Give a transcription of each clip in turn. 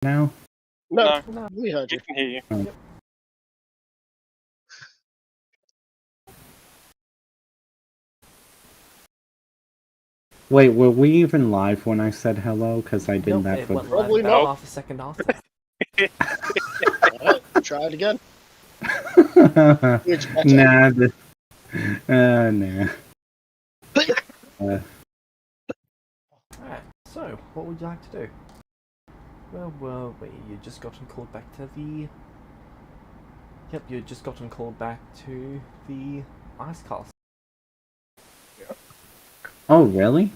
now? No, No, we heard you. you can hear you. Oh. Yep. Wait, were we even live when I said hello? Because I did Nope, that it for... went live Probably about not. half a second after. Alright, try it again. It's better. Nah, nah. Alright, so, what would you like to do? Where were we? You just gotten called back to the... Yep, you just gotten called back to the ice castle. Oh, really?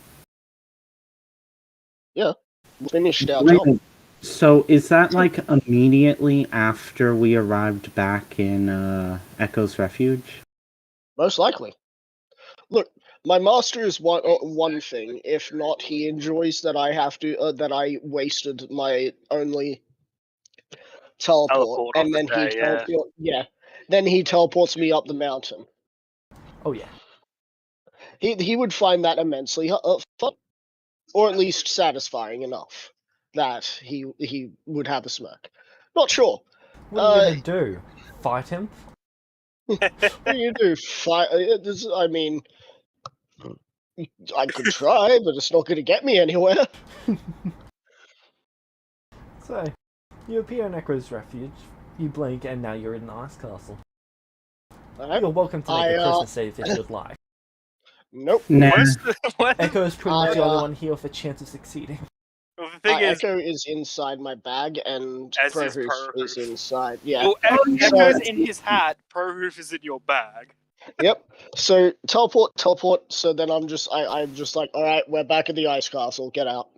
Finished our Wait, job. so is that like immediately after we arrived back in Echo's Refuge? Most likely. Look, my master is one thing. If not, he enjoys that I have to that I wasted my only teleport, and then he then he teleports me up the mountain. Oh yeah. He would find that immensely fun, or at least satisfying enough that he would have a smirk. Not sure. What are you gonna do? Fight him? What do you do? Fight? I mean, I could try, but it's not going to get me anywhere. So, you appear in Echo's Refuge, you blink, and now you're in the ice castle. Right. You're welcome to make a Christmas save if you'd like. Nope. Nah. Echo's pretty much the only one here with a chance of succeeding. Well, the thing is, Echo is inside my bag, and As is Prohoof is Prohoof. inside. Yeah. well, yeah. Echo's in his hat. Prohoof is in your bag. Yep. So teleport. So then I'm just like, all right, we're back at the ice castle. Get out.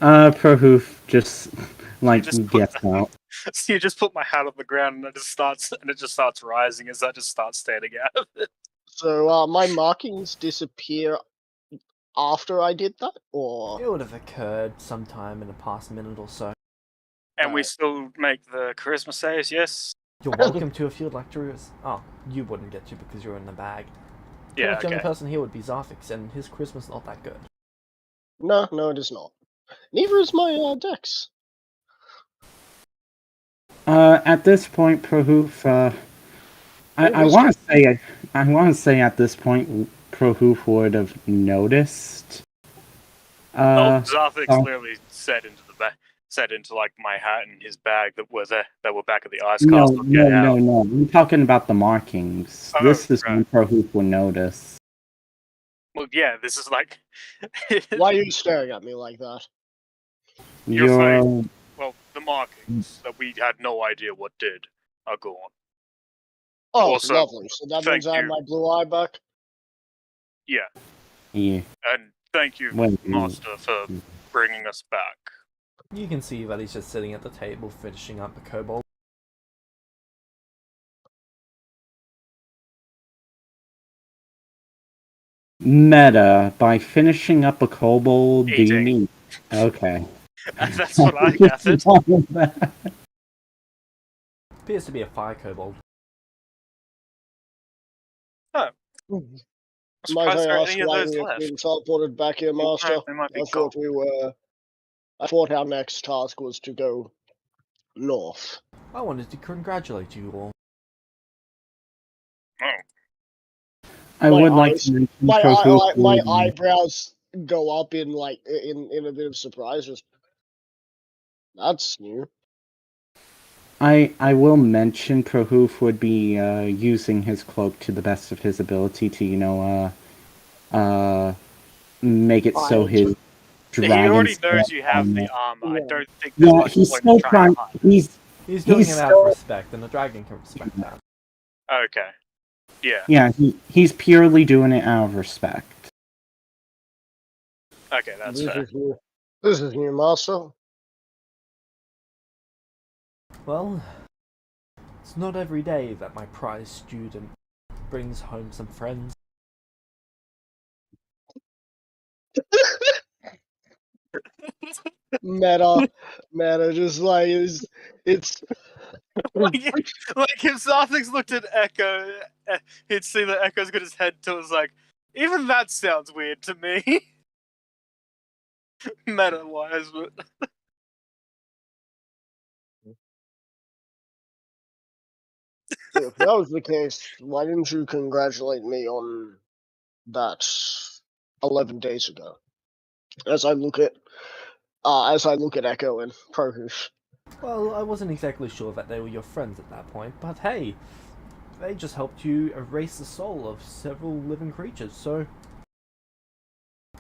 Prohoof just like just gets out. So you just put my hat on the ground, and it just starts rising as I just start standing out of it. So my markings disappear after I did that, or It would have occurred sometime in the past minute or so. And we still make the charisma saves, yes? You're welcome to if you'd like to. Oh, you wouldn't get to because you're in the bag. Yeah, The only okay. person here would be Zarfix, and his charisma's not that good. no, it is not. Neither is my dex. At this point, Prohoof, I want to say at this point, Prohoof would have noticed. Zarfix literally set into like my hat and his bag that were back at the ice castle. No. I'm talking about the markings. Oh, this is right. when Prohoof will notice. Well, yeah, this is like. Why are you staring at me like that? You're well, the markings that we had no idea what did are gone. Oh, Also, lovely. So that means I have my blue eye back? Yeah. Yeah. And thank you, Master, for bringing us back. You can see that he's just sitting at the table finishing up a kobold. Meta, by finishing up a kobold, do you mean... Okay. That's what I gathered. Appears to be a fire kobold. Oh. Might I ask why we have been teleported back here, Master? I thought our next task was to go north. I wanted to congratulate you all. Oh. I would like to mention my eyebrows go up in like in a bit of surprise. Just, that's new. I will mention Prohoof would be using his cloak to the best of his ability to, make it so his dragon. He already knows you have the armor. Yeah. I don't think there's much he's point still in trying. He's doing it out of respect, and the dragon can respect that. Okay. Yeah. Yeah, he's purely doing it out of respect. Okay, that's fair. This is new, Master. Well, it's not every day that my prize student brings home some friends. Meta, just like it's like if Zarfix looked at Echo, he'd see that Echo's got his head to. Was like, even that sounds weird to me. Meta-wise, but If that was the case, why didn't you congratulate me on that 11 days ago? As I look at Echo and Prohoof. Well, I wasn't exactly sure that they were your friends at that point, but hey, they just helped you erase the soul of several living creatures, so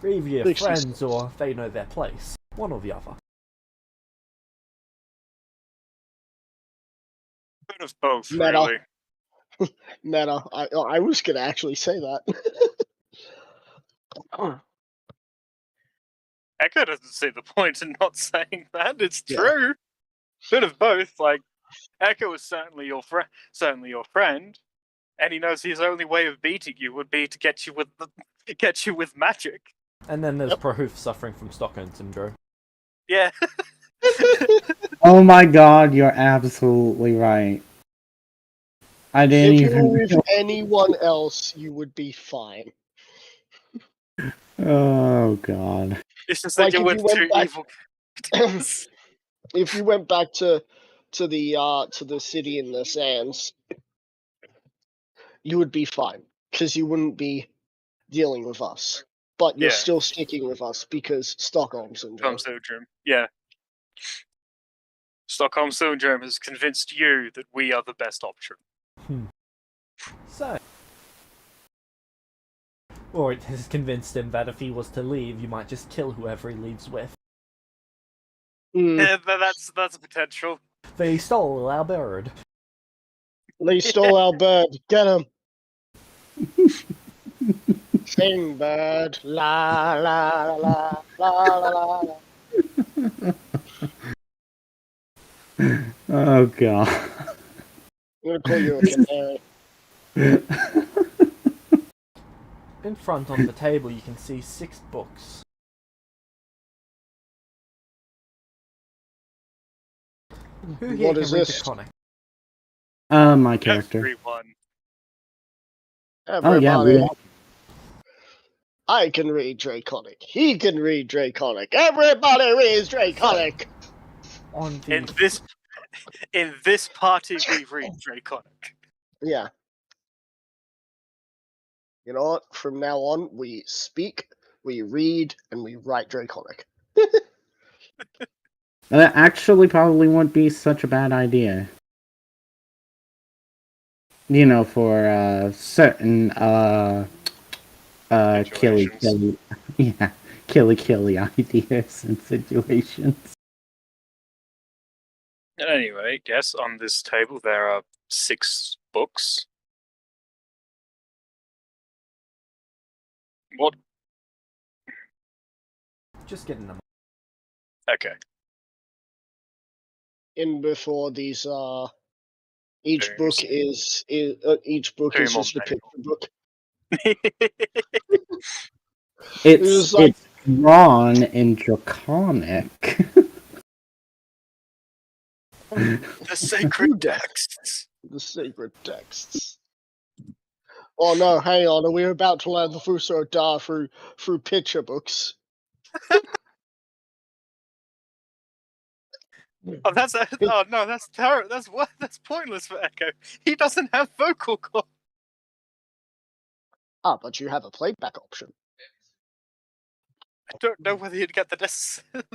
they're either your Makes friends sense. or they know their place. One or the other. Bit of both, Meta. really. Meta. I was gonna actually say that. Echo doesn't see the point in not saying that. It's Yeah. true. Bit of both. Like, Echo is certainly your friend, and he knows his only way of beating you would be to get you with magic. And then there's Yep. Prohoof suffering from Stockholm Syndrome. Yeah. Oh my god, you're absolutely right. I didn't If you even were with realize. anyone else, you would be fine. Oh god. It's just that Like you're if with you went two back, evil. if you went back to the city in the sands, you would be fine because you wouldn't be dealing with us. But you're Yeah. still sticking with us because Stockholm syndrome. Stockholm Syndrome. Yeah. Stockholm Syndrome has convinced you that we are the best option. So, or it has convinced him that if he was to leave, you might just kill whoever he leaves with. Yeah, that's a potential. They stole our bird. They stole our bird. Get him. Sing bird. La la la la la la la. Oh god. I'm gonna call you a canary. In front on the table, you can see 6 books. Who here What can is read this? Draconic? My character. Everyone. Oh yeah, Everybody. we I can read Draconic. He can read Draconic. Everybody reads Draconic. On the In this party, we read Draconic. Yeah. You know what? From now on, we speak, we read, and we write Draconic. that actually probably wouldn't be such a bad idea. You know, for certain killy Situations. yeah, killy ideas and situations. Anyway, yes, on this table there are 6 books. What? just getting them. Okay. In before these, each Booms. book is each book is Boom on just a picture book. It's like- it's drawn in Draconic. The sacred texts. The sacred texts. Oh no! Hang on, are we about to learn the Fuso Da through picture books? Oh, no, that's terrible. That's pointless for Echo. He doesn't have vocal cords. Ah, but you have a playback option. I don't know whether you'd get the the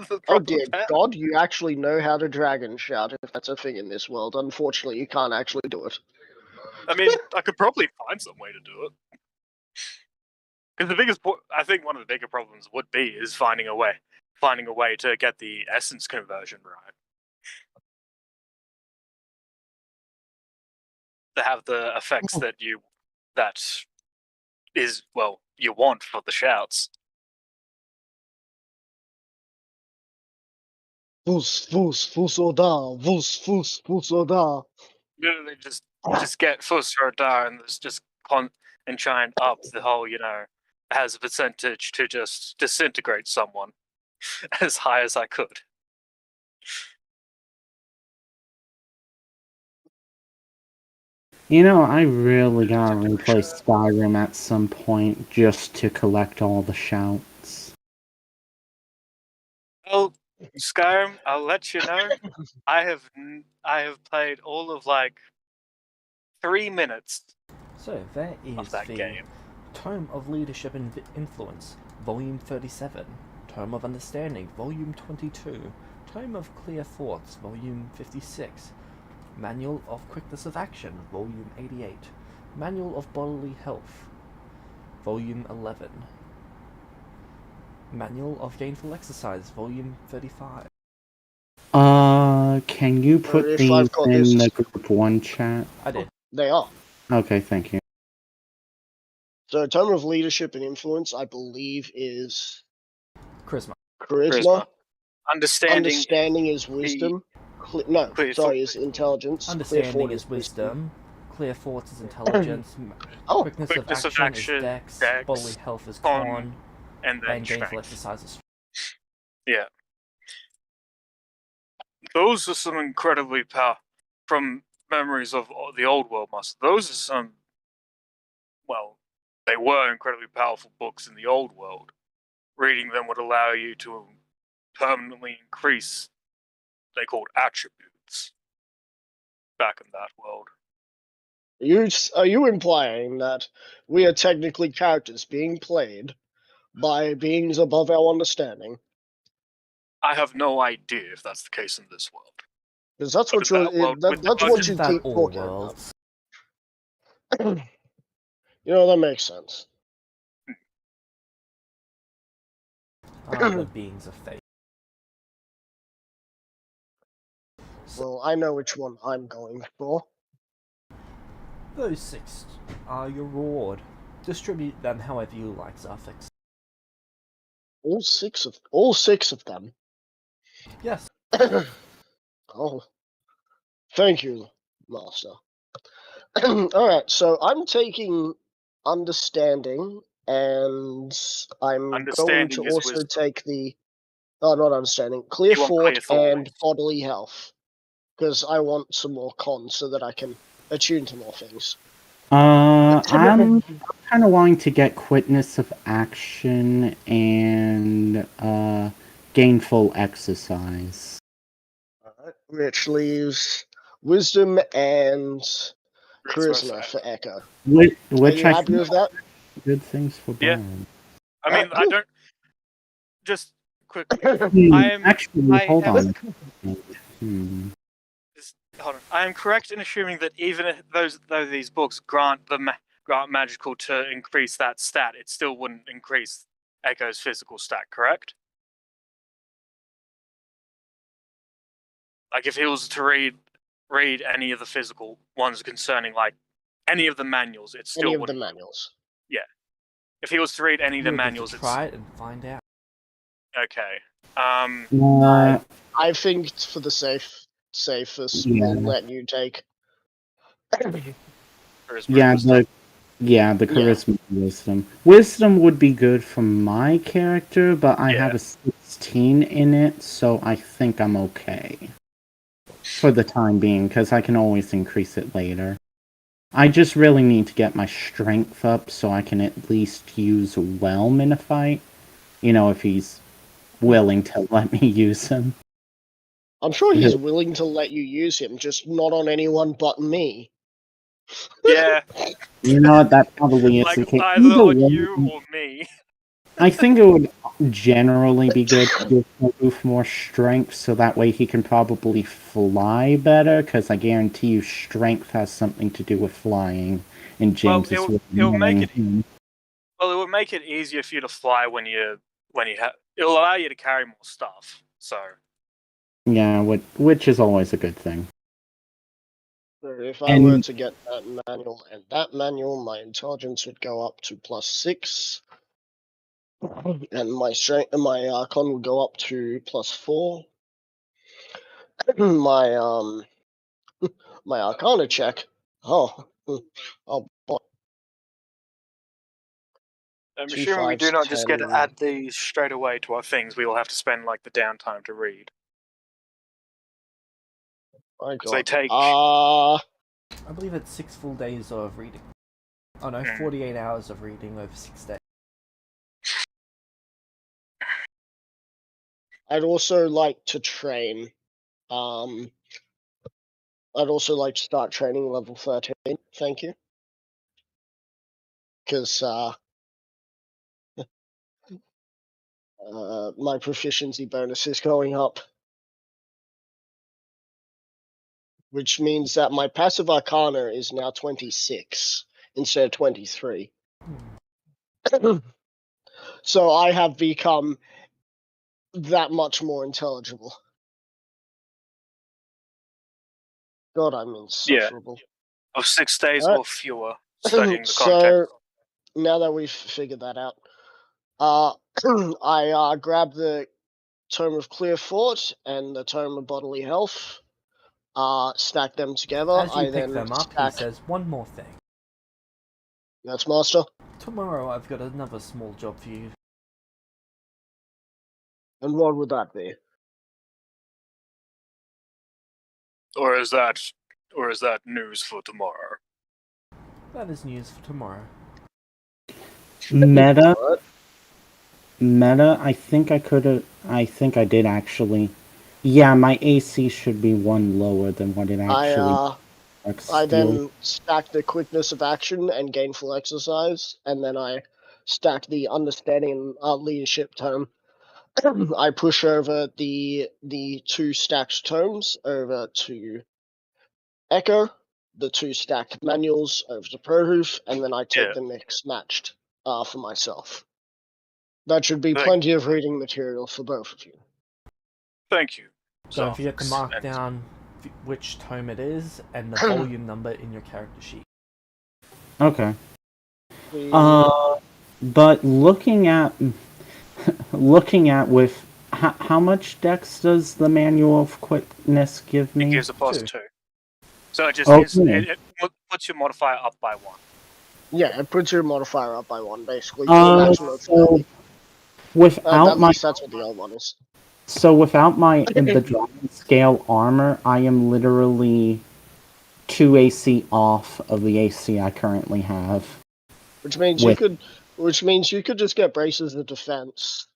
Oh proper dear pair. God, you actually know how to dragon shout if that's a thing in this world. Unfortunately, you can't actually do it. I mean, I could probably find some way to do it. Because I think one of the bigger problems would be is finding a way to get the essence conversion right. To have the effects that you want for the shouts. Fuso da. Literally just get Fusrodar and just and try and up the whole, has a percentage to just disintegrate someone as high as I could. You know, I really gotta replay Skyrim at some point just to collect all the shouts. Well, Skyrim, I'll let you know. I have played all of 3 minutes So there of is that the game. Tome of Leadership and Influence, Volume 37, Tome of Understanding, Volume 22, Tome of Clear Thoughts, Volume 56, Manual of Quickness of Action, Volume 88, Manual of Bodily Health, Volume 11, Manual of Gainful Exercise, Volume 35. Can you put if these I've got in this, the group 1 chat? I did. they are. Okay, thank you. So, Tome of Leadership and Influence, I believe, is Charisma. Charisma. Understanding Understanding is Wisdom. Clear Is Intelligence. Clear Understanding Thought is Wisdom. Clear Thoughts is Intelligence. Oh, Quickness Quickness of Action is Dex. Bodily Health is Con. and then And Gainful strength. Exercise is Yeah. Those are some incredibly from memories of the old world master. Those are some, well, they were incredibly powerful books in the old world. Reading them would allow you to permanently increase, they called attributes, back in that world. are you implying that we are technically characters being played by beings above our understanding? I have no idea if that's the case in this world. Because that's But what in you're. that world, with That's the what budget- you that keep all talking worlds. about. You know, that makes sense. The beings of fate. Well, I know which one I'm going for. Those 6 are your reward. Distribute them however you like, Zarfix. All six of them. Yes. Oh, thank you, Master. Alright, so I'm taking Understanding, and I'm going Understanding to is also wisdom. take the. Oh, not Understanding. Clear You want Thought Clear Thought. and Bodily Health. Because I want some more cons so that I can attune to more things. I'm kind of wanting to get quickness of action and gainful exercise. Alright, which leaves Wisdom and Charisma Charisma for Echo. Which Are you I happy think with that? are good things for Yeah. Bard. I mean, I don't. Just quickly, Actually, hold have- on. hold on. I am correct in assuming that even if though these books grant magical to increase that stat, it still wouldn't increase Echo's physical stat, correct? Like if he was to read any of the physical ones concerning like any of the manuals, it still Any of the wouldn't. manuals. Yeah. If he was to read any of the You're able manuals, to it's try it and find out. okay. I think for the safest, Yeah. we'll let you take. Charisma Yeah, and wisdom. the charisma and wisdom. Wisdom would be good for my character, but I have a 16 in it, so I think I'm okay. For the time being, because I can always increase it later. I just really need to get my strength up so I can at least use Whelm in a fight. You know, if he's willing to let me use him. I'm sure he's willing to let you use him, just not on anyone but me. Yeah. You know what, that probably is Like the case. either on you or me. I think it would generally be good to give Maroof more strength, so that way he can probably fly better, because I guarantee you strength has something to do with flying, and James is it'll make it. him. Well, it would make it easier for you to fly when you have. It'll allow you to carry more stuff. So. Yeah, which is always a good thing. So if I were to get that manual, my intelligence would go up to +6, and my strength and my Archon would go up to +4. my my Arcana check. Oh boy. I'm 2 assuming we do 5s, not just get to 10. add these straight away to our things. We will have to spend like the downtime to read. My Because they God. take. I believe it's 6 full days of reading. Oh no, 48 hours of reading over 6 days. I'd also like to train I'd also like to start training level 13. Thank you. Because my proficiency bonus is going up. Which means that my passive arcana is now 26 instead of 23. So I have become that much more intelligible. God, I'm insufferable. Of 6 days Alright. or fewer studying the So content. now that we've figured that out, I grab the Tome of Clear Fort and the Tome of Bodily Health, stack them together. As you I pick then them up, he says, one more thing. Yes, Master. Tomorrow I've got another small job for you. And what would that be? Or is that news for tomorrow? That is news for tomorrow. Meta, What? I think I did actually. Yeah, my AC should be one lower than what it actually. I then stack the quickness of action and gainful exercise, and then I stack the understanding and leadership tome. I push over the 2 stacked tomes over to Echo, the 2 stacked manuals over to Prohoof, and then I take the mix matched for myself. That should be plenty of reading material for both of you. Thank you. Don't forget to mark and down which tome it is and the volume number in your character sheet. Okay. But looking at with how much dex does the manual of quickness give me? It gives a plus 2. So it just Okay. it puts your modifier up by 1. Yeah, it puts your modifier up by 1, basically. To a maximum of 30. Without at my least that's what the old one is. So without the dragon scale armor, I am literally 2 AC off of the AC I currently have. Which means you could just get braces of defense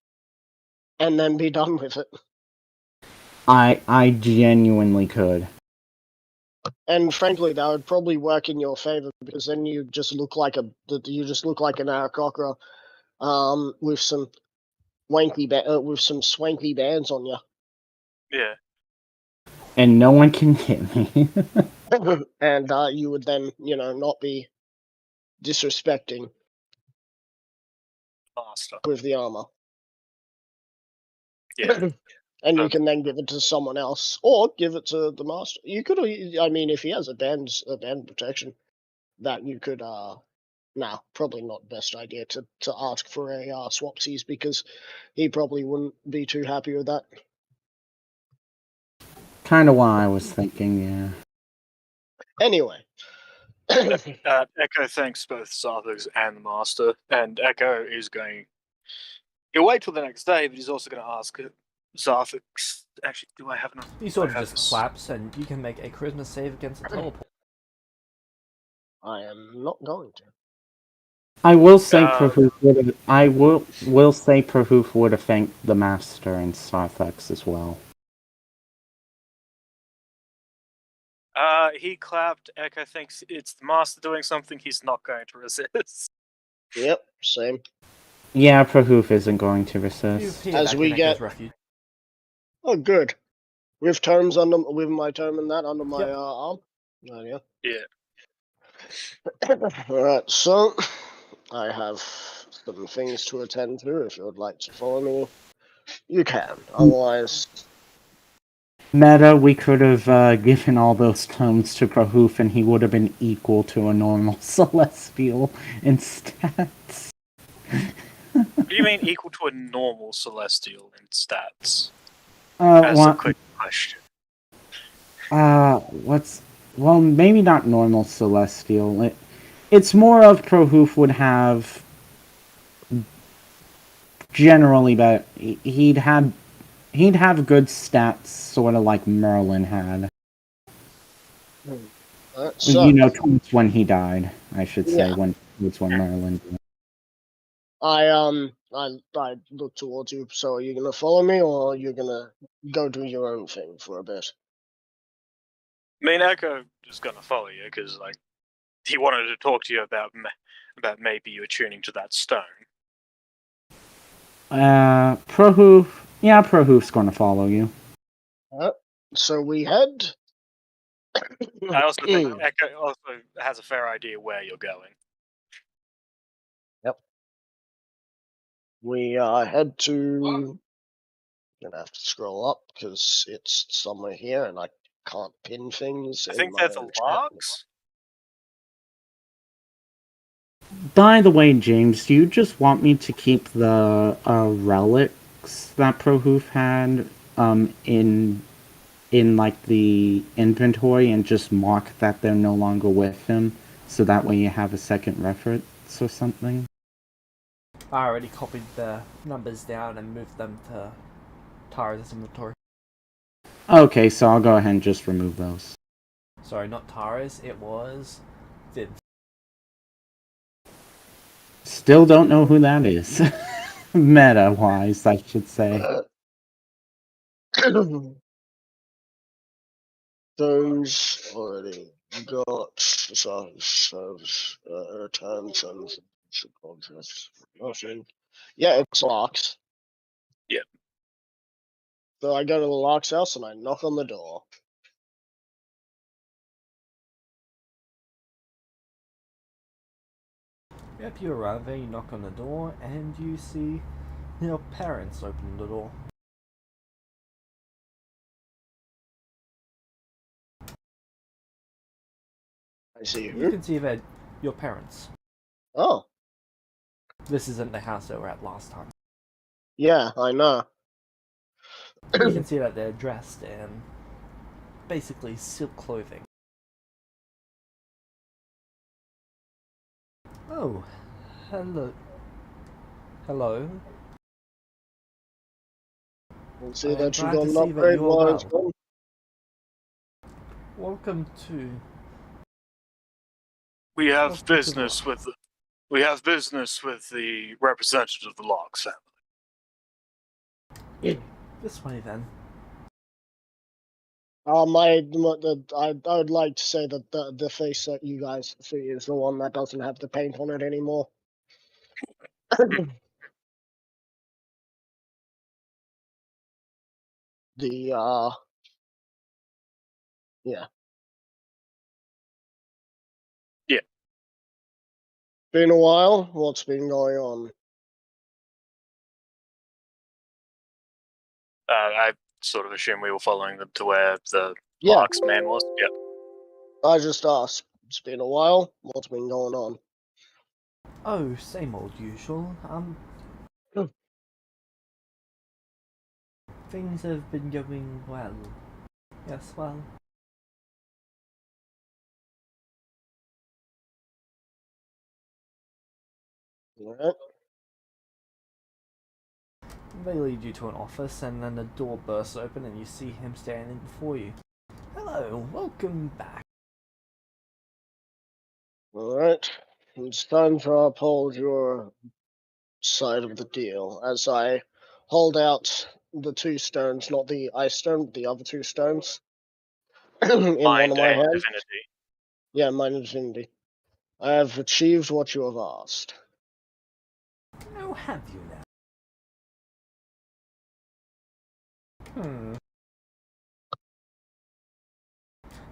and then be done with it. I genuinely could. And frankly, that would probably work in your favor because then you just look like an Aarakocra, with some swanky bands on you. Yeah. And no one can hit me. And you would then, not be disrespecting Master. with the armor. Yeah. And you can then give it to someone else, or give it to the master. You could, I mean, if he has a band protection, that you could, probably not best idea to ask for a swapsies because he probably wouldn't be too happy with that. Kind of what I was thinking, yeah. Anyway. Echo thanks both Zarthus and the Master, and Echo is going. He'll wait till the next day, but he's also going to ask Zarthus. Actually, do I have enough? He sort of just claps, and you can make a charisma save against a teleport. I am not going to. I will say Prahoof would have thanked the Master and Sarthax as well. He clapped. Echo thinks it's the Master doing something he's not going to resist. Yep, same. Yeah, Prahoof isn't going to resist. As we get... Oh, good. With terms with my term and that under my arm? Oh, yeah. Yeah. Alright, so I have some things to attend to. If you would like to follow me, you can. Otherwise... Meta, we could have given all those tomes to Prahoof and he would have been equal to a normal Celestial in stats. What do you mean equal to a normal Celestial in stats? That's a quick question. Well, maybe not normal Celestial. It's more of Prahoof would have generally, but he'd have good stats, sort of like Merlin had. Towards when he died, I should say, when Merlin died. I look towards you, so are you gonna follow me, or are you gonna go do your own thing for a bit? mean, Echo is gonna follow you because, like, he wanted to talk to you about maybe you attuning to that stone. Prohoof. Yeah, Prohoof's going to follow you. So we head. I also think Echo also has a fair idea where you're going. Yep. We head to. Gonna have to scroll up because it's somewhere here, and I can't pin things. I in think my they're the own chat. locks. By the way, James, do you just want me to keep the relics that Prohoof had in like the inventory and just mark that they're no longer with him, so that way you have a second reference or something? I already copied the numbers down and moved them to Tara's inventory. Okay, so I'll go ahead and just remove those. Sorry, not Tara's, it was Vid's. Still don't know who that is. Meta-wise, I should say. Those already got terms and contracts. Nothing. Yeah, it's locks. Yep. So I go to the lock's house and I knock on the door. Yep, you arrive there, you knock on the door, and you see your parents open the door. I see You who. can see that your parents. Oh, This isn't the house they were at last time. yeah, I know. You can see that they're dressed in basically silk clothing. Oh, hello. Hello. We'll see I am that you glad got to an see that upgrade you are while it's well. gone. Welcome to. We have Welcome to business the- with the representative of the Locks family. This way then. I would like to say that the face that you guys see is the one that doesn't have the paint on it anymore. The yeah. Yeah. Been a while. What's been going on? I sort of assume we were following them to where the Yeah. Locks man was. Yeah. I just asked. It's been a while. What's been going on? Oh, same old usual. Hmm. Things have been going well. Yes, well. Alright. They lead you to an office, and then the door bursts open, and you see him standing before you. Hello, welcome back. Alright. It's time to uphold your side of the deal as I hold out the two stones, not the ice stone, but the other two stones. In one of my and hands. divinity. Yeah, mine is Indy. I have achieved what you have asked. Oh, have you now?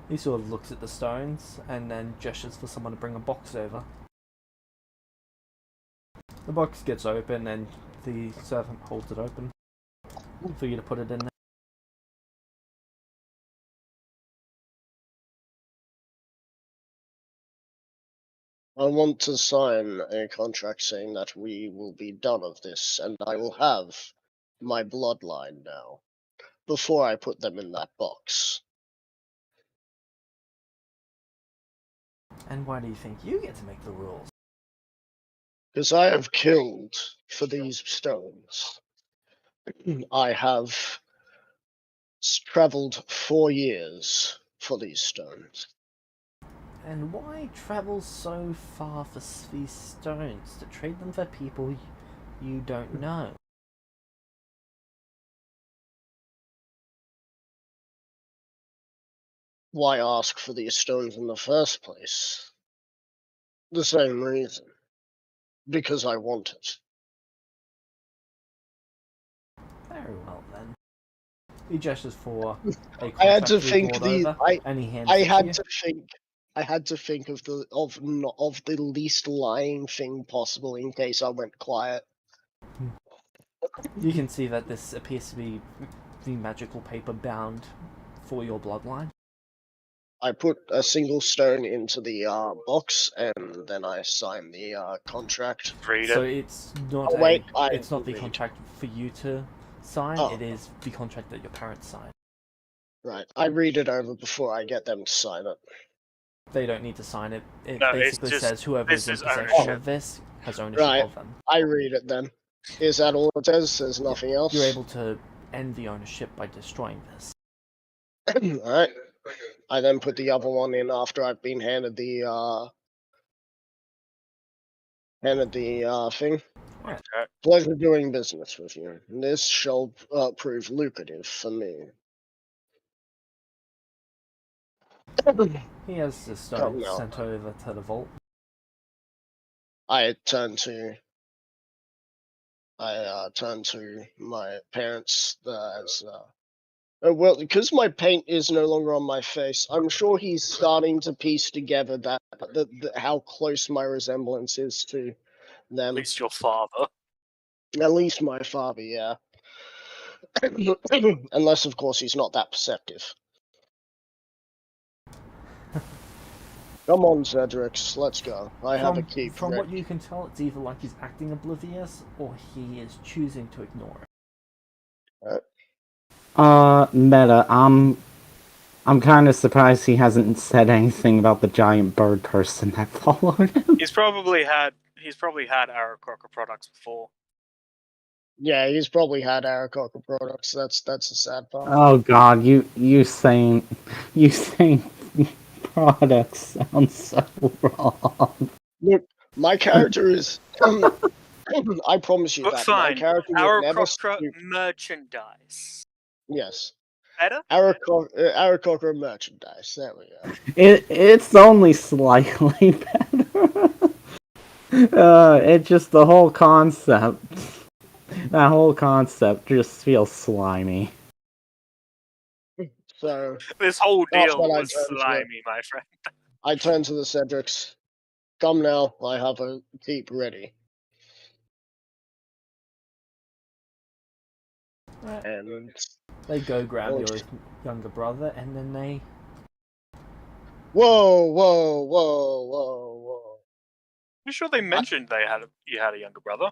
He sort of looks at the stones and then gestures for someone to bring a box over. The box gets open and the servant holds it open for you to put it in there. I want to sign a contract saying that we will be done of this, and I will have my bloodline now, before I put them in that box. And why do you think you get to make the rules? Because I have killed for these stones. I have traveled 4 years for these stones. And why travel so far for these stones? To trade them for people you don't know? why ask for these stones in the first place? The same reason. Because I want it. Very well then. He gestures for a I had contract to to be think brought over, and he hands I it to had you. to think. I had to think of the least lying thing possible in case I went quiet. You can see that this appears to be the magical paper bound for your bloodline. I put a single stone into the box, and then I sign the contract. Read So it. it's not Oh, wait, I it's not the read. contract for you to sign, Oh. it is the contract that your parents signed. Right, I read it over before I get them to sign it. They don't need to sign it. It No, it's basically just- says whoever is in this is possession ownership. of this has ownership Right. of them. I read it then. Is that all it says? There's nothing else? You're able to end the ownership by destroying this. Alright. I then put the other one in after I've been handed the thing. Right. Okay. Pleasure doing business with you. This shall prove lucrative for me. He has the stone Come now. sent over to the vault. I turn to my parents well, because my paint is no longer on my face. I'm sure he's starting to piece together that how close my resemblance is to At them. least your father. At least my father, yeah. Unless, of course, he's not that perceptive. Come on, Cedric, let's go. I have a keep. From what ready. you can tell, it's either like he's acting oblivious or he is choosing to ignore it. Meta, I'm kind of surprised he hasn't said anything about the giant bird person that followed him. He's probably had Aarakocra products before. Yeah, he's probably had Aarakocra products. That's the sad part. Oh god, you saying products sounds so wrong. Look, my character is. I promise you But that fine, my character would never. Aarakocra merchandise. Yes, Better? Aarakocra merchandise. There we go. It's only slightly better. It just the whole concept. That whole concept just feels slimy. So This whole That's deal what I was turned to it. slimy, my friend. I turn to the Cedrics. Come now, I have a keep ready. Right. And They go grab Oh, your younger brother, and then they. whoa. I'm sure they mentioned you had a younger brother.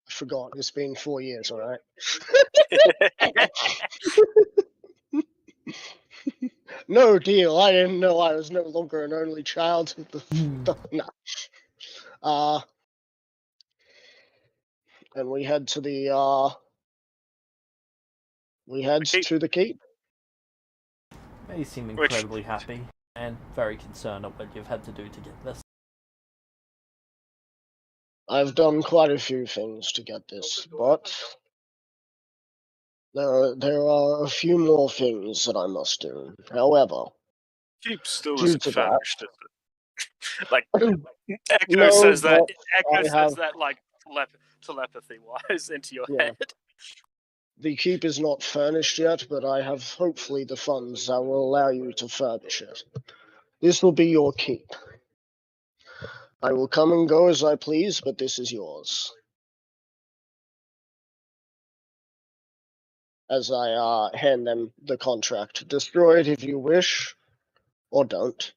I forgot. It's been 4 years, alright? No deal. I didn't know I was no longer an only child. No. And we head to the to the keep. They seem Which- incredibly happy and very concerned at what you've had to do to get this. I've done quite a few things to get this, but there are a few more things that I must do. However, Keep still Due isn't to that- furnished, is it? Like Echo No, says that. but Echo I says have- that like telepathy wise into your Yeah. head. the keep is not furnished yet, but I have hopefully the funds that will allow you to furnish it. This will be your keep. I will come and go as I please, but this is yours. As I hand them the contract. Destroy it if you wish, or don't.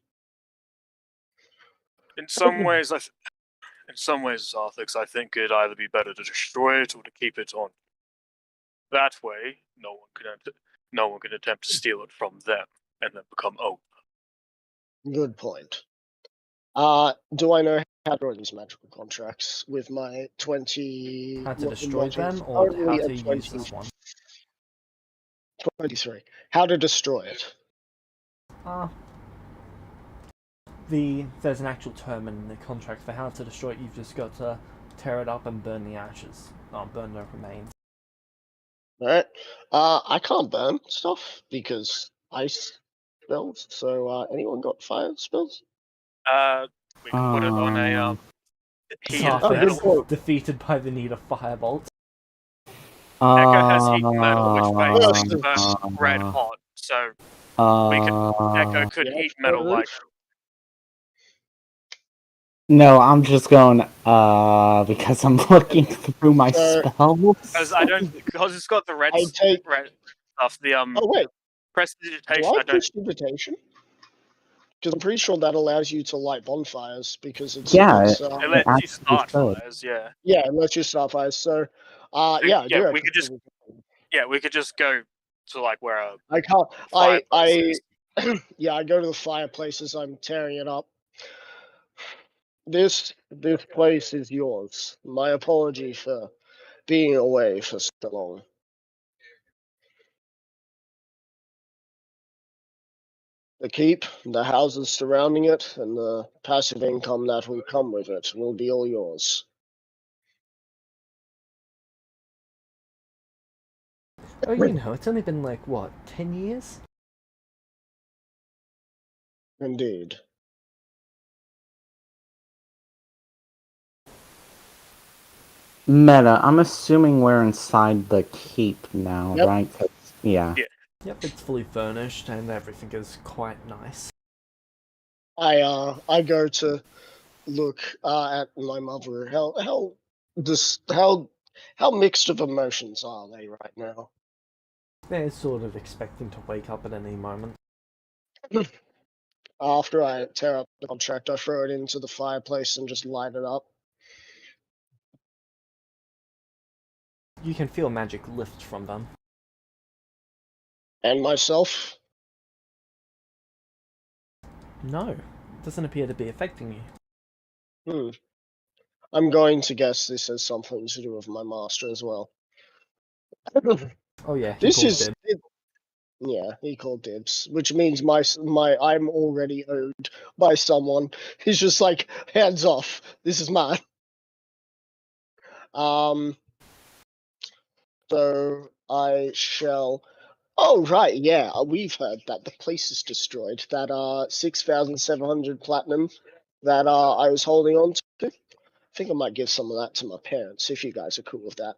In some ways, Arthix, I think it'd either be better to destroy it or to keep it on. That way, no one can attempt to steal it from them and then become owner. Good point. Do I know how to draw these magical contracts with my 20? How to what- destroy what is them, or currently how a to use 20 this one? 23. How to destroy it. There's an actual term in the contract for how to destroy it. You've just got to tear it up and burn the ashes. Burn the remains. Alright. I can't burn stuff because ice. spells. So, anyone got fire spells? We can put it on a heated Oh, good metal. point. Defeated by the need of firebolt. Echo has heated metal, which makes things Uh, burn red hot. So Echo could Yeah, heat metal fair like. No, I'm just going, because I'm looking through my So- spells. Because it's got the red I take. red stuff. The Oh wait, do prestidigitation. I I don't. prestidigitation? Because I'm pretty sure that allows you to light bonfires because it's Yeah, it's, It it lets you actually start should. fires. Yeah. yeah, it lets you start fires. So, yeah, I do. yeah, have we could just- prestidigitation. Yeah, we could just go to like where a I can't. fireplace is. Yeah, I go to the fireplaces. I'm tearing it up. This place is yours. My apology for being away for so long. The keep, the houses surrounding it, and the passive income that will come with it will be all yours. Oh, you know, it's only been like, what, 10 years? Indeed. Meta, I'm assuming we're inside the keep now, Yep. right? 'Cause- yeah. Yeah. Yep, it's fully furnished and everything is quite nice. I go to look at my mother. How mixed of emotions are they right now? They're sort of expecting to wake up at any moment. After I tear up the contract, I throw it into the fireplace and just light it up. You can feel magic lift from them. And myself, No, it doesn't appear to be affecting you. I'm going to guess this has something to do with my master as well. Oh yeah, he This called is dibs. yeah, he called dibs, which means my I'm already owed by someone. He's just like, hands off. This is mine. So I shall. Oh right, yeah, we've heard that the place is destroyed. That 6,700 platinum that I was holding on to. I think I might give some of that to my parents if you guys are cool with that.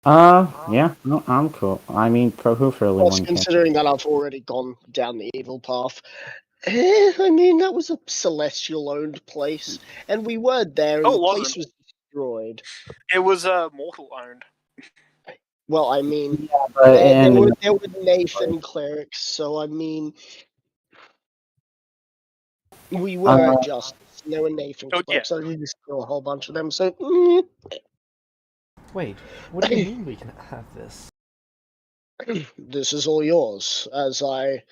Yeah, no, I'm cool. I mean, Prohoof really Plus, wouldn't care. considering that I've already gone down the evil path. I mean, that was a celestial owned place, and we were there, and Oh, the it place wasn't. was destroyed. It was mortal owned. Well, I mean, But there were in, Nathan clerics, so I mean, we were at Justice. And there were Nathan Oh, yeah. clerics. I did just kill a whole bunch of them. So, Wait, what do you mean we can have this? this is all yours. As I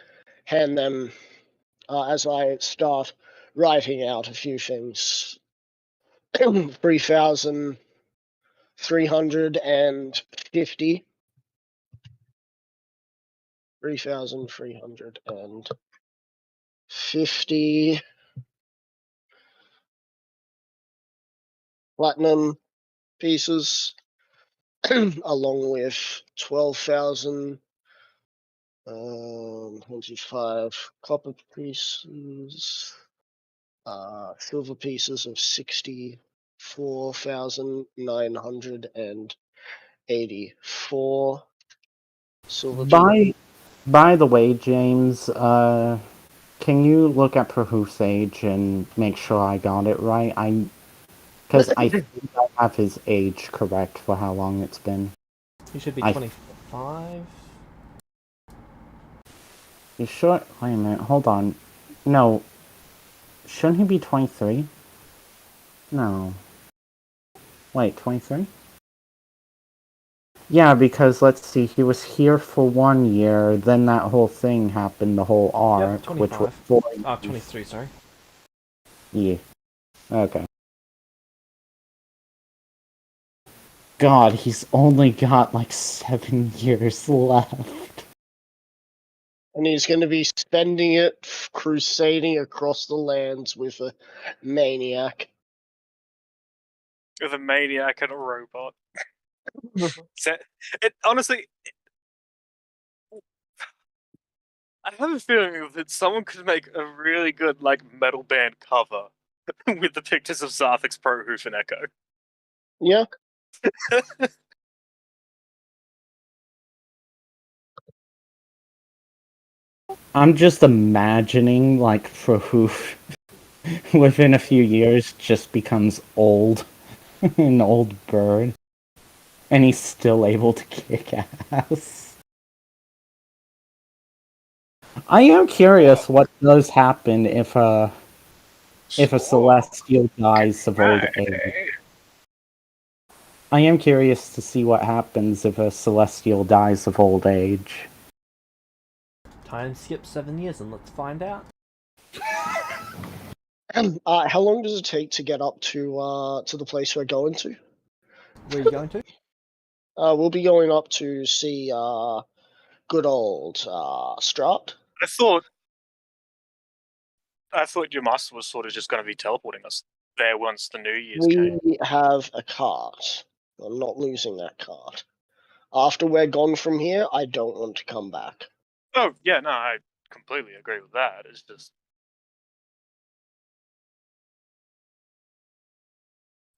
hand them, as I start writing out a few things. 3,350. 3,350 platinum pieces, along with 12,025 copper pieces, silver pieces of 64,984 silver. by the way, James, can you look at Prohoof's age and make sure I got it right? Because I think I have his age correct for how long it's been. He should be I- 25? You sure? Wait a minute, hold on. No. Shouldn't he be 23? No. Wait, 23? Yeah, because let's see, he was here for 1 year, then that whole thing happened, the whole arc, Yep, which was 25. 4 23, sorry. Yeah. Okay. God, he's only got like 7 years left. And he's going to be spending it crusading across the lands with a maniac. With a maniac and a robot. Honestly, I have a feeling that someone could make a really good like metal band cover with the pictures of Zarthix, Prohoof, and Echo. Yeah. I'm just imagining like Frahoof within a few years just becomes old, an old bird, and he's still able to kick ass. I am curious what does happen if a celestial dies of old age. I am curious to see what happens if a celestial dies of old age. Time skip 7 years and let's find out. How long does it take to get up to the place we're going to? Where are you going to? We'll be going up to see good old Strahd. I thought your master was sort of just going to be teleporting us there once the New Year's came. We have a cart. I'm not losing that cart. After we're gone from here, I don't want to come back. Oh yeah, no, I completely agree with that. It's just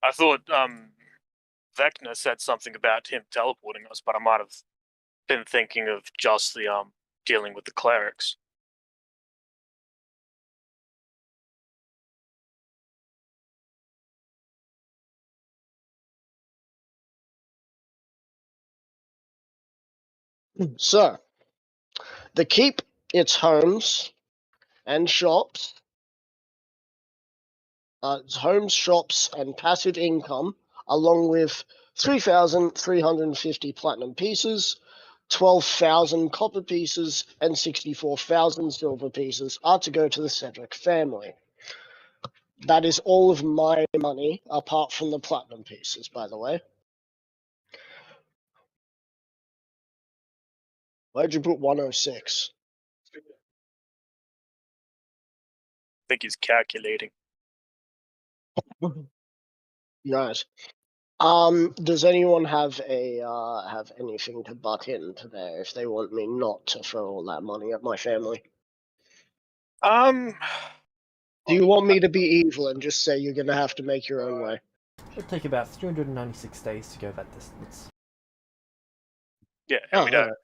I thought Vecna said something about him teleporting us, but I might have been thinking of just the dealing with the clerics. So, the keep, its homes and shops, its homes, shops, and passive income, along with 3,350 platinum pieces, 12,000 copper pieces, and 64,000 silver pieces are to go to the Cedric family. That is all of my money, apart from the platinum pieces, by the way. Where'd you put 106? I think he's calculating. Nice. Does anyone have anything to butt into there if they want me not to throw all that money at my family? Do you want me to be evil and just say you're gonna have to make your own way? It'll take about 396 days to go that distance. Yeah, and we don't. Right.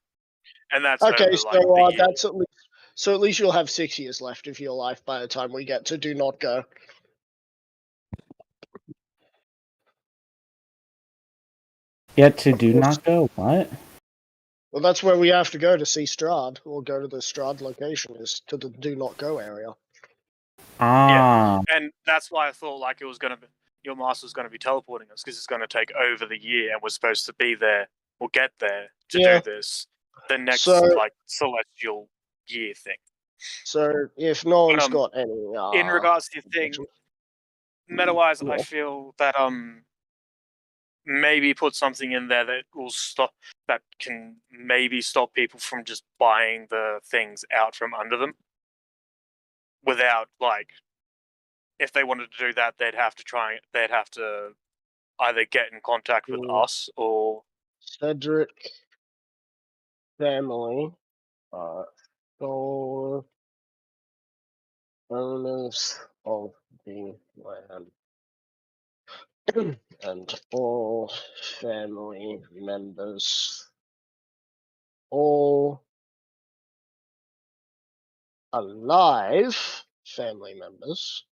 And that's Okay, over, so like, the year. that's at least you'll have 6 years left of your life by the time we get to do not go. Yet to do not go, what? Well, that's where we have to go to see Strahd, or go to the Strahd location, is to the do not go area. Ah. And that's why I thought like it was gonna be your master was gonna be teleporting us, because it's gonna take over the year, and we're supposed to be there or get there to do this the next like celestial year thing. So if no one's But, got any in regards to your thing, meta-wise, I feel that maybe put something in there that will that can maybe stop people from just buying the things out from under them without, like, if they wanted to do that, they'd have to either get in contact with us or Cedric family sole owners of the land and all family members, all alive family members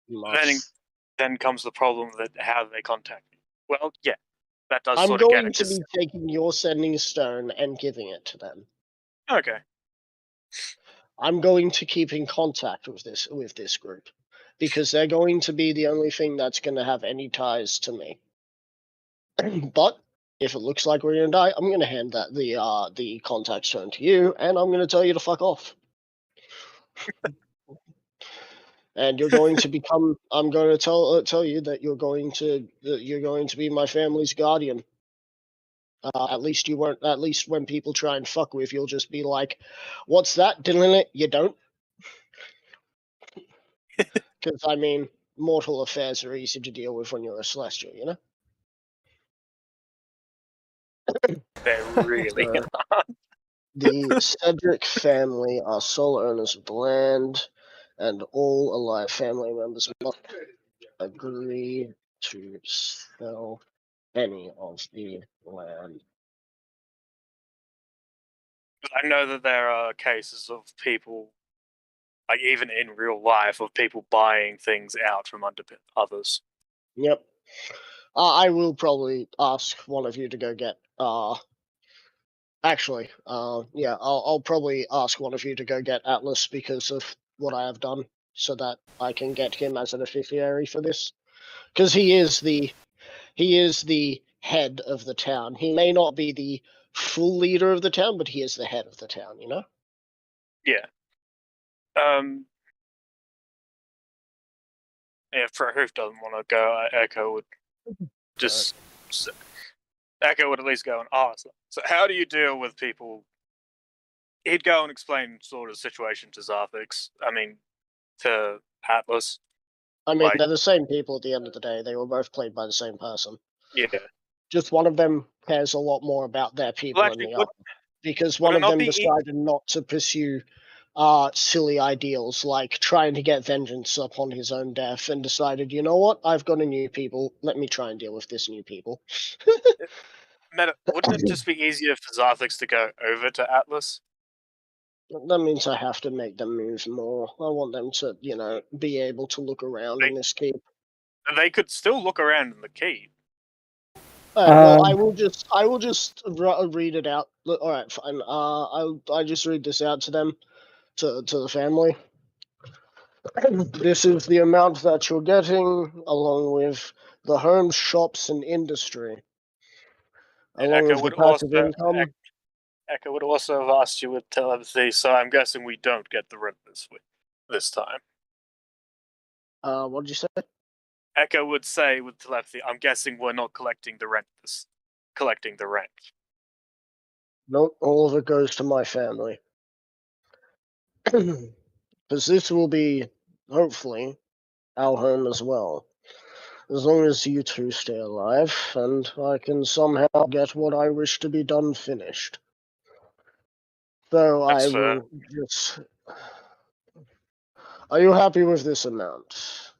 must. then comes the problem that how do they contact me? Well, yeah, that does I'm sort of get going into to be taking your sending stone and giving it to them. Okay. I'm going to keep in contact with this group, because they're going to be the only thing that's going to have any ties to me. But if it looks like we're going to die, I'm going to hand the contact stone to you, and I'm going to tell you to fuck off. And you're going to become. I'm going to tell you that you're going to be my family's guardian. At least you won't. At least when people try and fuck with, you'll just be like, "What's that?" You don't. Because I mean, mortal affairs are easy to deal with when you're a celestial, you know. They're really The Cedric family are sole owners of the land, and all alive family members must agree to sell any of the land. I know that there are cases of people, like even in real life, of people buying things out from under others. Yep. I will probably ask one of you to go get. Actually, yeah, I'll probably ask one of you to go get Atlas because of what I have done, so that I can get him as an officiary for this. Because he is the head of the town. He may not be the full leader of the town, but he is the head of the town. You know. Yeah. If Prahoof doesn't want to go, Echo would just. Echo would at least go and ask. So, how do you deal with people? He'd go and explain sort of the situation to Zarthix. I mean, to Atlas. I mean, they're the same people at the end of the day. They were both played by the same person. Yeah. Just one of them cares a lot more about their people than the other. Because one of them decided not to pursue silly ideals like trying to get vengeance upon his own death and decided, you know what, I've got a new people, let me try and deal with this new people. Wouldn't it just be easier for Zarthix to go over to Atlas? That means I have to make them move more. I want them to, you know, be able to look around in this keep. They could still look around in the keep. Well, I will just read it out. All right, fine. I just read this out to them, to the family. This is the amount that you're getting, along with the homes, shops, and industry, along with the passive income. Echo would also have asked you with telepathy, so I'm guessing we don't get the rent this time. What did you say? Echo would say with telepathy, I'm guessing we're not collecting the rent. Nope, all of it goes to my family. Because this will be, hopefully, our home as well. As long as you two stay alive, and I can somehow get what I wish to be done finished. So I will just... Are you happy with this amount?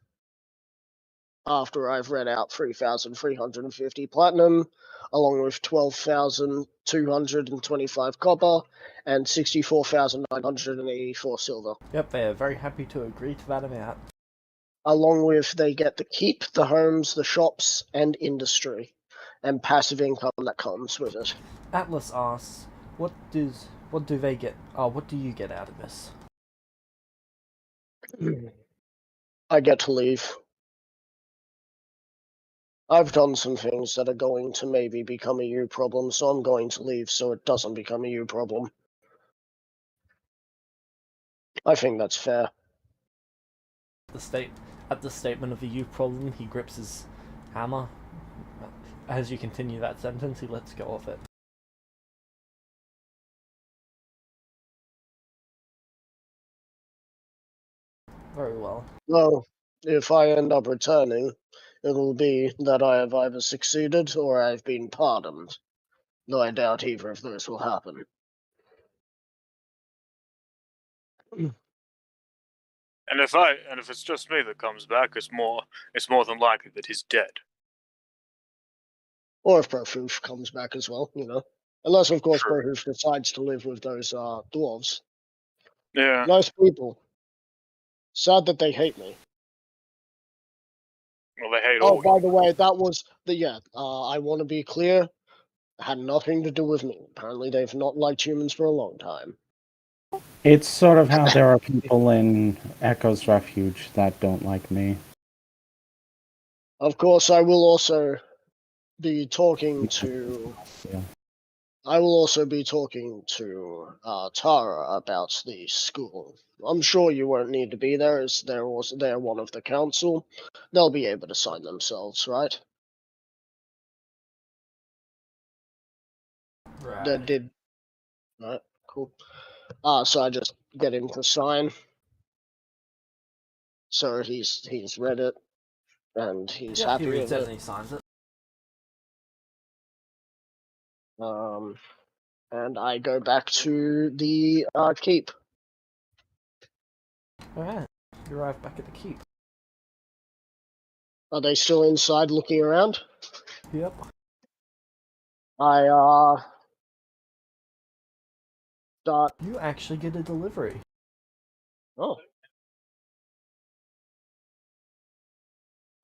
After I've read out 3,350 platinum, along with 12,225 copper, and 64,984 silver. Yep, they are very happy to agree to that amount. Along with they get the keep, the homes, the shops, and industry, and passive income that comes with it. Atlas asks, what do they get? What do you get out of this? I get to leave. I've done some things that are going to maybe become a you problem, so I'm going to leave so it doesn't become a you problem. I think that's fair. At the statement of the you problem, he grips his hammer. As you continue that sentence, he lets go of it. Very well. Well, if I end up returning, it'll be that I have either succeeded or I've been pardoned. Though I doubt either of those will happen. And if it's just me that comes back, it's more than likely that he's dead. Or if Profoof comes back as well, you know. Unless, of course, True. Profoof decides to live with those dwarves. Yeah. Nice people. Sad that they hate me. Well, they hate all. Oh, by the way, that was I want to be clear. It had nothing to do with me. Apparently, they've not liked humans for a long time. It's sort of how there are people in Echo's Refuge that don't like me. Of course, I will also be talking to... Yeah. I will also be talking to Tara about the school. I'm sure you won't need to be there, as they're one of the council. They'll be able to sign themselves, right? Right. Right, cool. So I just get him to sign. So he's read it, and he's happy he reads with it it. and he signs it. And I go back to the keep. Alright, you arrive back at the keep. Are they still inside looking around? Yep. I start. You actually get a delivery. Oh.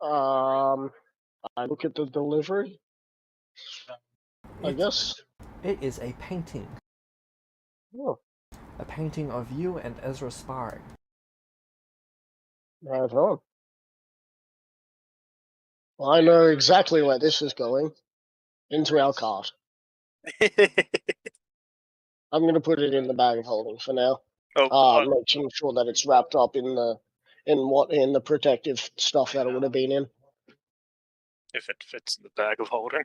I look at the delivery. I guess. It is a painting. Oh, A painting of you and Ezra sparring. right on. Well, I know exactly where this is going. Into our cart. I'm going to put it in the bag of holding for now. Making sure that it's wrapped up in the protective stuff that it would have been in. If it fits in the bag of holding.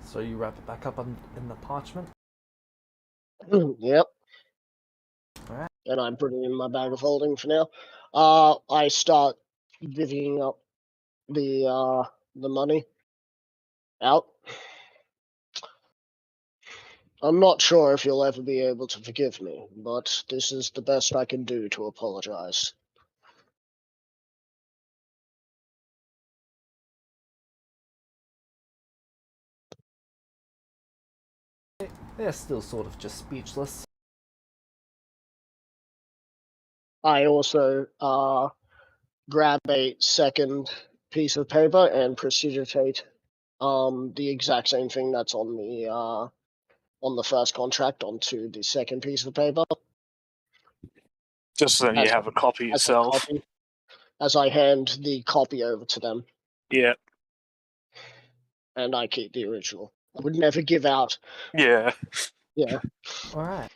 So you wrap it back up in the parchment? Yep. Alright. And I'm putting it in my bag of holding for now. I start divvying up the money out. I'm not sure if you'll ever be able to forgive me, but this is the best I can do to apologize. They're still sort of just speechless. I also grab a second piece of paper and prestidigitate the exact same thing that's on the first contract onto the second piece of paper. Just so you have a copy yourself. As I hand the copy over to them. Yeah. And I keep the original. I would never give out. Yeah. Yeah. Alright.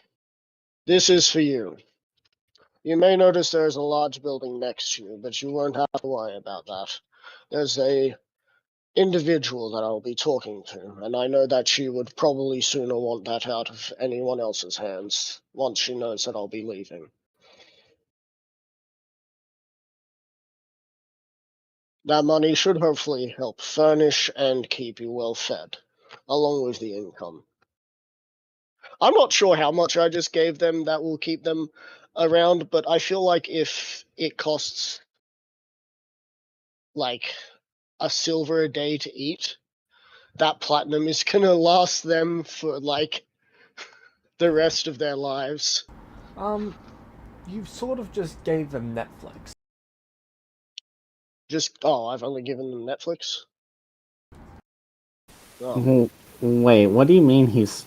This is for you. You may notice there is a large building next to you, but you won't have to worry about that. There's a individual that I'll be talking to, and I know that she would probably sooner want that out of anyone else's hands once she knows that I'll be leaving. That money should hopefully help furnish and keep you well fed, along with the income. I'm not sure how much I just gave them that will keep them around, but I feel like if it costs like a silver a day to eat, that platinum is gonna last them for like the rest of their lives. You sort of just gave them Netflix. I've only given them Netflix. Oh. Wait, what do you mean he's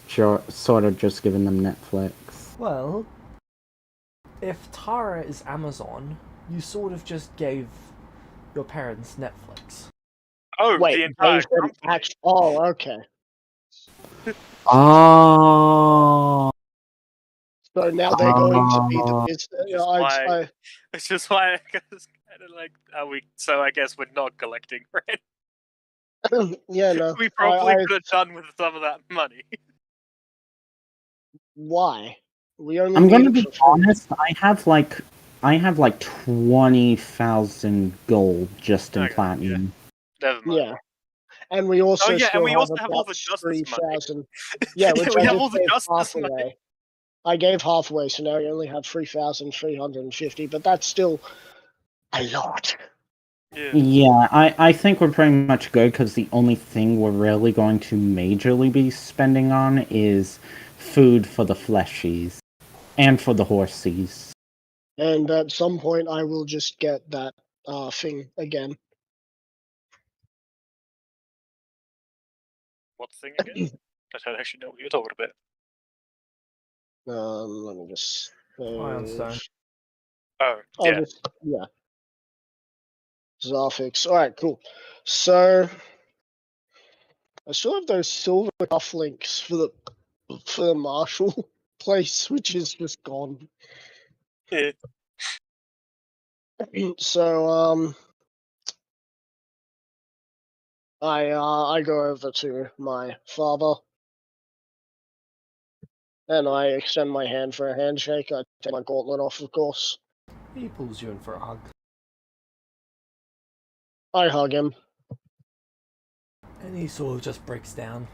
sort of just giving them Netflix? Well, if Tara is Amazon, you sort of just gave your parents Netflix. Oh, Wait, the entire oh, okay. Oh. So now they're going to be the business. Which is why I guess kind of like, so I guess we're not collecting rent. Yeah, no. We probably could have done with some of that money. Why? We only. I'm gonna be honest. I have like 20,000 gold just in platinum. Yeah. Never mind. Yeah, and we also have all the justice 3,000. money. Yeah, which we I have just all the gave justice half money. away. I gave half away, so now we only have 3,350. But that's still a lot. Yeah, I think we're pretty much good because the only thing we're really going to majorly be spending on is food for the fleshies and for the horsies. And at some point, I will just get that thing again. What thing again? I don't actually know what you're talking about. Let me just. Ironstone. Oh, yeah. Yeah. Zarfix. Alright, cool. So I still have those silver cufflinks for the Marshall place, which is just gone. Yeah. So I go over to my father and I extend my hand for a handshake. I take my gauntlet off, of course. He pulls you in for a hug. I hug him. And he sort of just breaks down.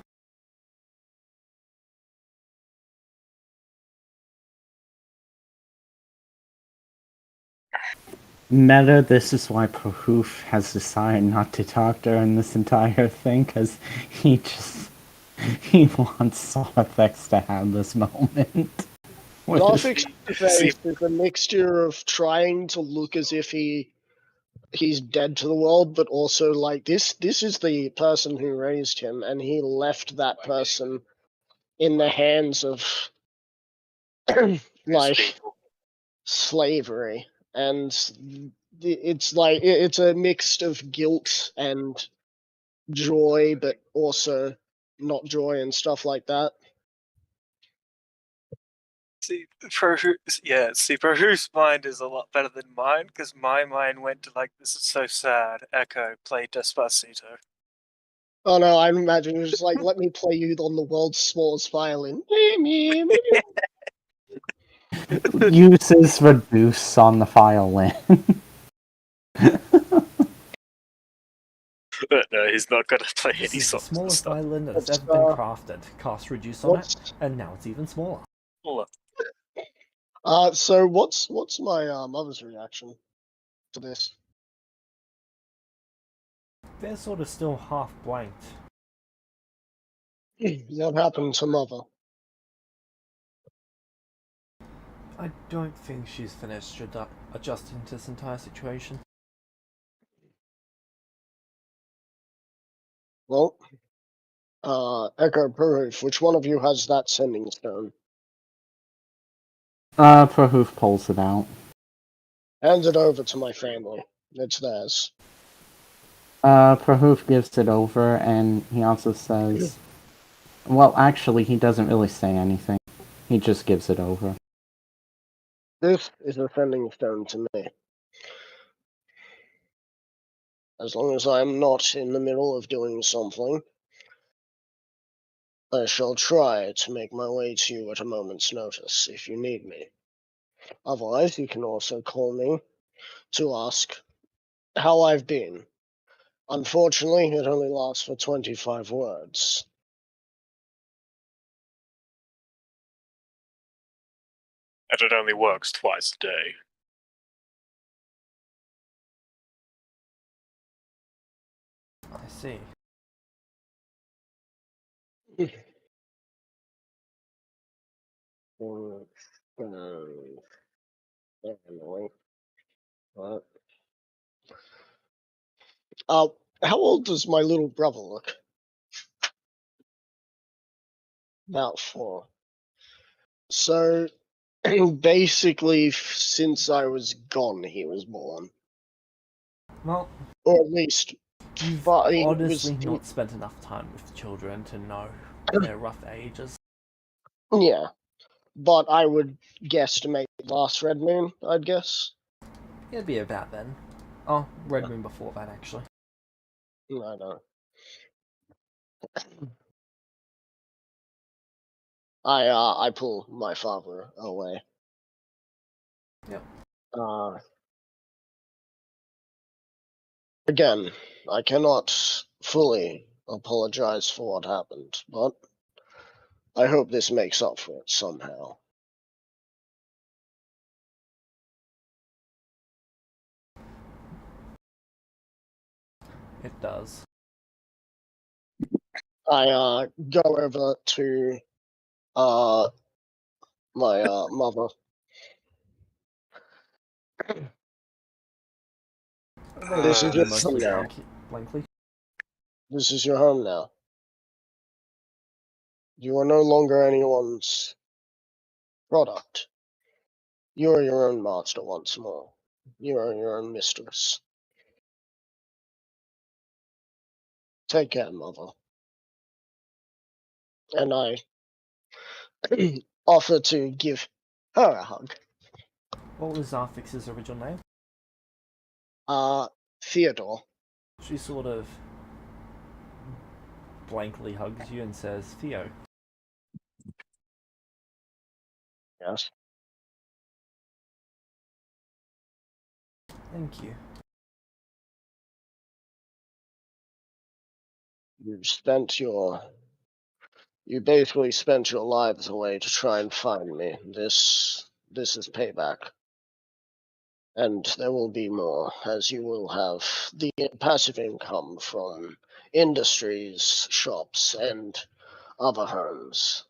Meta, this is why Prahoof has decided not to talk during this entire thing, because he wants Sofix to have this moment. with his- Graphics face is a mixture of trying to look as if he's dead to the world, but also like this is the person who raised him, and he left that person in the hands of like people. slavery, and it's like it's a mix of guilt and joy, but also not joy and stuff like that. See, Prohu's mind is a lot better than mine, because my mind went to like, this is so sad. Echo, play Despacito. Oh no, I imagine it was just like, let me play you on the world's smallest violin. Uses reduce on the violin. No, he's not gonna play This any is the songs. smallest violin that has What's, ever been crafted. Cast reduce on it, What's and now it's even smaller. so what's my mother's reaction to this? They're sort of still half blanked. What happened to mother? I don't think she's finished adjusting to this entire situation. Well, Echo Proof, which one of you has that sending stone? Prahoof pulls it out. Hand it over to my family. It's theirs. Prahoof gives it over, and he also says... Well, actually, he doesn't really say anything. He just gives it over. This is a sending stone to me. As long as I'm not in the middle of doing something, I shall try to make my way to you at a moment's notice if you need me. Otherwise, you can also call me to ask how I've been. Unfortunately, it only lasts for 25 words. And it only works twice a day. I see. What? How old does my little brother look? About 4. So, basically, since I was gone, he was born. Well, Or at least, you've he honestly was, not spent enough time with children to know their rough ages. yeah. But I would guesstimate last Red Moon, I'd guess. It'd be about then. Oh, Red Moon before that, actually. I don't. I pull my father away. Yep. Again, I cannot fully apologize for what happened, but I hope this makes up for it somehow. It does. I go over to my mother. This is They your mostly home now. blankly. This is your home now. You are no longer anyone's product. You are your own master once more. You are your own mistress. Take care, mother. And I offer to give her a hug. What was Zarfix's original name? Theodore. She sort of blankly hugs you and says, Theo. Yes. Thank you. You basically spent your lives away to try and find me. This is payback. And there will be more, as you will have the passive income from industries, shops, and other homes.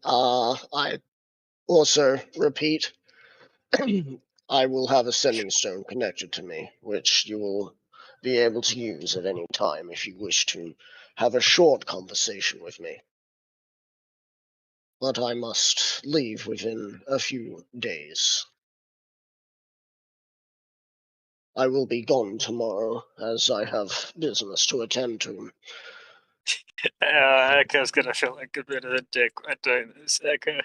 I also repeat, I will have a sending stone connected to me, which you will be able to use at any time if you wish to have a short conversation with me. But I must leave within a few days. I will be gone tomorrow, as I have business to attend to. Echo's gonna feel like a bit of a dick by doing this, Echo.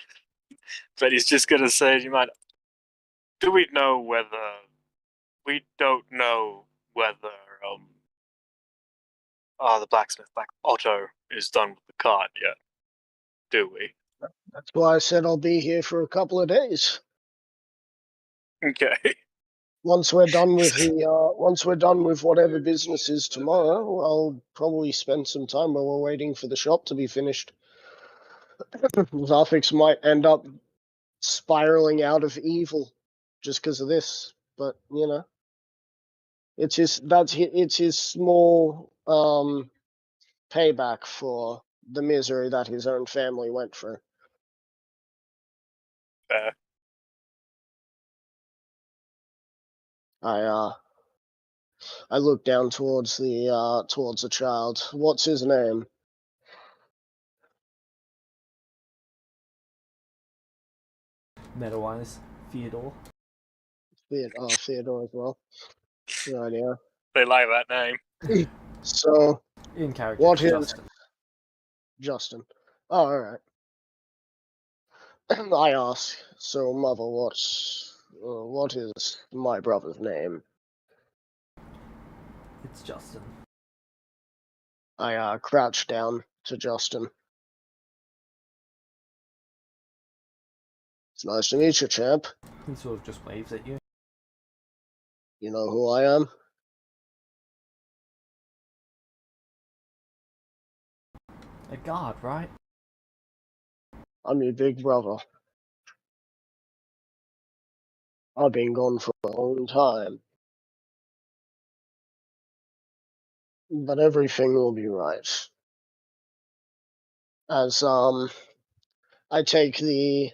But he's just gonna say, "You might." Do we know whether? We don't know whether the blacksmith, like Otto, is done with the cart yet, do we? That's why I said I'll be here for a couple of days. Okay. Once we're done with whatever business is tomorrow, I'll probably spend some time while we're waiting for the shop to be finished. Zafix might end up spiraling out of evil just because of this, but you know, it's his small payback for the misery that his own family went through. I look down towards the child. What's his name? Meta-wise, Theodore. Theodore as well. Good idea. They like that name. So, In character, what it's is Justin. Justin? Oh, all right. I ask. So, mother, what is my brother's name? It's Justin. I crouch down to Justin. It's nice to meet you, champ. He sort of just waves at you. You know who I am? A guard, right? I'm your big brother. I've been gone for a long time. But everything will be right. As I take the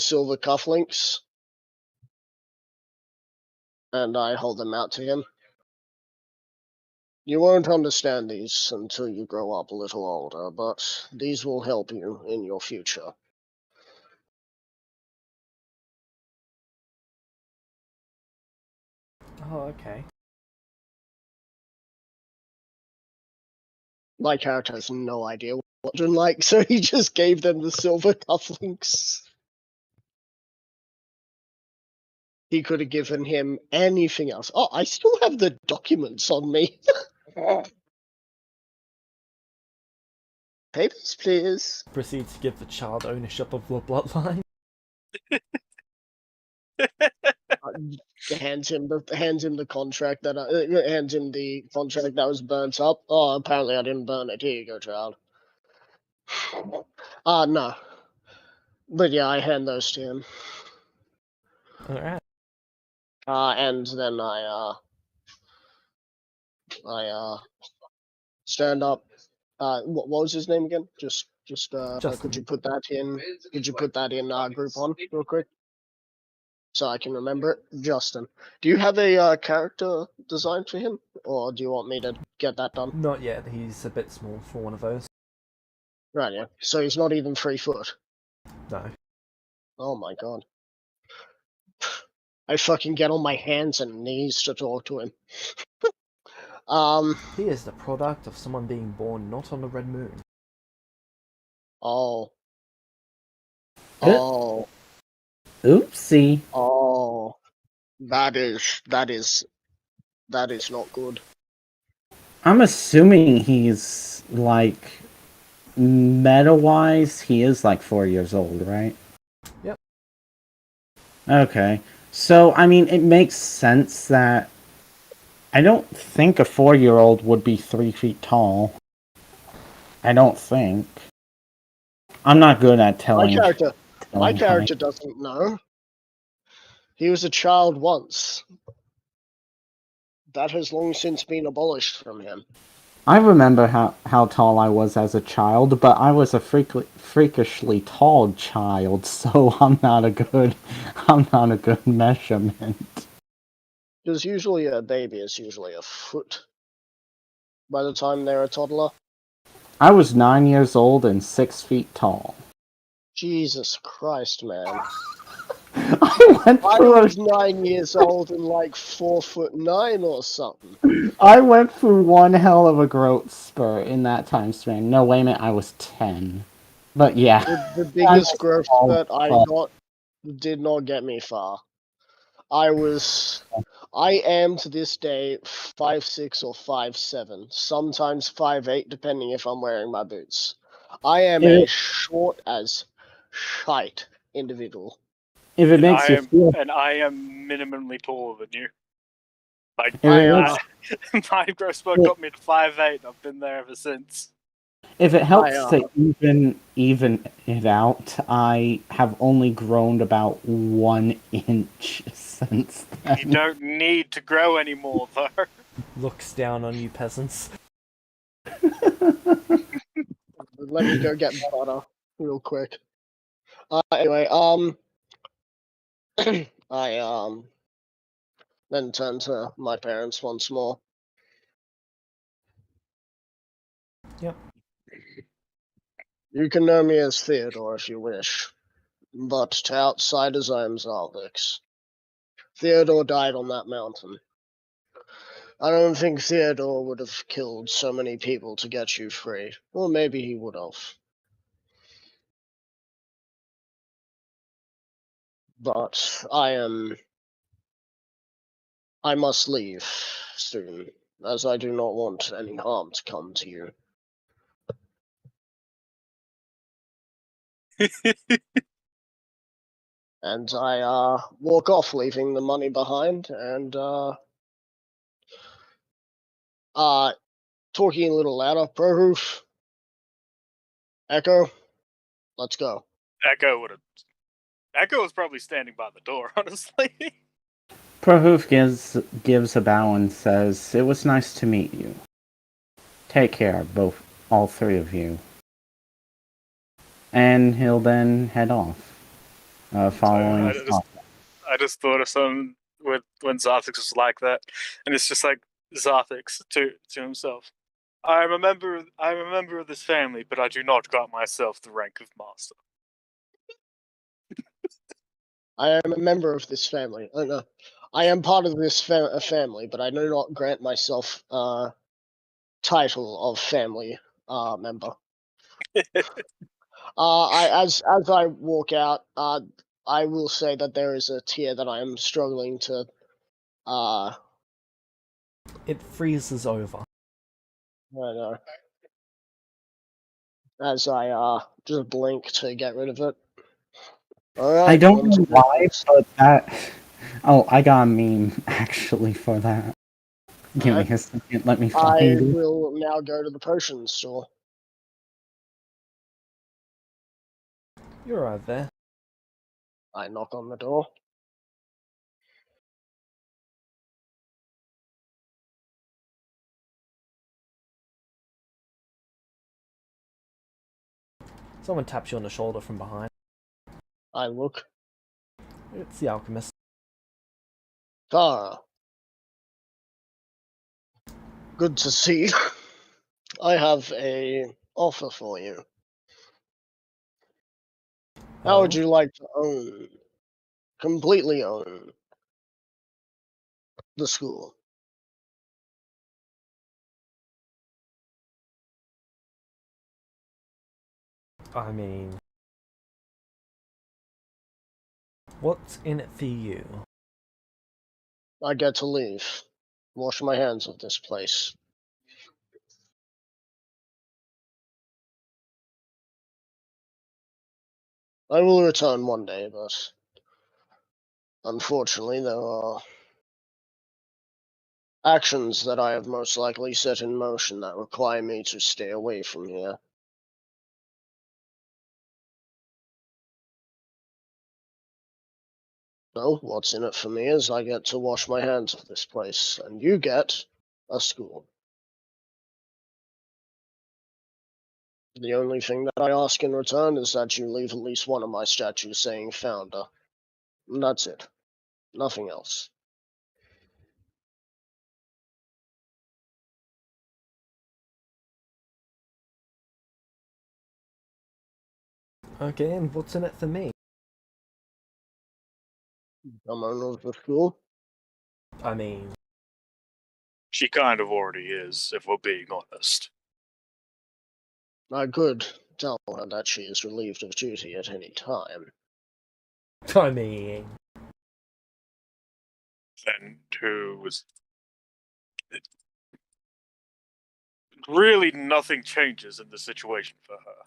silver cufflinks and I hold them out to him. You won't understand these until you grow up a little older, but these will help you in your future. Oh, okay. My character has no idea what children like, so he just gave them the silver cufflinks. He could have given him anything else. Oh, I still have the documents on me. Papers, please. Proceeds to give the child ownership of the bloodline. Hands him the contract that hands him the contract that was burnt up. Oh, apparently I didn't burn it. Here you go, child. No. But yeah, I hand those to him. Alright. And then I stand up. What was his name again? Just could you put that in? Could you put that in Groupon real quick, so I can remember it? Justin. Do you have a character design for him, or do you want me to get that done? Not yet. He's a bit small for one of those. Right, yeah. So he's not even 3 foot. No. Oh my god. I fucking get on my hands and knees to talk to him. He is the product of someone being born not on the red moon. Oh. Oopsie. Oh. That is not good. I'm assuming he's like meta-wise, he is like 4 years old, right? Yep. Okay. So, I mean, it makes sense that I don't think a 4-year-old would be 3 feet tall. I don't think. I'm not good at My telling. character doesn't know. He was a child once. That has long since been abolished from him. I remember how tall I was as a child, but I was a freakishly tall child, so I'm not a good measurement. Because usually a baby is usually a foot by the time they're a toddler. I was 9 years old and 6 feet tall. Jesus Christ, man. I was 9 years old and like 4'9" or something. I went through one hell of a growth spurt in that time span. No, wait a minute, I was 10. But yeah. The biggest growth spurt I got did not get me far. I am to this day 5'6" or 5'7", sometimes 5'8", depending if I'm wearing my boots. I am a short as shite individual. If it makes you feel... And I am minimally taller than you. Like, my growth spurt got me to 5'8". I've been there ever since. If it helps to even it out, I have only grown about 1 inch since then. You don't need to grow anymore, though. Looks down on you peasants. Let me go get butter real quick. Anyway, I then turn to my parents once more. Yep. You can know me as Theodore if you wish, but to outsiders I am Zalvix. Theodore died on that mountain. I don't think Theodore would have killed so many people to get you free. Or maybe he would have. But I must leave soon, as I do not want any harm to come to you. And I walk off, leaving the money behind, and talking a little louder. Proof. Echo, let's go. Echo was probably standing by the door, honestly. Prahoof gives a bow and says, "It was nice to meet you. Take care, all three of you." And he'll then head off, following. I just thought of something when Zarthix was like that, and it's just like Zarthix to himself. I'm a member of this family, but I do not grant myself the rank of master. I am a member of this family. No, I am part of this family, but I do not grant myself title of family member. As I walk out, I will say that there is a tear that I am struggling to. It freezes over. I know. As I just blink to get rid of it. Alright, I don't know why, but that... Oh, I got a meme, actually, for that. Give me a second, let me find it. I will now go to the potion store. You arrive there. I knock on the door. Someone taps you on the shoulder from behind. I look. It's the alchemist. Tara. Good to see you. I have a offer for you. How would you like to completely own the school? I mean, what's in it for you? I get to leave. Wash my hands of this place. I will return one day, but unfortunately there are actions that I have most likely set in motion that require me to stay away from here. No, what's in it for me is I get to wash my hands of this place, and you get a school. The only thing that I ask in return is that you leave at least one of my statues saying founder. And that's it. Nothing else. Okay, and what's in it for me? I'm owner of the school. I mean, She kind of already is, if we're being honest. I could tell her that she is relieved of duty at any time. I mean, And who was... Really nothing changes in the situation for her.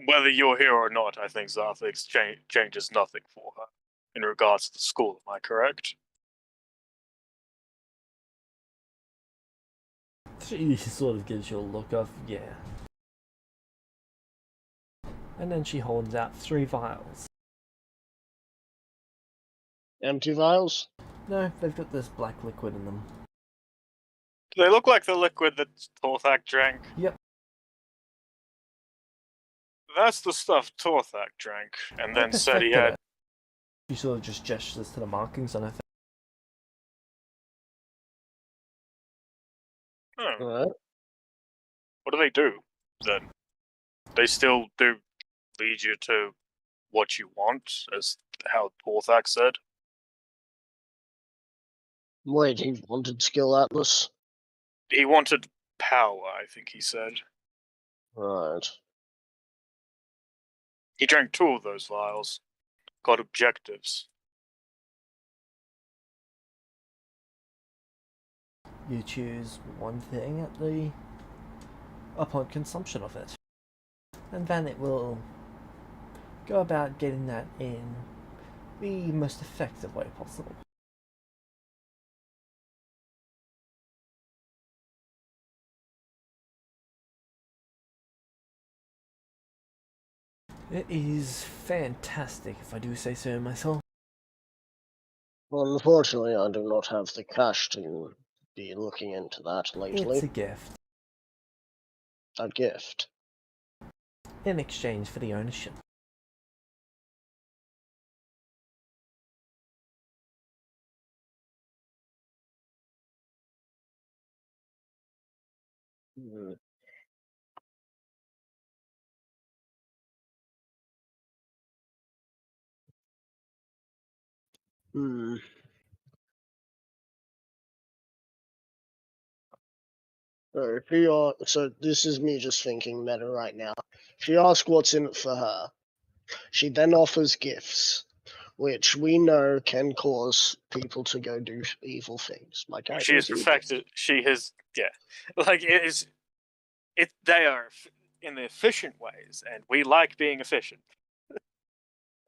Whether you're here or not, I think Zarthix changes nothing for her in regards to the school, am I correct? she sort of gives you a look of, yeah. And then she holds out 3 vials. Empty vials? No, they've got this black liquid in them. Do they look like the liquid that Torthak drank? Yep. That's the stuff Torthak drank, and then What the said he fuck had... did it? She sort of just gestures to the markings on her face. Oh, Alright. what do they do, then? They still do lead you to what you want, as how Torthak said? Wait, he wanted Skill Atlas? He wanted power, I think he said. Right. He drank 2 of those vials. Got objectives. You choose one thing upon consumption of it. And then it will go about getting that in the most effective way possible. It is fantastic, if I do say so myself. Well, unfortunately, I do not have the cash to be looking into that lately. It's a gift, A gift. in exchange for the ownership. Hmm. Hmm. So this is me just thinking meta right now. If you ask what's in it for her, she then offers gifts, which we know can cause people to go do evil things. My character She has is evil. perfected. She has, yeah, like it is. They are in the efficient ways, and we like being efficient.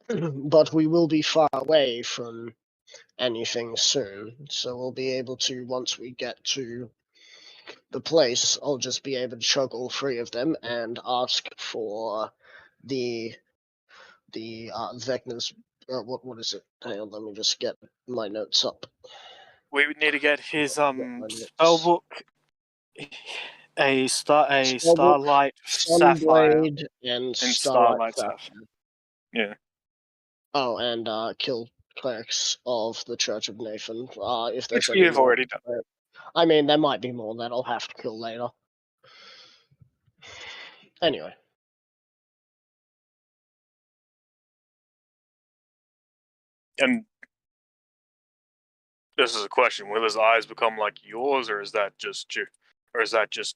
But we will be far away from anything soon, so we'll be able to, once we get to the place, I'll just be able to chug all 3 of them and ask for the vecna's. What is it? Hang on, let me just get my notes up. We would need to get his my notes. spellbook, a Spellbook, starlight sapphire, Sunblade, and and Starlight starlight Sapphire. sapphire. Yeah. Oh, and kill clerics of the Church of Nathan. If there's Which any we have more. already done. I mean, there might be more that I'll have to kill later. Anyway. And this is a question: will his eyes become like yours, or is that just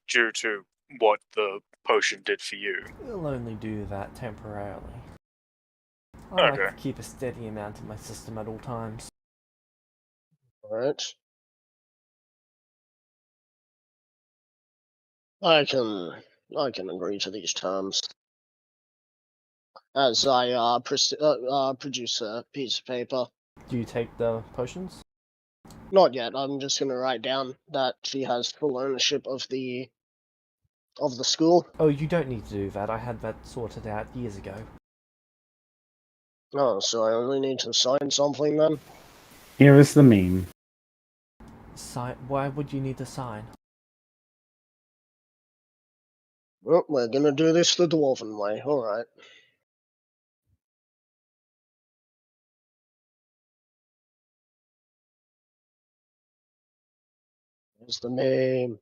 due to what the potion did for you? We'll only do that temporarily. I like Okay. to keep a steady amount in my system at all times. Alright. I can agree to these terms. As I produce a piece of paper. Do you take the potions? Not yet. I'm just gonna write down that she has full ownership of the school. Oh, you don't need to do that. I had that sorted out years ago. Oh, so I only need to sign something then? Here is the meme. Sign? Why would you need to sign? Well, we're gonna do this the dwarven way, alright. Here's the meme.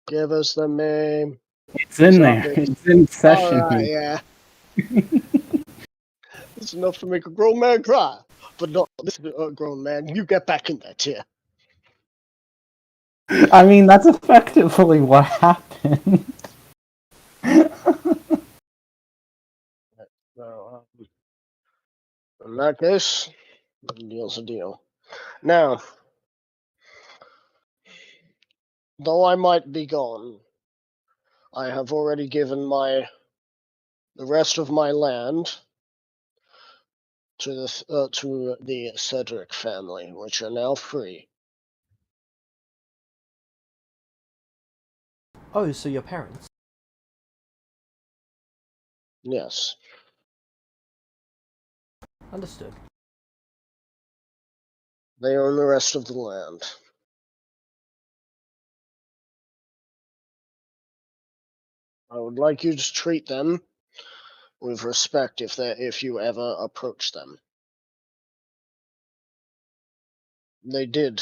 Give us the meme. It's in there. Something. It's in session Alright, here. yeah. It's enough to make a grown man cry. But not this grown man. You get back in that chair. I mean, that's effectively what happened. So, in that case, the deal's a deal. Now, though I might be gone, I have already given the rest of my land to the Cedric family, which are now free. Oh, so your parents? Yes. Understood. They own the rest of the land. I would like you to treat them with respect if you ever approach them. They did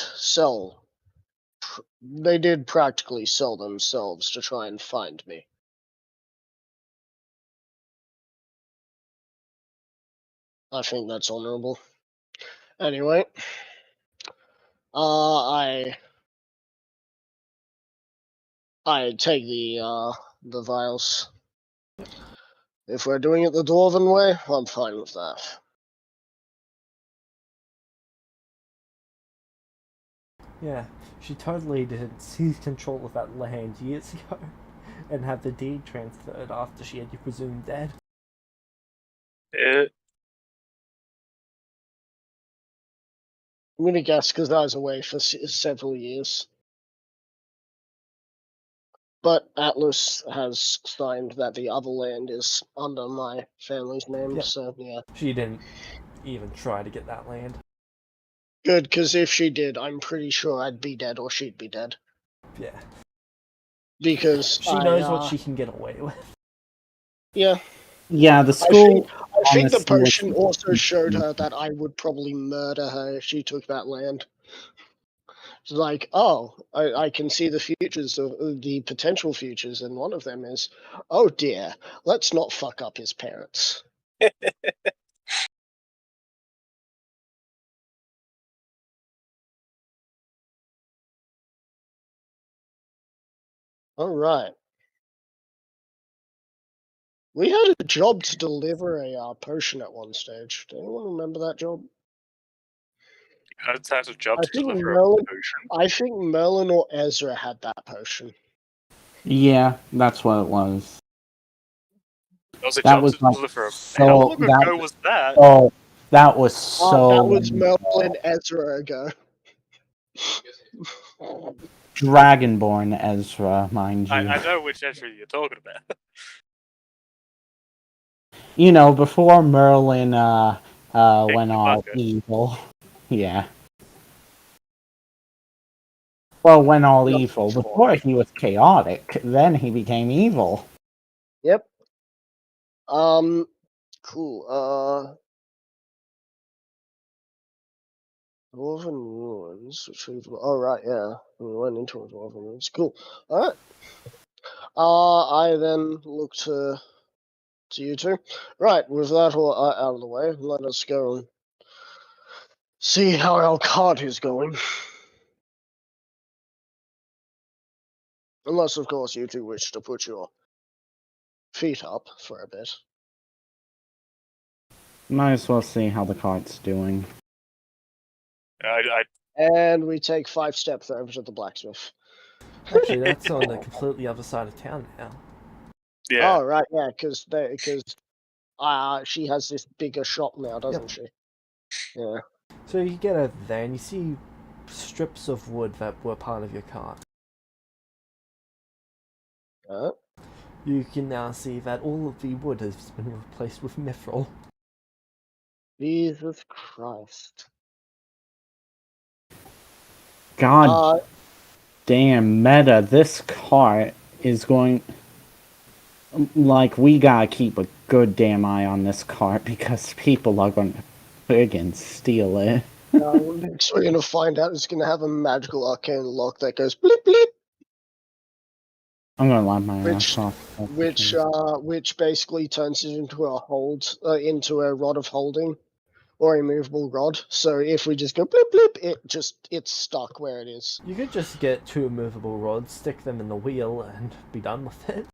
practically sell themselves to try and find me. I think that's honorable. Anyway, I take the vials. If we're doing it the dwarven way, I'm fine with that. Yeah, she totally did seize control of that land years ago and have the deed transferred after she had you presumed dead. I'm gonna guess because I was away for several years. But Atlas has signed that the other land is under my family's name, Yep. so yeah. She didn't even try to get that land. Good, because if she did, I'm pretty sure I'd be dead or she'd be dead. Yeah. Because She knows what she can get away with. Yeah. Yeah, the school. I think the honestly was- potion also showed her that I would probably murder her if she took that land. It's like, oh, I can see the futures of the potential futures, and one of them is, oh dear, let's not fuck up his parents. All right. We had a job to deliver a potion at one stage. Do anyone remember that job? It's had a job I to think deliver a Merlin. potion. I think Merlin or Ezra had that potion. Yeah, that's what it was. It was a That job was to like deliver a... so. How long that, ago was that? oh, that was so. That was Merlin Ezra ago. Dragonborn Ezra, mind you. I know which entry you're talking about. You know, before Merlin went the all bucket. evil. Yeah. Well, went all No, evil. sure. Before he was chaotic, then he became evil. Yep. Cool. Dwarven ruins. Oh right, yeah. We went into a dwarven ruins. Cool. All right. I then look to you two. Right. With that all out of the way, let us go and see how our cart is going. Unless, of course, you two wish to put your feet up for a bit. Might as well see how the cart's doing. And we take 5 steps over to the blacksmith. Actually, that's on the completely other side of town now. Yeah. Oh right, yeah, because she has this bigger shop now, doesn't she? Yeah. So you get over there and you see strips of wood that were part of your cart. You can now see that all of the wood has been replaced with mithril. Jesus Christ. God damn, meta, this cart is going... Like, we gotta keep a good damn eye on this cart because people are gonna friggin' steal it. Next we're gonna find out it's gonna have a magical arcane lock that goes blip blip, I'm gonna laugh my ass off. which basically turns it into into a rod of holding, or a movable rod. So if we just go blip blip, it's stuck where it is. You could just get 2 immovable rods, stick them in the wheel, and be done with it.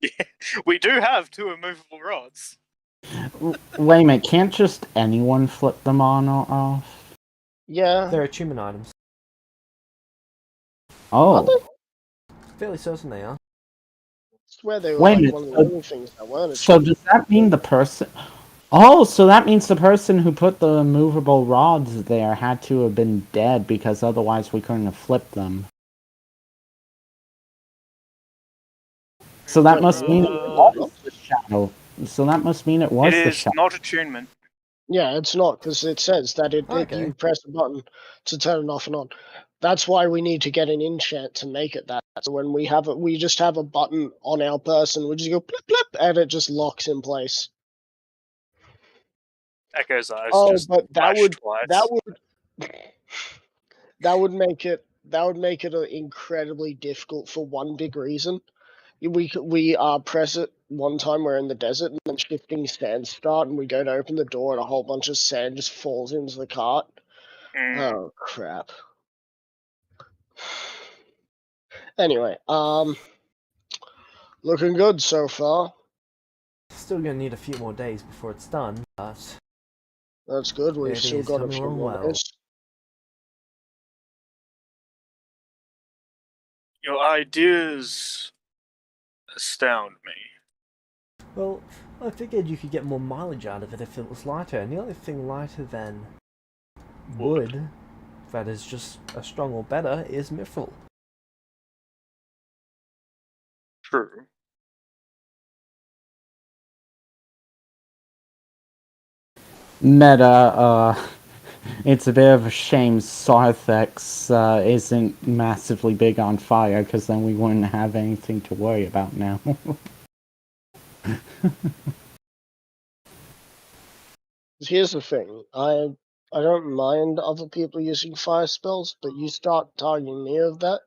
Yeah, we do have 2 immovable rods. Wait a minute, can't just anyone flip them on or off? Yeah. They're achievement items. Are they? Oh. Fairly certain they are. I swear they were Wait a like minute, one of the only things that weren't. So does that mean the person... Oh, so that means the person who put the movable rods there had to have been dead because otherwise we couldn't have flipped them. So that must mean it was the shadow. So that must mean it was It the is shadow. not attunement. Yeah, it's not, because it says that Okay. you press a button to turn it off and on. That's why we need to get an enchant to make it that. So when we just have a button on our person, we just go blip blip, and it just locks in place. Echo's eyes Oh, just but that flashed would make it incredibly difficult for one big reason. We press it one time we're in the desert and then shifting sands start and we go to open the door and a whole bunch of sand just falls into the cart. Oh crap. Anyway, looking good so far. Still gonna need a few more days before it's done, but That's good. We've it still is got a coming few along more well. days. Your ideas astound me. Well, I figured you could get more mileage out of it if it was lighter, and the only thing lighter than wood that is just as strong or better is mithril. True. Meta, it's a bit of a shame Sarthex isn't massively big on fire, because then we wouldn't have anything to worry about now. Here's the thing. I don't mind other people using fire spells, but you start targeting me with that,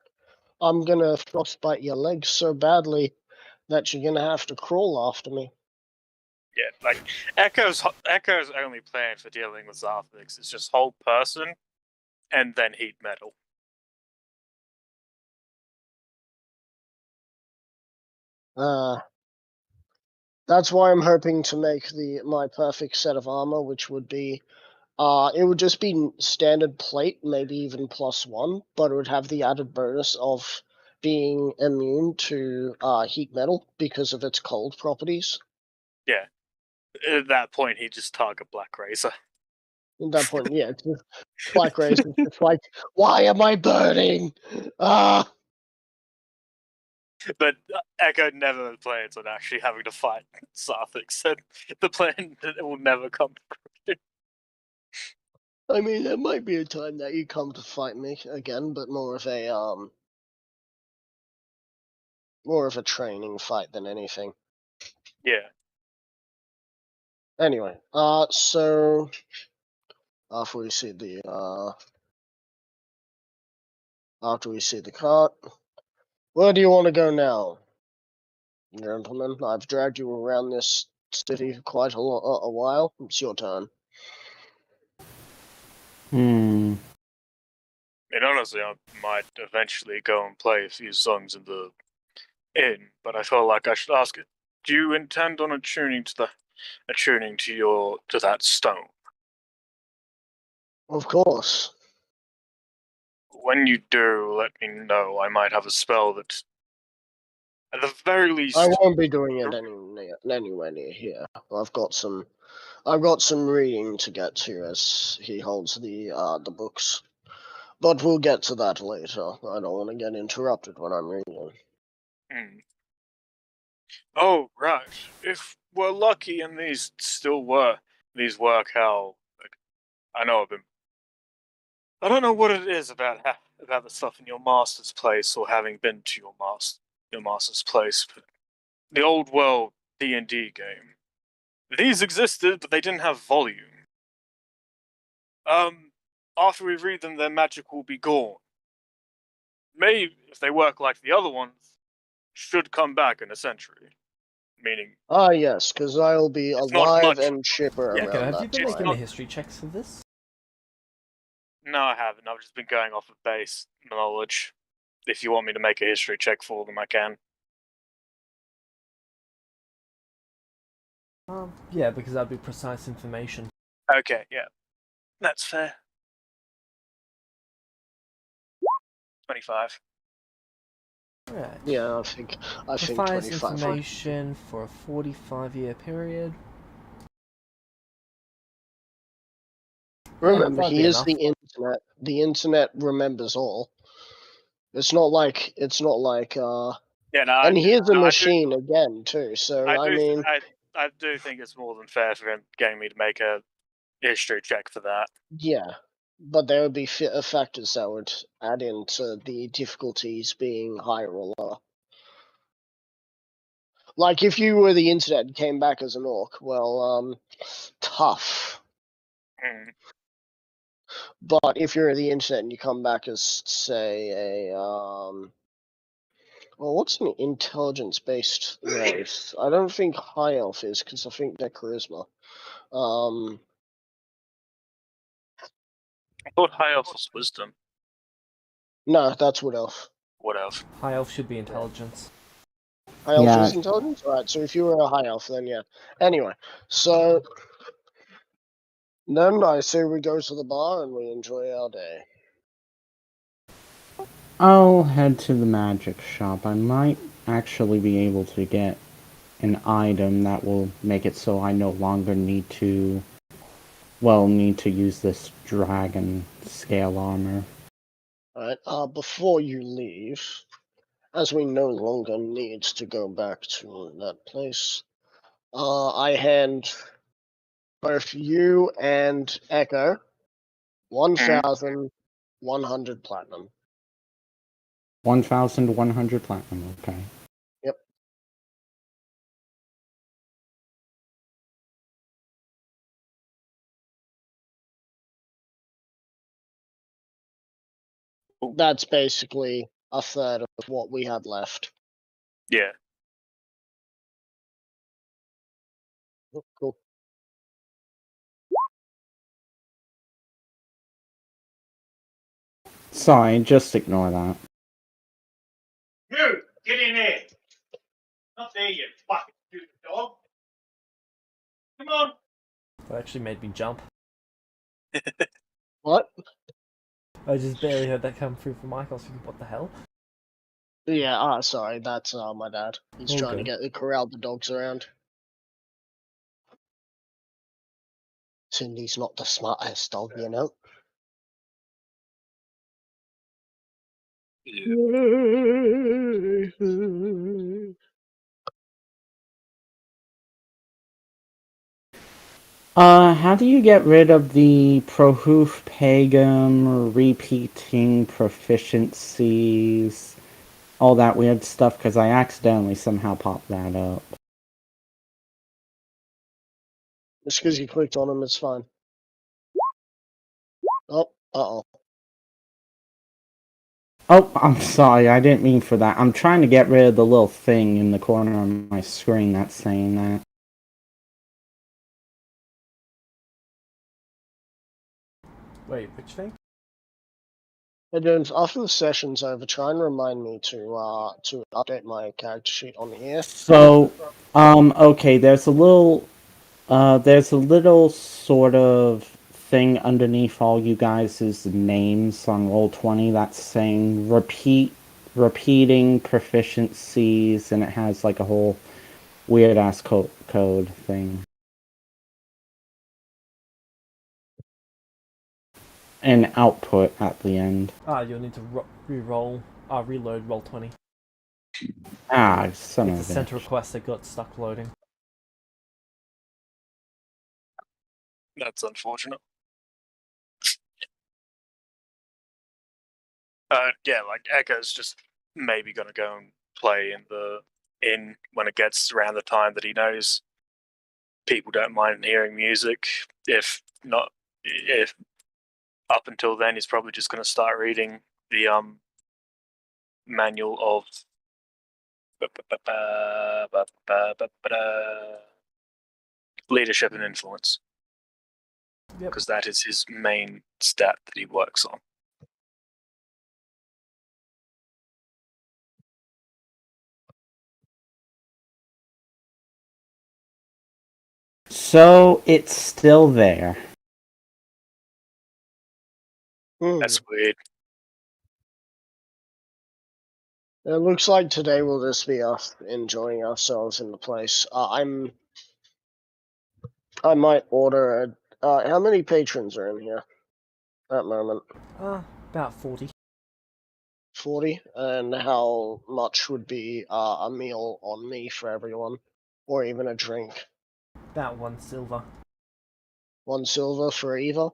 I'm gonna frostbite your legs so badly that you're gonna have to crawl after me. Yeah, like Echo's only plan for dealing with Zarthix is just hold person and then heat metal. That's why I'm hoping to make my perfect set of armor, which would be it would just be standard plate, maybe even +1, but it would have the added bonus of being immune to heat metal because of its cold properties. Yeah. At that point, he just target Black Razor. At that point, yeah, it's just Black Razor is just like, why am I burning? Ah! But Echo never plans on actually having to fight Zarthix, and the plan will never come to I mean, there might be a time that you come to fight me again, but more of a training fight than anything. Yeah. Anyway, so after we see the cart, where do you want to go now, gentlemen? I've dragged you around this city for quite a while. It's your turn. And honestly, I might eventually go and play a few songs in the inn, but I felt like I should ask it. Do you intend on attuning to that stone? Of course. When you do, let me know. I might have a spell that, at the very least, I won't be doing it anywhere near here. I've got some reading to get to as he holds the books. But we'll get to that later. I don't want to get interrupted when I'm reading. Oh, right. If we're lucky and these still were these work, how I know I've been. I don't know what it is about the stuff in your master's place or having been to your master's place, but the old world D&D game. These existed, but they didn't have volume. After we read them, their magic will be gone. Maybe if they work like the other ones, should come back in a century. Meaning, Ah, yes, because I'll be It's not alive much. and chipper Yeah, around Okay, have that you been it's making time. the history checks for this? no, I haven't. I've just been going off of base knowledge. If you want me to make a history check for them, I can. Yeah, because that'd be precise information. Okay, yeah. That's fair. 25. Right. Yeah, I think Precise 25. information for a 45-year period. Remember, that'd he be is enough. the internet. The internet remembers all. It's not like Yeah, no, and here's a I machine again too. So I mean, I do think it's more than fair for him getting me to make a history check for that. yeah, but there would be factors that would add into the difficulties being higher or lower. Like if you were the internet and came back as an orc, well, tough. Hmm. But if you're the internet and you come back as, say, a well, what's an intelligence-based race? I don't think high elf is, because I think they're charisma. I thought high elf was wisdom. No, that's wood elf. What else? High elf should be intelligence. High elf Yeah. is intelligence? Alright, so if you were a high elf, then yeah. Anyway, so then I say we go to the bar and we enjoy our day. I'll head to the magic shop. I might actually be able to get an item that will make it so I no longer need to use this dragon scale armor. Alright, before you leave, as we no longer need to go back to that place, I hand both you and Echo 1,100 platinum. 1,100 platinum, okay. Yep. That's basically a third of what we had left. Yeah. Cool. Sorry, just ignore that. You, get in there. Not there, you fucking stupid dog. Come on. That actually made me jump. What? I just barely heard that come through from Mike. I was thinking, what the hell? Yeah, sorry, that's my dad. He's All trying good. to corral the dogs around. Cindy's not the smartest dog, you know. How do you get rid of the Prohoof Pagum, repeating proficiencies, all that weird stuff? Because I accidentally somehow popped that up. Just because you clicked on him, it's fine. Oh, uh-oh. Oh, I'm sorry, I didn't mean for that. I'm trying to get rid of the little thing in the corner of my screen that's saying that. Wait, which thing? Hey, James, after the session's over, try and remind me to update my character sheet on here. So, okay, there's a little sort of thing underneath all you guys' names on Roll20 that's saying repeating proficiencies, and it has like a whole weird ass code thing. And output at the end. You'll need to reload Roll20. Ah, son It's a of a sent bitch. request that got stuck loading. That's unfortunate. Yeah, like Echo's just maybe gonna go and play in the inn when it gets around the time that he knows people don't mind hearing music. If up until then, he's probably just gonna start reading the manual of leadership and influence, Yep. because that is his main stat that he works on. So it's still there. That's weird. It looks like today will just be us enjoying ourselves in the place. I might order a. How many patrons are in here at the moment? About 40. 40? And how much would be a meal on me for everyone? Or even a drink? About 1 silver. 1 silver for either?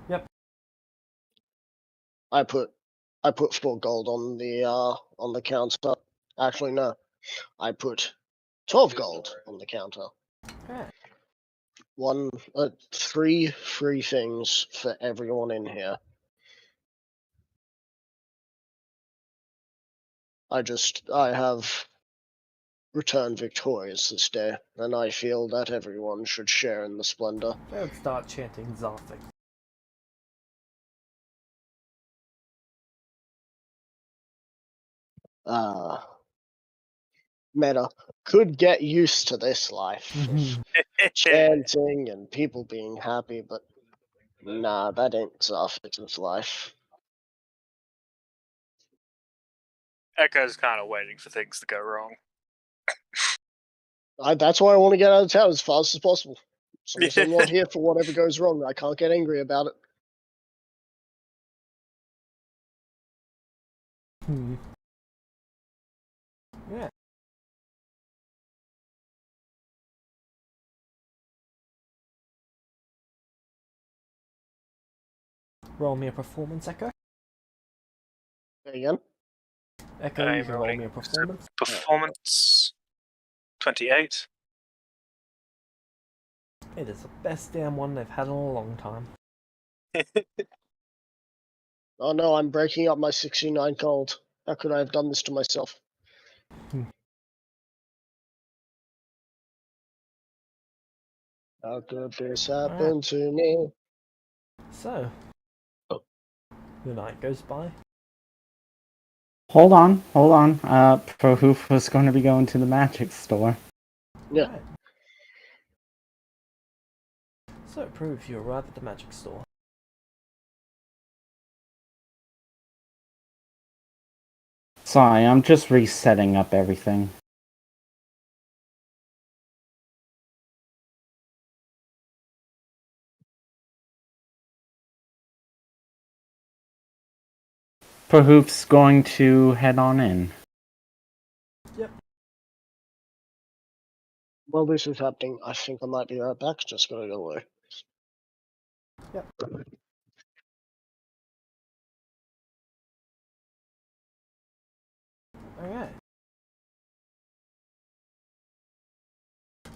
Yep. I put 4 gold on the counter. Actually, no. I put 12 gold on the counter. Yeah. 3 free things for everyone in here. I have returned victorious this day, and I feel that everyone should share in the splendor. They would start chanting Zarthik. Meta could get used to this life of chanting and people being happy, but nah, that ain't Zarthik's life. Echo's kind of waiting for things to go wrong. That's why I want to get out of town as fast as possible. As long as I'm not here for whatever goes wrong, I can't get angry about it. Yeah. Roll me a performance, Echo. Again? Echo, you can roll me a performance. Performance 28. It is the best damn one they've had in a long time. Oh no, I'm breaking up my 69 gold. How could I have done this to myself? How could this happen to me? So, the night goes by. Hold on. Prohoof was going to be going to the magic store. Yeah. Right. So, Proof, you arrive at the magic store. Sorry, I'm just resetting up everything. Prohoof's going to head on in. Yep. While this is happening, I think I might be right back. Just gotta go away. Yep. Alright.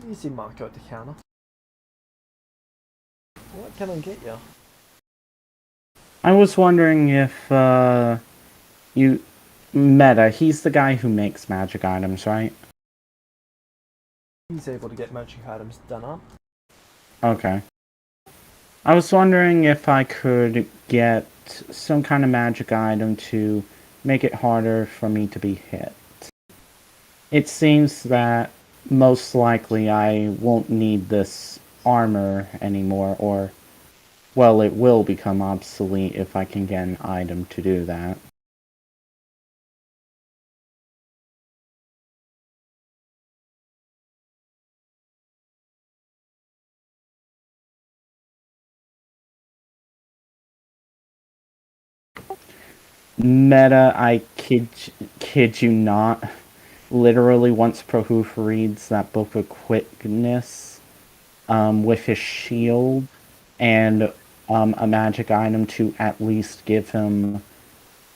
You see Marco at the counter. What can I get you? I was wondering if, Meta, he's the guy who makes magic items, right? He's able to get magic items done up. Okay. I was wondering if I could get some kind of magic item to make it harder for me to be hit. It seems that most likely I won't need this armor anymore, or, well, it will become obsolete if I can get an item to do that. Meta, I kid you not. Literally, once Prohoof reads that book of quickness, with his shield and a magic item to at least give him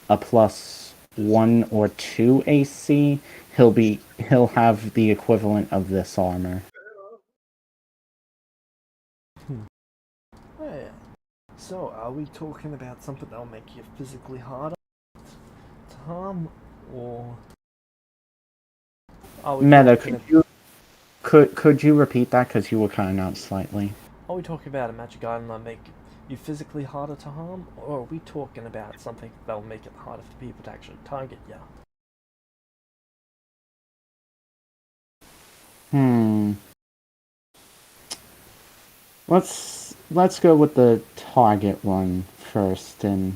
a +1 or 2 AC, he'll have the equivalent of this armor. Oh, yeah. So, are we talking about something that'll make you physically harder to harm, or are we Meta, talking could you repeat that, because you were cutting out slightly? Are we talking about a magic item that'll make you physically harder to harm, or are we talking about something that'll make it harder for people to actually target you? Let's go with the target one first and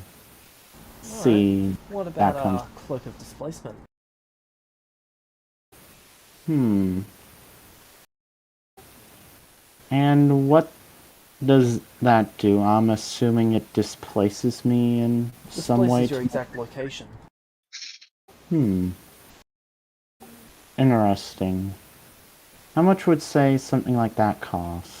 see. Right. What that about comes. a cloak of displacement? And what does that do? I'm assuming it displaces me in some way. Displaces your exact location. Interesting. How much would say something like that cost?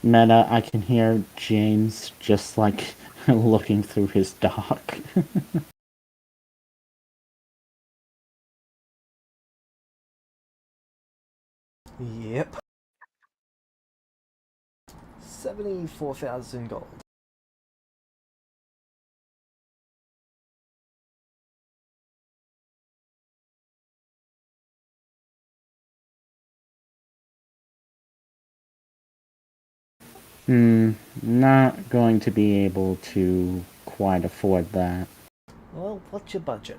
Meta, I can hear James just like looking through his doc. Yep. 74,000 gold. Not going to be able to quite afford that. Well, what's your budget?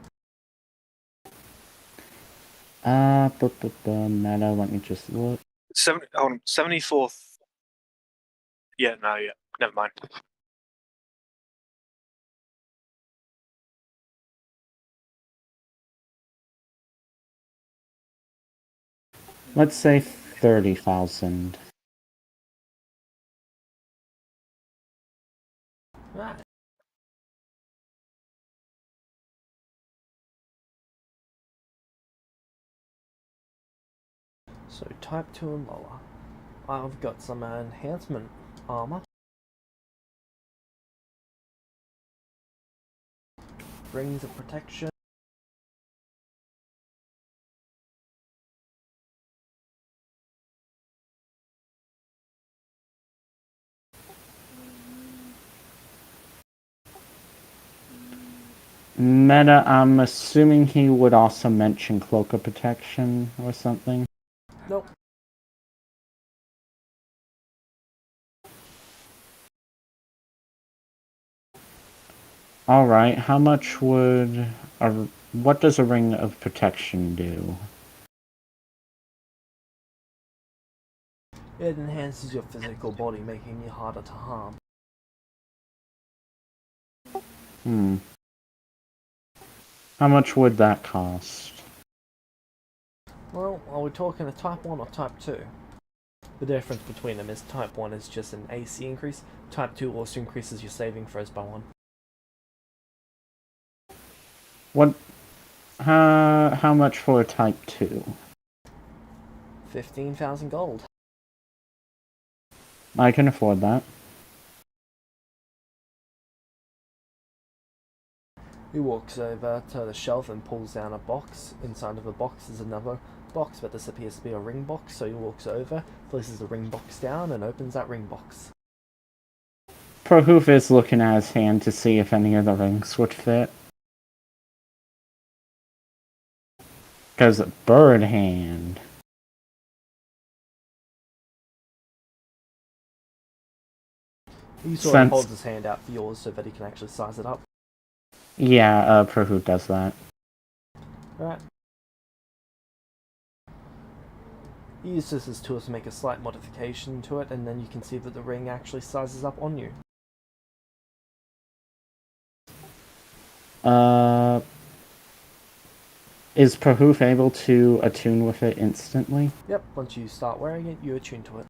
Meta, let me just look. 74th. Yeah, no, yeah, never mind. Let's say 30,000. Right. So type 2 and lower. I've got some enhancement armor. Rings of protection. Meta, I'm assuming he would also mention cloak of protection or something. Nope. Alright, how much would what does a ring of protection do? It enhances your physical body, making you harder to harm. How much would that cost? Well, are we talking a type 1 or type 2? The difference between them is type 1 is just an AC increase, type 2 also increases your saving throws by 1. What? How much for a type 2? 15,000 gold. I can afford that. He walks over to the shelf and pulls down a box. Inside of the box is another box, but this appears to be a ring box, so he walks over, places the ring box down, and opens that ring box. Prohoof is looking at his hand to see if any of the rings would fit. Because bird hand. He sort of holds his hand out for yours so that he can actually size it up. Yeah, Prohoof does that. Alright. He uses his tools to make a slight modification to it, and then you can see that the ring actually sizes up on you. Is Prohoof able to attune with it instantly? Yep, once you start wearing it, you attune to it.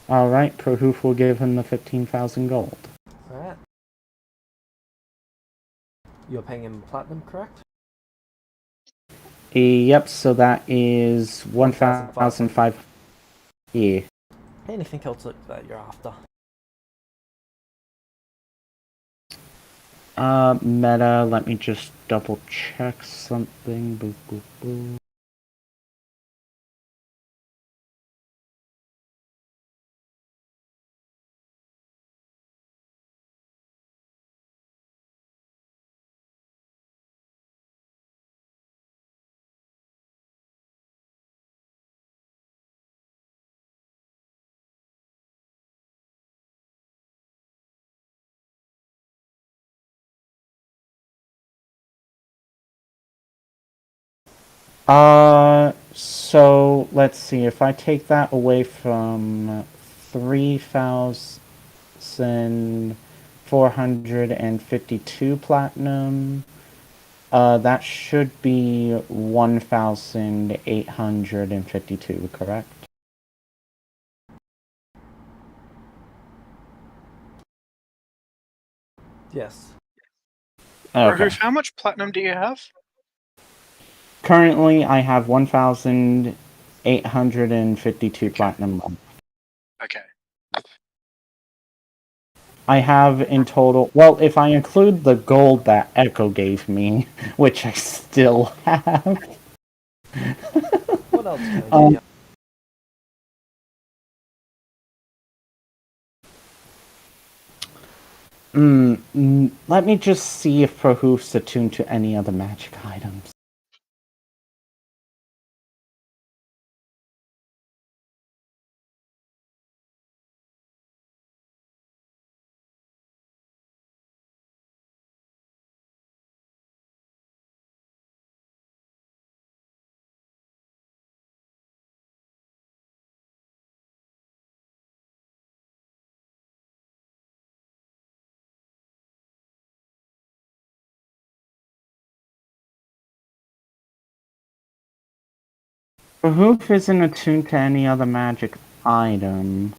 Alright, Prohoof will give him the 15,000 gold. Alright. You're paying him platinum, correct? Yep, so that is 1,500. 1,500. Yeah. Anything else that you're after? Meta, let me just double check something. Boop, boop, boop. So let's see. If I take that away from 3,452 platinum, that should be 1,852, correct? Yes. Okay. How much platinum do you have? Currently, I have 1,852 platinum left. Okay. I have in total, well, if I include the gold that Echo gave me, which I still have. What else can I do? Let me just see if Prohoof's attuned to any other magic items. Prahoof isn't attuned to any other magic item.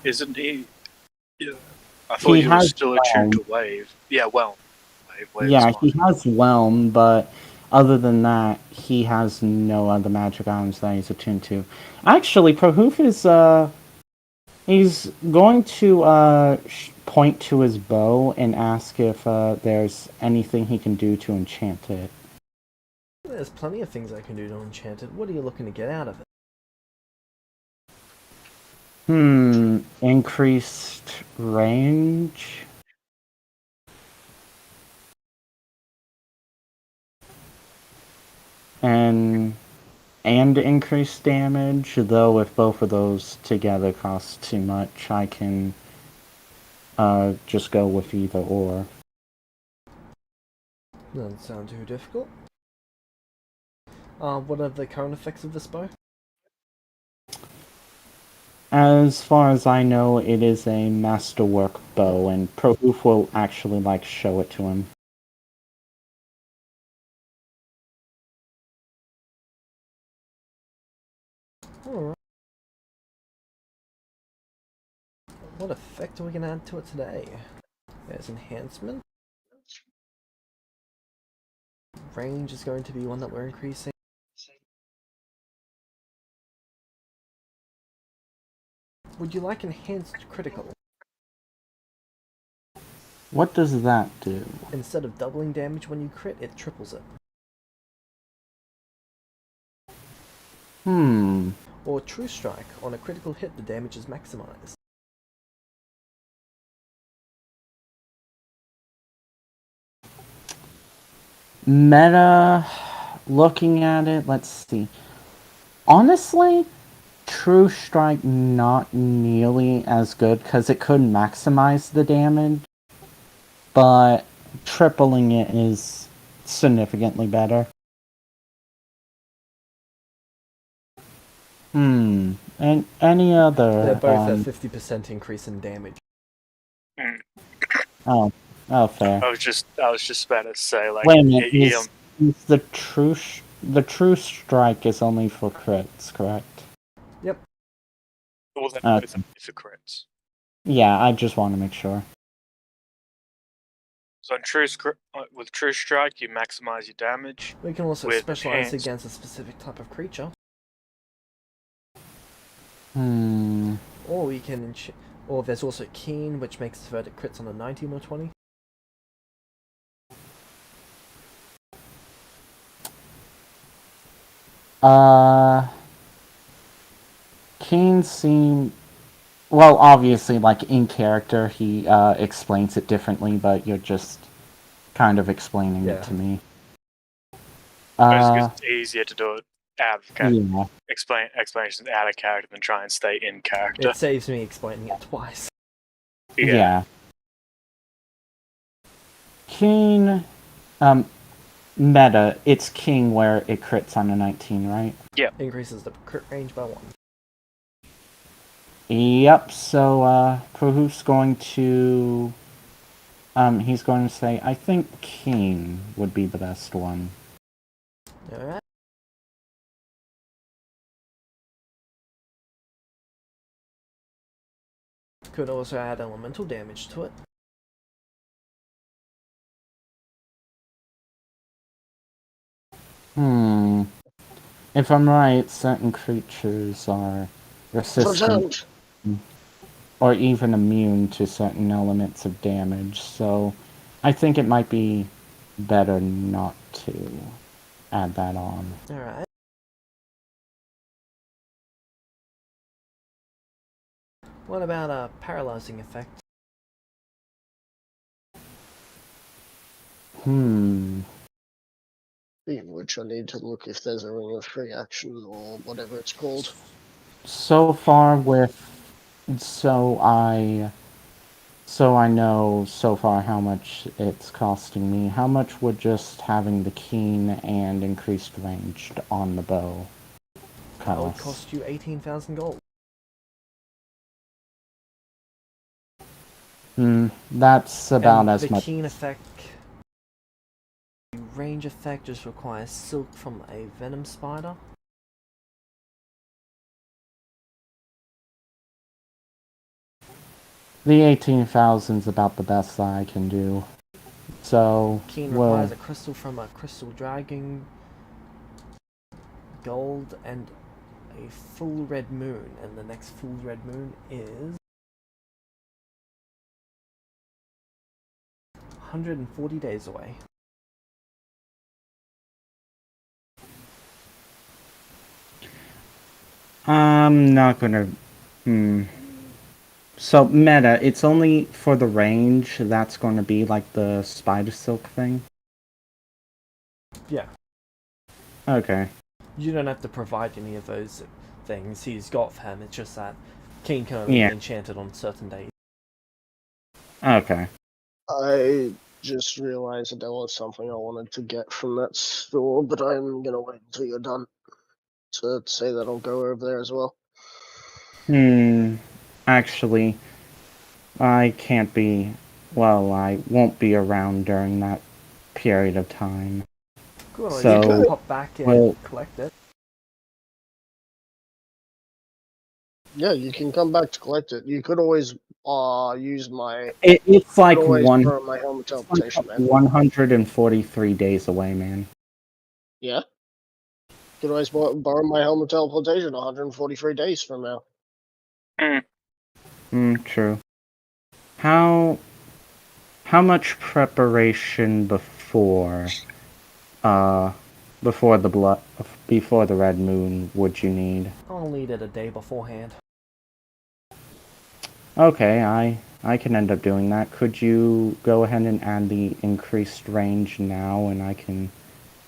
Isn't he? Yeah. I thought He you were has still attuned Whelm. to wave. Yeah, well. Wave Yeah, is he fine. has Whelm, but other than that, he has no other magic items that he's attuned to. Actually, Prahoof is, he's going to, point to his bow and ask if, there's anything he can do to enchant it. There's plenty of things I can do to enchant it. What are you looking to get out of it? Increased range? And increased damage, though if both of those together cost too much, I can just go with either or. Doesn't sound too difficult. What are the current effects of this bow? As far as I know, it is a masterwork bow, and Prohoof will actually show it to him. Alright. What effect are we going to add to it today? There's enhancement. Range is going to be one that we're increasing. Would you like enhanced critical? What does that do? Instead of doubling damage when you crit, it triples it. Or true strike. On a critical hit, the damage is maximized. Meta, looking at it, let's see. Honestly, True Strike not nearly as good because it could maximize the damage, but tripling it is significantly better. And any other? They're both a 50% increase in damage. Oh, fair. I was just about to say, like, Wait a minute, is the true strike is only for crits, correct? Yep. Or then Okay. with only for crits. Yeah, I just want to make sure. So on with True Strike, you maximize your damage. We can also With specialize enhanced- against a specific type of creature. Or we can... or there's also Keen, which makes verdict crits on a 19 or 20. Keen seem... Well, obviously, like, in character, he explains it differently, but you're just kind of explaining it to me. It's easier to do it out of Yeah. explanations out of character than try and stay in character. It saves me explaining it twice. Yeah. Keen, meta, it's King where it crits on a 19, right? Yeah. Increases the crit range by 1. Yep, so, Prohoof's going to... he's going to say, I think King would be the best one. Alright. Could also add elemental damage to it. If I'm right, certain creatures are resistant or even immune to certain elements of damage, so I think it might be better not to add that on. Alright. What about a paralyzing effect? Which I need to look if there's a ring of free action or whatever it's called. So far with... So I know so far how much it's costing me. How much would just having the keen and increased range on the bow That would cost? cost you 18,000 gold. That's about and as the much. keen effect... The range effect just requires silk from a venom spider. The 18,000's about the best that I can do. So, Keen requires a crystal from a crystal dragon, gold, and a full red moon. And the next full red moon is 140 days away. I'm not gonna... So, meta, it's only for the range that's going to be like the spider silk thing? Yeah. Okay. You don't have to provide any of those things. He's got them. It's just that Keen can only be enchanted on certain days. Okay. I just realized that there was something I wanted to get from that store, but I'm gonna wait until you're done to say that I'll go over there as well. Actually, I can't be... Well, I won't be around during that period of time. Cool, So, you can pop back and collect it. Yeah, you can come back to collect it. You could always use my... It's like always one... borrow my helmet teleportation, man. 143 days away, man. Yeah? You could always borrow my helmet teleportation 143 days from now. True. How much preparation before the red moon would you need? I'll need it a day beforehand. Okay, I can end up doing that. Could you go ahead and add the increased range now, and I can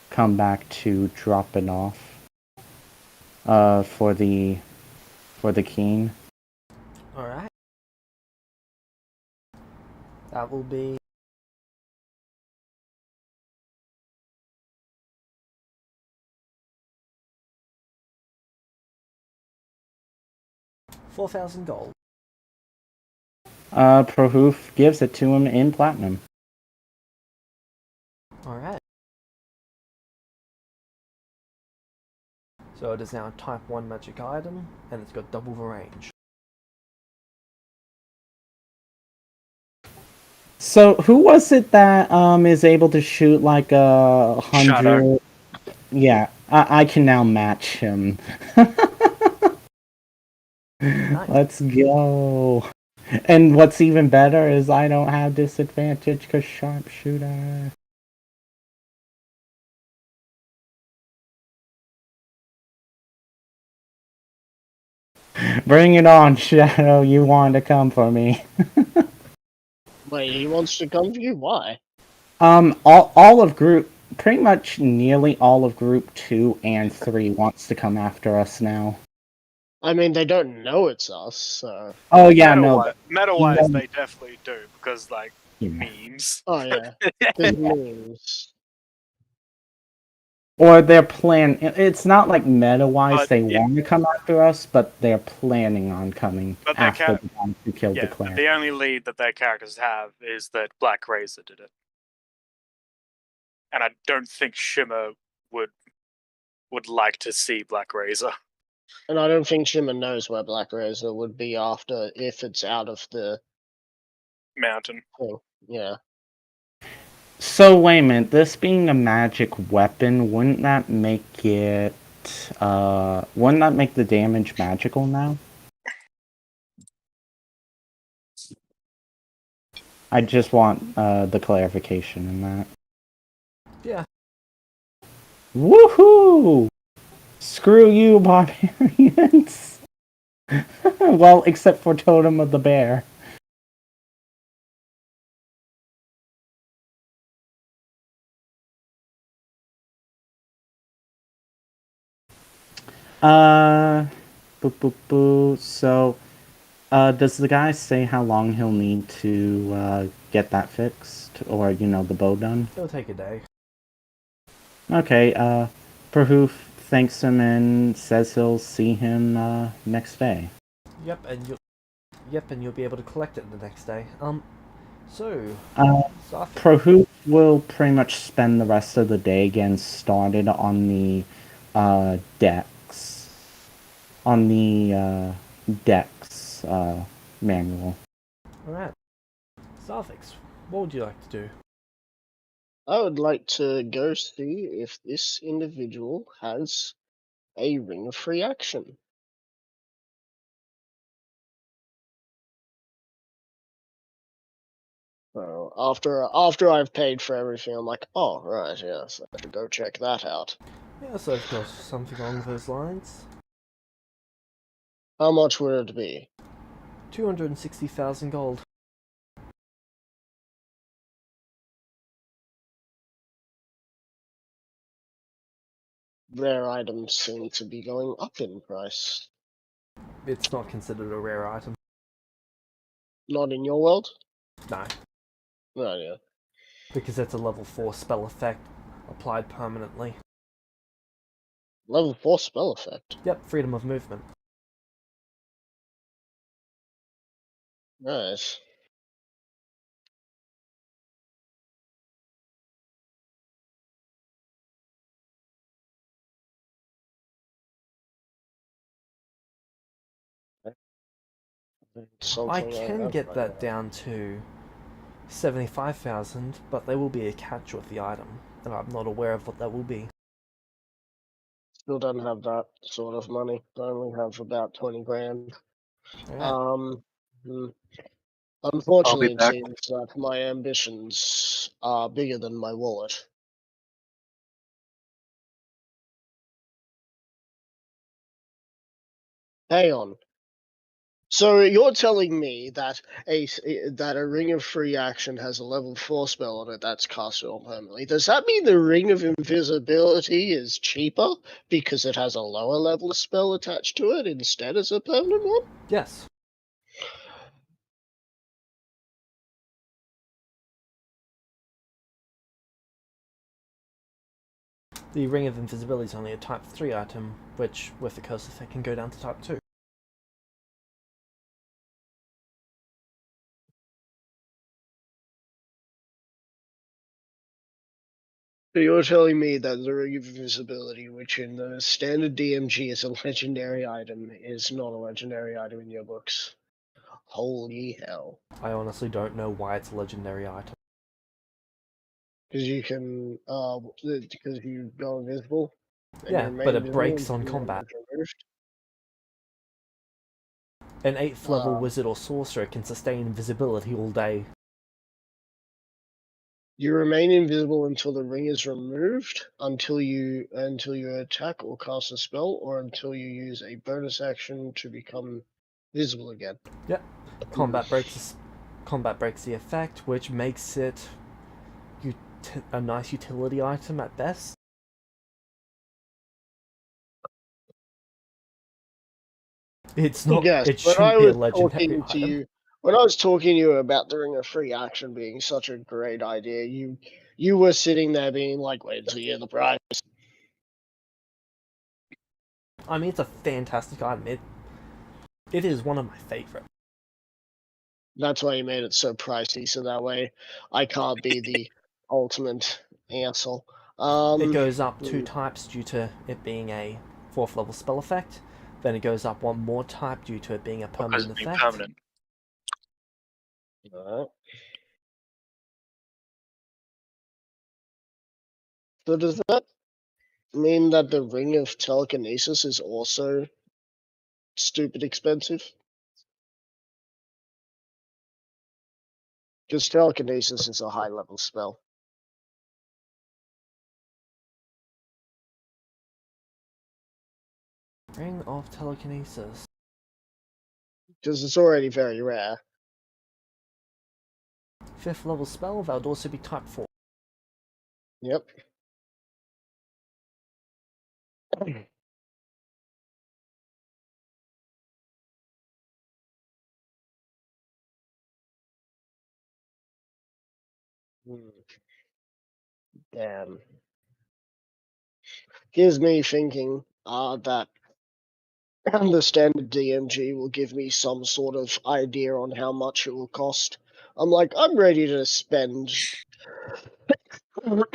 come back to drop it off for the keen? Alright. That will be 4,000 gold. Prohoof gives it to him in platinum. Alright. So it is now a type 1 magic item, and it's got double the range. So who was it that is able to shoot like 100? Shadow. Yeah, I can now match him. Nice. Let's go. And what's even better is I don't have disadvantage because sharpshooter. Bring it on, Shadow. You want to come for me. Wait, he wants to come for you? Why? All of group, pretty much nearly all of group 2 and 3 wants to come after us now. I mean, they don't know it's us, so... Oh yeah, no. Meta-wise, they definitely do, because, like, Yeah. Oh, memes. yeah. There's memes. Or they're it's not like meta-wise But they yeah. want to come after us, but they're planning on coming But they after can't- the ones who killed the Yeah, clan. the only lead that their characters have is that Black Razor did it. And I don't think Shimmer would like to see Black Razor. And I don't think Shimmer knows where Black Razor would be after if it's out of the Mountain. thing. Yeah. So wait a minute, this being a magic weapon, wouldn't that make the damage magical now? I just want the clarification in that. Yeah. Woohoo! Screw you, barbarians! Well, except for Totem of the Bear. Boo boo boo. So, does the guy say how long he'll need to get that fixed? Or, the bow done? It'll take a day. Okay, Perhoof thanks him and says he'll see him next day. Yep, and you'll be able to collect it the next day. So Perhoof will pretty much spend the rest of the day getting started on the decks. On the decks manual. Alright. Sarthix, what would you like to do? I would like to go see if this individual has a ring of free action. So after I've paid for everything, I'm like, oh right, yes, I should go check that out. Yes, of course, something along those lines. How much would it be? 260,000 gold. Rare items seem to be going up in price. It's not considered a rare item. Not in your world? No, No, yeah. because it's a level 4 spell effect applied permanently. Level 4 spell effect. Yep, freedom of movement. Nice. I can get that down to 75,000, but there will be a catch with the item, and I'm not aware of what that will be. Still don't have that sort of money. I only have about 20 grand. Alright. Hmm. Unfortunately, it back. seems that my ambitions are bigger than my wallet. Hang on. So you're telling me that a ring of free action has a level 4 spell on it that's cast on permanently? Does that mean the ring of invisibility is cheaper because it has a lower level spell attached to it instead as a permanent one? Yes. The Ring of Invisibility is only a Type 3 item, which, with the curse effect, can go down to Type 2. So you're telling me that the Ring of Invisibility, which in the standard DMG is a legendary item, is not a legendary item in your books? Holy hell. I honestly don't know why it's a legendary item. Because you can, because you go invisible. And Yeah, you remain but it invisible breaks on until your combat. ring is removed. An 8th level wizard or sorcerer can sustain invisibility all day. You remain invisible until the ring is removed, until you attack or cast a spell, or until you use a bonus action to become visible again. Yep. Combat breaks the effect, which makes it a nice utility item at best. It's not. Yes, It when I shouldn't be a was legendary talking to item. you, when I was talking to you about the ring of free action being such a great idea, you were sitting there being like, "Wait until you hear the price." I mean, it's a fantastic item. It is one of my favorite. That's why you made it so pricey, so that way I can't be the ultimate asshole. It goes up 2 types due to it being a 4th level spell effect. Then it goes up 1 more type due to it being a Because permanent it's being effect. permanent. Alright. So does that mean that the ring of telekinesis is also stupid expensive? Because telekinesis is a high level spell. Ring of Telekinesis. Because it's already very rare. 5th level spell, that would also be type 4. Yep. Damn. Here's me thinking that the standard DMG will give me some sort of idea on how much it will cost. I'm like, I'm ready to spend a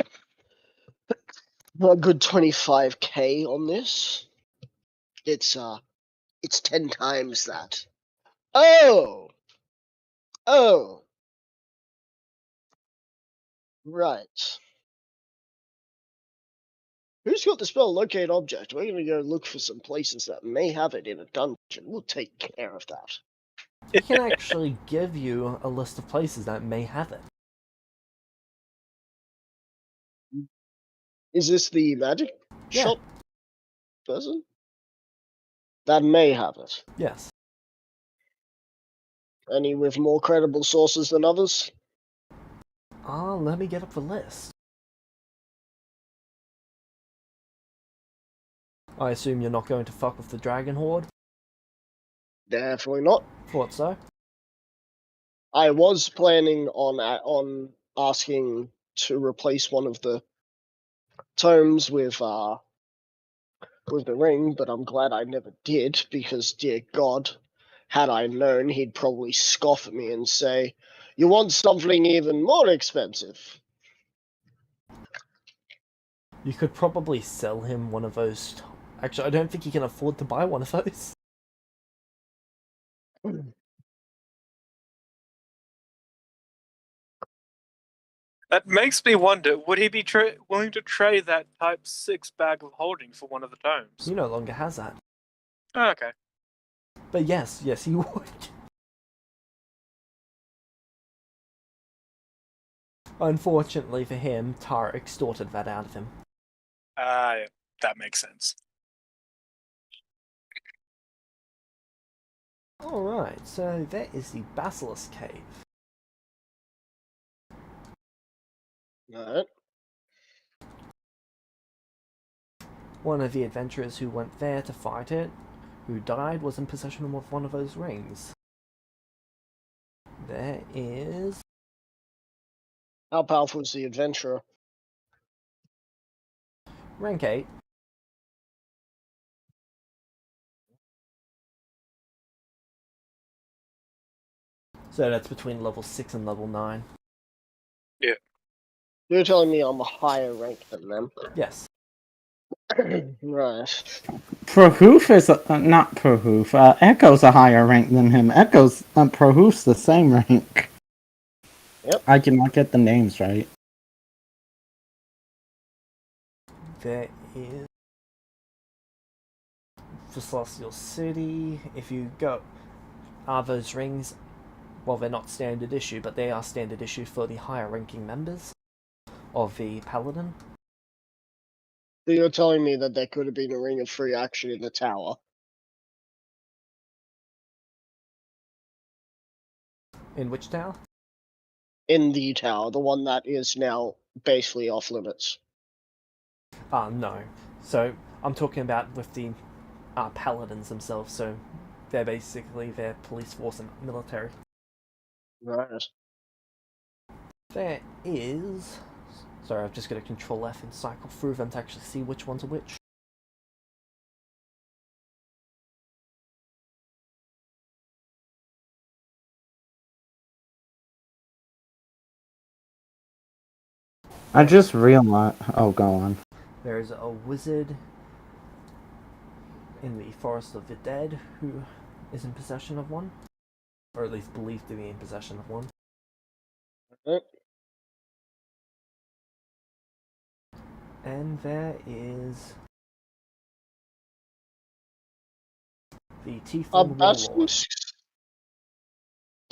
good 25k on this. It's 10 times that. Oh! Oh! Right. Who's got the spell locate object? We're gonna go look for some places that may have it in a dungeon. We'll take care of that. He can actually give you a list of places that may have it. Is this the magic Yeah. shop person? That may have it. Yes. Any with more credible sources than others? Let me get up the list. I assume you're not going to fuck with the Dragon Horde? Definitely not. Thought so. I was planning on asking to replace one of the tomes with the ring, but I'm glad I never did, because dear God, had I known, he'd probably scoff at me and say, "You want something even more expensive." You could probably sell him one of those. Actually, I don't think he can afford to buy one of those. That makes me wonder, would he be willing to trade that Type 6 bag of holding for one of the tomes? He no longer has that. Oh, okay. But yes, he would. Unfortunately for him, Tara extorted that out of him. Yeah, that makes sense. Alright, so there is the Basilisk Cave. Alright. One of the adventurers who went there to fight it, who died, was in possession of one of those rings. There is... How powerful is the adventurer? rank 8. So that's between level 6 and level 9. Yeah. You're telling me I'm a higher rank than them? Yes. Right. Prahoof is not Prahoof. Echo's a higher rank than him. Echo's Prahoof's the same rank. Yep. I cannot get the names right. There is for Celestial City. If you go, are those rings? Well, they're not standard issue, but they are standard issue for the higher ranking members of the Paladin. So you're telling me that there could have been a ring of free action in the tower? In which tower? In the tower, the one that is now basically off limits. No. So I'm talking about with the Paladins themselves. So they're basically their police force and military. Right. There is. Sorry, I've just got to Control F and cycle through them to actually see which ones are which. I just realized. Oh, go on. There is a wizard in the Forest of the Dead who is in possession of one, or at least believed to be in possession of one. Right. And there is the Are Tiefling Warlord. basilisks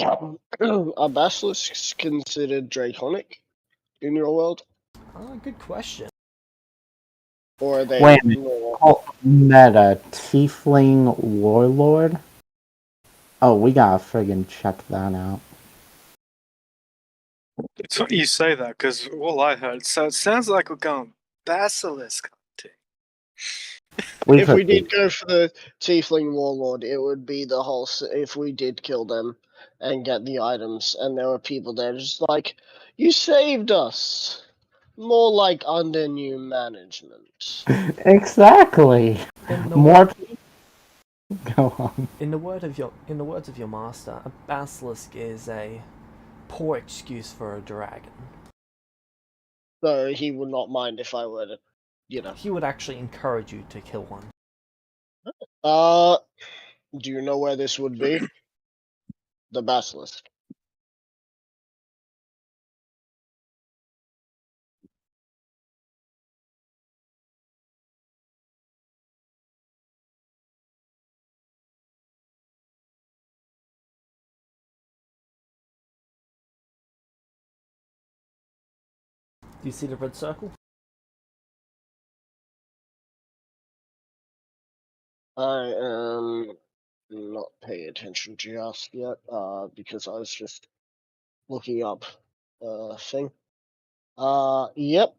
are basilisks considered draconic in your world, Good question. or are they Wait a minute. more? Oh, meta Tiefling Warlord? Oh, we gotta friggin' check that out. It's funny you say that because all I heard, so it sounds like we're going basilisk hunting. If we did go for the Tiefling Warlord, it would be the whole. If we did kill them and get the items, and there were people there just like, you saved us. More like under new management. Exactly. In the More people. Go on. in the words of your master, a basilisk is a poor excuse for a dragon. So he would not mind if I were to, He would actually encourage you to kill one. Do you know where this would be? The basilisk. Do you see the red circle? I am not paying attention just yet, because I was just looking up a thing. Yep.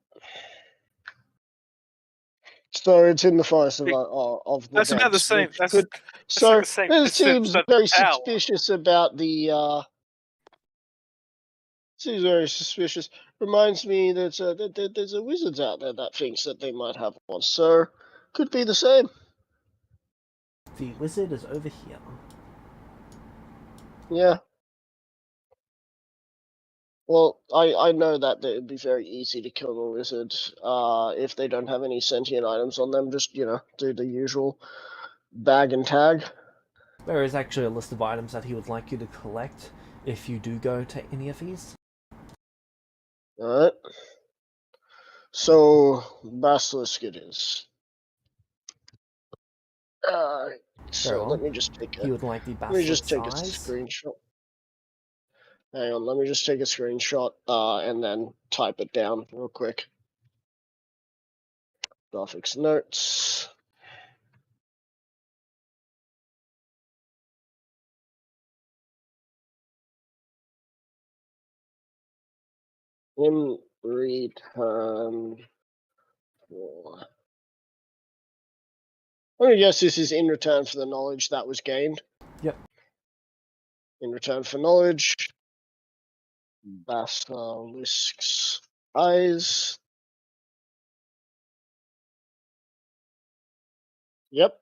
So it's in the forest of the That's dead. about the same. Which That's could, it's like so the same it distance seems as very the tower. suspicious about the. Seems very suspicious. Reminds me that there's a wizards out there that thinks that they might have one. So could be the same. The wizard is over here. Yeah. Well, I know that it would be very easy to kill the wizard. If they don't have any sentient items on them, just do the usual bag and tag. There is actually a list of items that he would like you to collect if you do go to any of these. Alright. So basilisk it is. So well. let me just take He would like the let me just basilisk take a eyes. screenshot. Hang on, let me just take a screenshot and then type it down real quick. Graphics notes. In return for. Let me guess this is in return for the knowledge that was gained. Yep. In return for knowledge. Basilisk's eyes. Yep.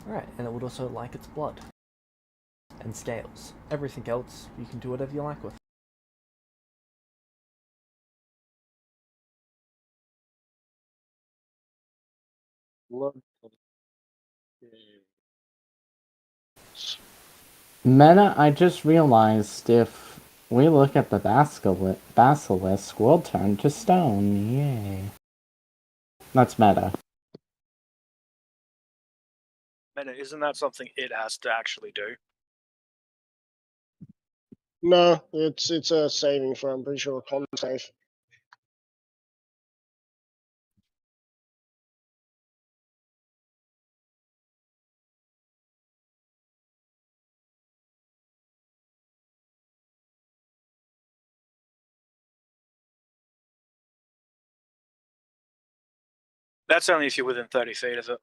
Alright, and it would also like its blood. and scales. Everything else, you can do whatever you like with. Meta, I just realized if we look at the basilisk, we'll turn to stone. Yay. That's meta. Meta, isn't that something it has to actually do? No, it's a saving throw. I'm pretty sure a con save. That's only if you're within 30 feet of it.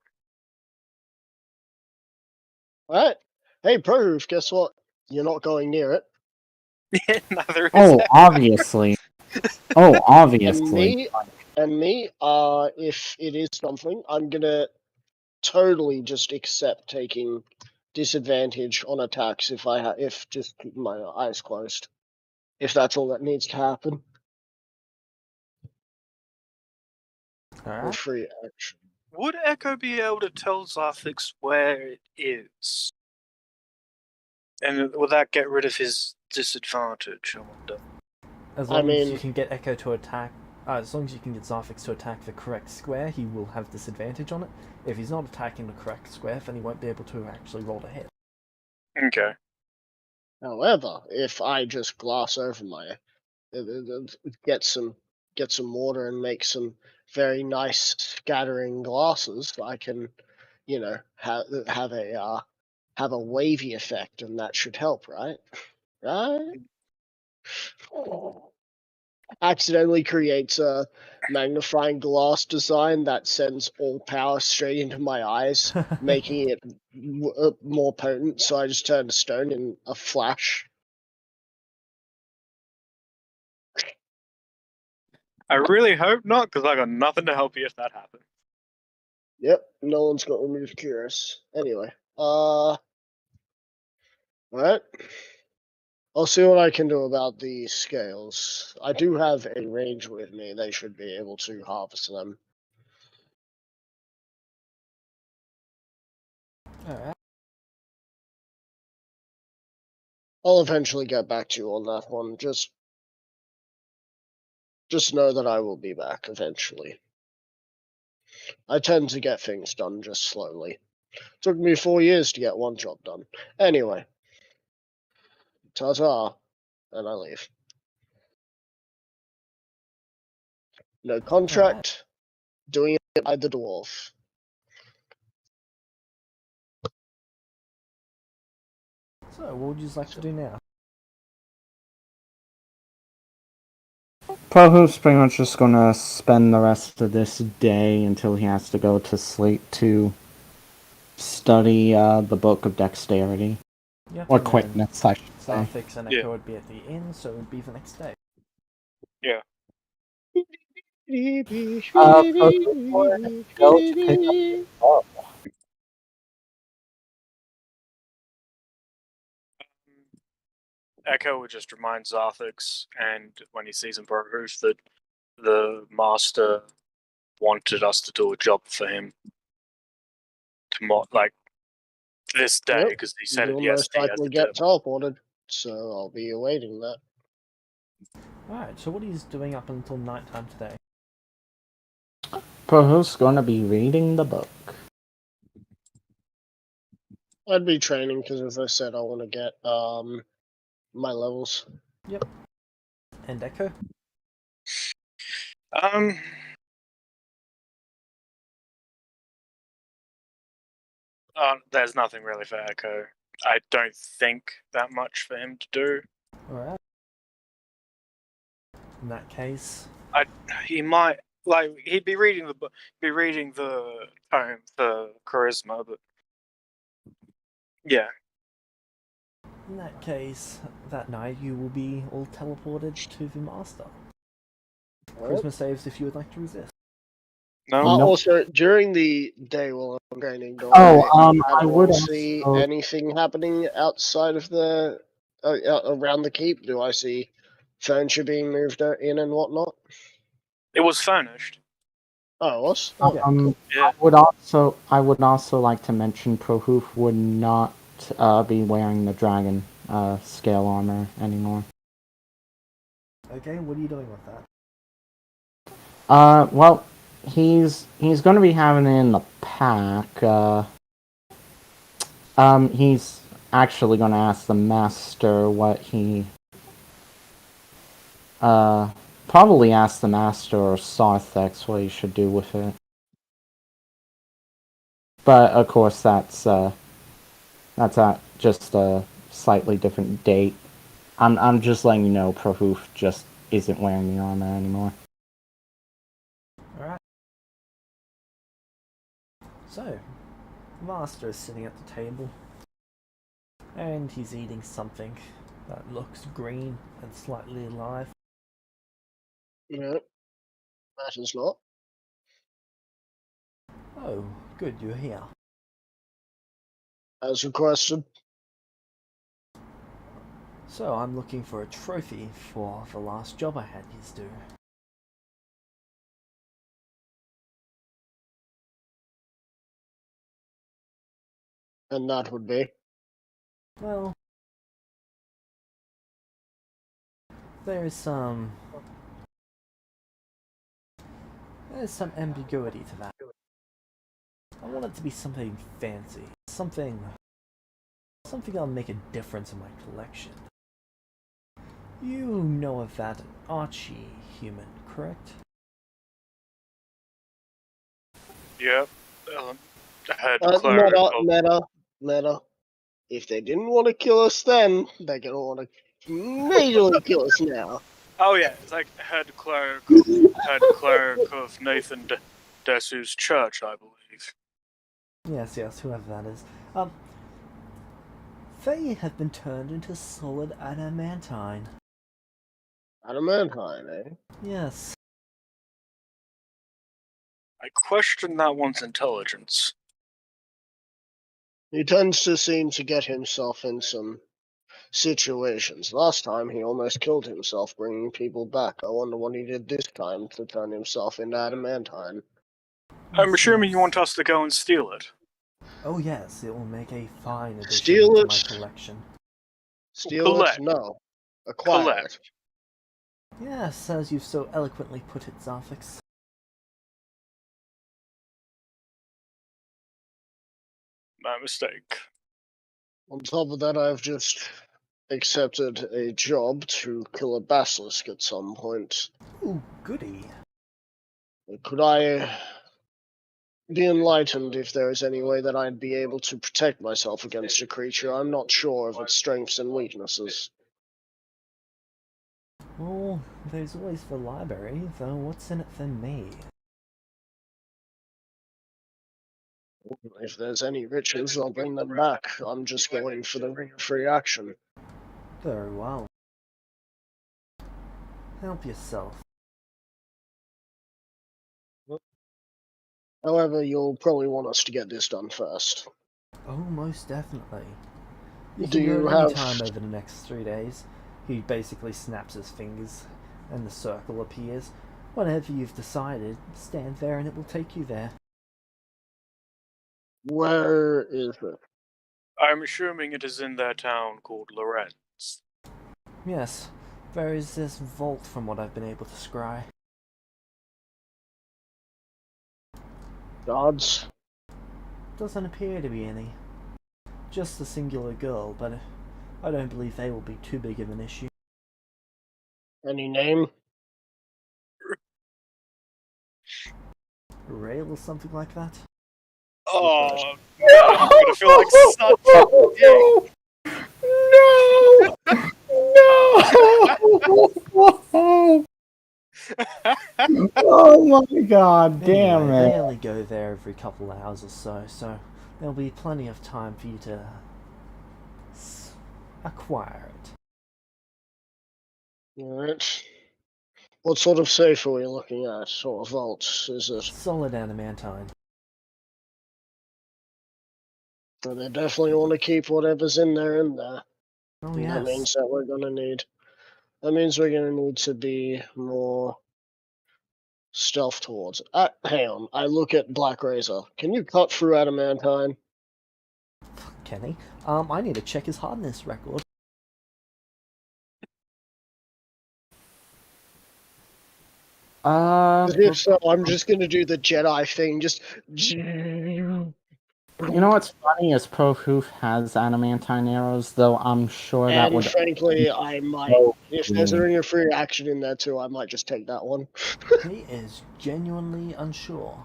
Alright. Hey, Proof, guess what? You're not going near it. Neither is Oh, it. obviously. Oh, And obviously. me, if it is something, I'm gonna totally just accept taking disadvantage on attacks if just keeping my eyes closed. If that's all that needs to happen. Or Alright. free action. Would Echo be able to tell Zarthix where it is? And will that get rid of his disadvantage, I wonder? As long as you can get Echo to attack, as long as you can get Zarthix to attack the correct square, he will have disadvantage on it. If he's not attacking the correct square, then he won't be able to actually roll to hit. Okay. However, if I just gloss over my get some mortar and make some very nice scattering glasses, I can, have a wavy effect, and that should help, right? Right? Accidentally creates a magnifying glass design that sends all power straight into my eyes, making it more potent. So I just turn to stone in a flash. I really hope not, because I got nothing to help you if that happens. Yep, no one's got removed curious. Anyway, alright. I'll see what I can do about the scales. I do have a range with me. They should be able to harvest them. Alright. I'll eventually get back to you on that one. Just know that I will be back eventually. I tend to get things done just slowly. Took me 4 years to get one job done. Anyway. Ta-ta. And I leave. No contract. Doing it by the dwarf. So, what would you like to do now? Prohoof's pretty much just gonna spend the rest of this day until he has to go to sleep to study the Book of Dexterity. Yep, Or and then quickness, I should say. Zarthix and Echo Yeah. would be at the inn, so it would be the next day. Prohoof would go to pick up his bow. Echo would just remind Zarthix, and when he sees him Proof, that the master wanted us to do a job for him this day, Yep. because he said You'll it most yesterday. likely get teleported. So I'll be awaiting that. Alright, so what are you doing up until nighttime today? Prohoof's gonna be reading the book. I'd be training because, as I said, I want to get my levels. Yep. And Echo? There's nothing really for Echo. I don't think that much for him to do. Alright. In that case, He might he'd be reading the tome for charisma, but yeah. in that case, that night you will be all teleported to the master. Charisma saves if you would like to resist. No. Nope. Also, during the day while I'm training, do Oh, I I would see also- anything happening outside of the around the keep? Do I see furniture being moved in and whatnot? It was furnished. Oh, it was? Oh, yeah. Cool. Yeah. I would also like to mention Prohoof would not be wearing the dragon scale armor anymore. Okay, what are you doing with that? Well, he's going to be having it in the pack. He's actually going to ask the master what he. Probably ask the master or Sarthex what he should do with it. But of course, that's at just a slightly different date. I'm just letting you know, Prohoof just isn't wearing the armor anymore. Alright. So, Master is sitting at the table, and he's eating something that looks green and slightly alive. No, matters not. Oh, good, you're here. As requested. So, I'm looking for a trophy for the last job I had you do. And that would be. Well, there's some ambiguity to that. I want it to be something fancy, something that'll make a difference in my collection. You know of that Archie human, correct? Yep. Head cleric. Meta. If they didn't want to kill us then, they're gonna want to majorly kill us now. Oh yeah, it's like head cleric of Nathan Desu's church, I believe. Yes, whoever that is. They have been turned into solid adamantine. Adamantine, eh? Yes. I question that one's intelligence. He tends to seem to get himself in some situations. Last time he almost killed himself bringing people back. I wonder what he did this time to turn himself into adamantine. I'm assuming Yes. you want us to go and steal it. Oh yes, it will make a fine addition Steal to it. my collection. Steal Collect. it? No. Acquire Collect. it. Yes, as you've so eloquently put it, Zarfix. My mistake. On top of that, I've just accepted a job to kill a basilisk at some point. Ooh, goody. Could I be enlightened if there is any way that I'd be able to protect myself against a creature? I'm not sure of its strengths and weaknesses. Well, there's always the library, though what's in it for me? If there's any riches, I'll bring them back. I'm just going for the ring of free action. Very well. Help yourself. However, you'll probably want us to get this done first. Oh, most definitely. You Do can do you it any have- time over the next 3 days. He basically snaps his fingers, and the circle appears. Whenever you've decided, stand there and it will take you there. Where is it? I'm assuming it is in that town called Lorenz. Yes, there is this vault from what I've been able to scry. Gods? Doesn't appear to be any. Just a singular girl, but I don't believe they will be too big of an issue. Any name? Rail or something like that? Oh, I'm gonna feel like such a dick. No! Oh my god, damn Anyway, it. they only go there every couple hours or so, so there'll be plenty of time for you to acquire it. Alright. What sort of safe are we looking at? Or vaults is it? Solid adamantine. So they definitely want to keep whatever's in there in there. Oh And yes. that means that we're gonna need. That means we're gonna need to be more stealth towards it. Hang on. I look at Black Razor. Can you cut through adamantine? Kenny. I need to check his hardness record. If so, I'm just gonna do the Jedi thing. Just. You know what's funny is Pro-Hoof has adamantine arrows, though I'm sure that And would... frankly, I might. If there's a ring of free action in there too, I might just take that one. He is genuinely unsure.